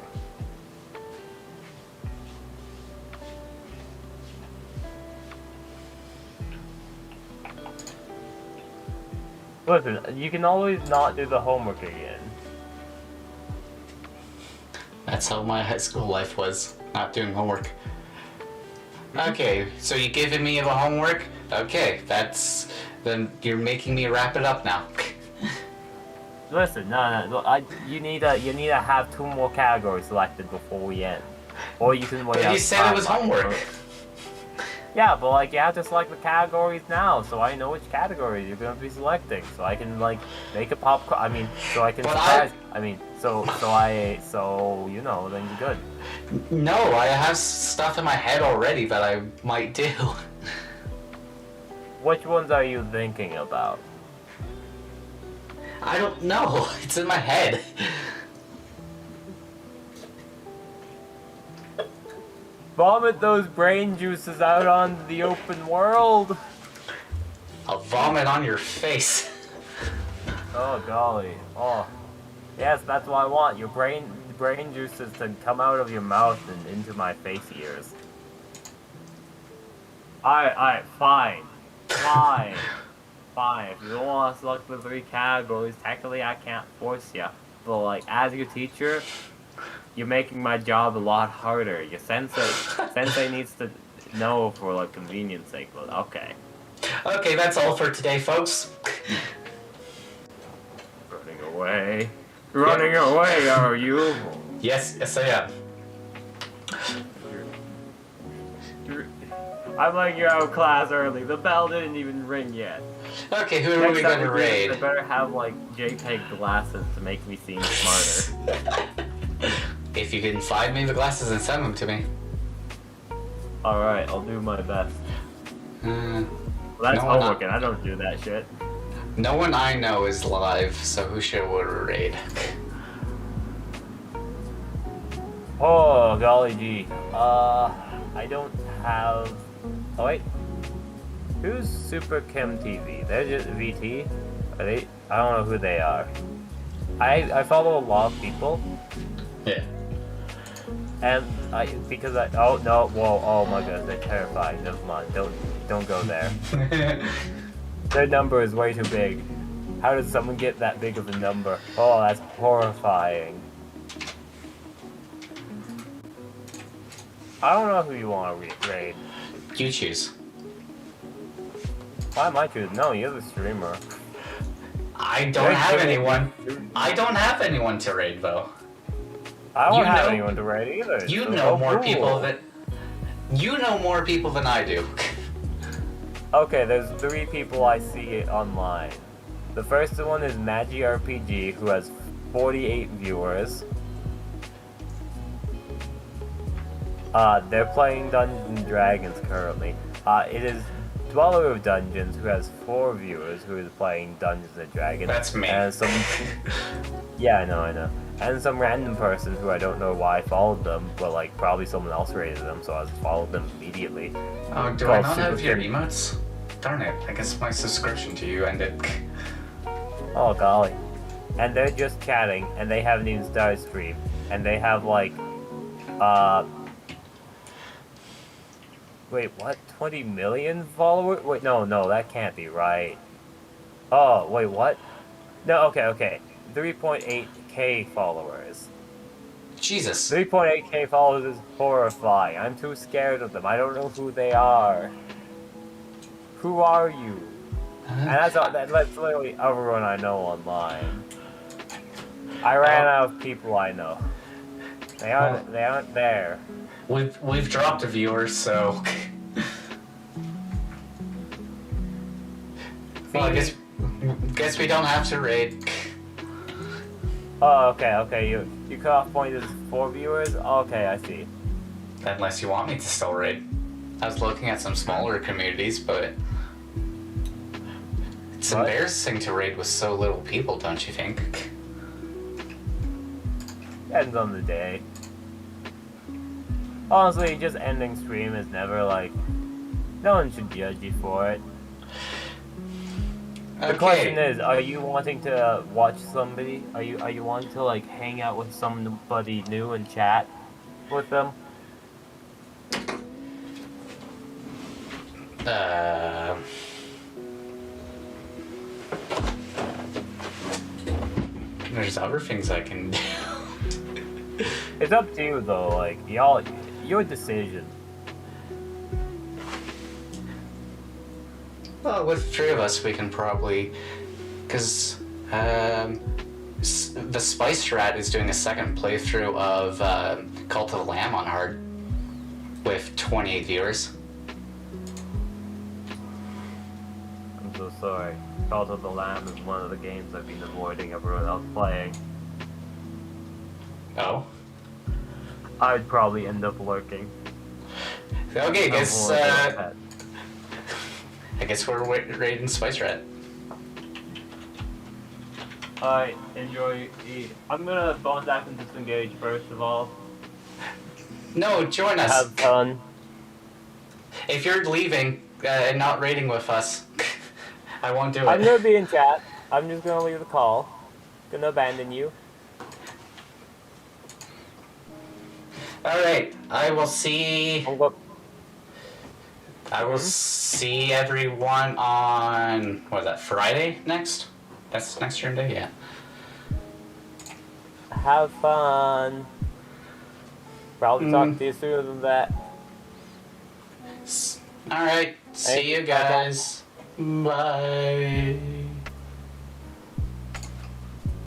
B: Listen, you can always not do the homework again.
A: That's how my high school life was, not doing homework. Okay, so you're giving me the homework? Okay, then you're making me wrap it up now.
B: Listen, no, you need to have 2 more categories selected before we end. Or you can wait
A: But
B: out
A: you said it was
B: time.
A: homework.
B: Yeah, but like you have to select the categories now, so I know which categories you're gonna be selecting, so I can like make a popcorn. I mean, so I can. So you know, then you're good.
A: No, I have stuff in my head already that I might do.
B: Which ones are you thinking about?
A: I don't know. It's in my head.
B: Vomit those brain juices out on the open world.
A: I'll vomit on your face.
B: Oh golly. Oh. Yes, that's what I want. Your brain juices to come out of your mouth and into my face ears. Alright, fine. Fine. Fine. If you don't want to select the 3 categories, technically I can't force you. But like, as your teacher, you're making my job a lot harder. Your sensei needs to know for like convenience sake, but okay.
A: Okay, that's all for today, folks.
B: Running away. Running away, are you?
A: Yes, I am.
B: I'm like, you're out of class early. The bell didn't even ring yet.
A: Okay, who are we going to raid?
B: They better have like JPEG glasses to make me seem smarter.
A: If you can find me the glasses and send them to me.
B: Alright, I'll do my best.
A: Well,
B: That's homework and I don't do that shit.
A: No one I know is live, so who should we raid?
B: Oh, golly gee. I don't have... Oh wait. Who's Super Kim TV? They're just VT? Are they? I don't know who they are. I follow a lot of people.
A: Yeah.
B: And oh no, whoa, oh my god, they're terrifying. Never mind, don't go there. Their number is way too big. How does someone get that big of a number? Oh, that's horrifying. I don't know who you want to raid.
A: You choose.
B: Why am I choosing? No, you're the streamer.
A: I don't have anyone. I don't have anyone to raid though.
B: I don't
A: You
B: have
A: know-
B: anyone to raid either.
A: You
B: so
A: know
B: no
A: more
B: rule.
A: people than you know more people than I do.
B: Okay, there's 3 people I see online. The first one is Magi RPG, who has 48 viewers. They're playing Dungeons and Dragons currently. It is Dweller of Dungeons, who has 4 viewers, who is playing Dungeons and Dragons.
A: That's me.
B: And some... Yeah, I know. And some random person who I don't know why I followed them, but like probably someone else rated them, so I just followed them immediately.
A: Oh, do I not have your emotes? Darn it, I guess my subscription to you ended.
B: Oh golly. And they're just chatting, and they haven't even started stream. And they have like, wait, what? 20 million followers? Wait, no, that can't be right. Oh, wait, what? No, okay. 3.8k followers.
A: Jesus.
B: 3.8k followers is horrifying. I'm too scared of them. I don't know who they are. Who are you? And that's literally everyone I know online. I ran out of people I know. They aren't there.
A: We've dropped a viewer, so well, I guess we don't have to raid.
B: Oh, okay. You cut off point is 4 viewers? Okay, I see.
A: Unless you want me to still raid. I was looking at some smaller communities, but it's
B: What?
A: embarrassing to raid with so little people, don't you think?
B: Depends on the day. Honestly, just ending stream is never like... No one should judge you for it. The question is, are you wanting to watch somebody? Are you wanting to like hang out with somebody new and chat with them?
A: There's other things I can do.
B: It's up to you though, like your decision.
A: Well, with 3 of us, we can probably, because the Spice Rat is doing a second playthrough of Cult of the Lamb on hard with 28 viewers.
B: I'm so sorry. Cult of the Lamb is one of the games I've been avoiding everyone else playing.
A: Oh.
B: I'd probably end up lurking.
A: Okay, I
B: I'm
A: guess we're raiding Spice Rat.
B: Alright, enjoy. I'm gonna phone back and disengage first of all.
A: No, join us.
B: Have fun.
A: If you're leaving and not raiding with us, I won't do it.
B: I'm gonna be in chat. I'm just gonna leave the call. Gonna abandon you.
A: Alright, I will see...
B: I'm go-
A: I will see everyone on, what is that, Friday next? That's next turn day? Yeah.
B: Have fun. Probably talk to you sooner than that.
A: Alright, see you guys. Bye.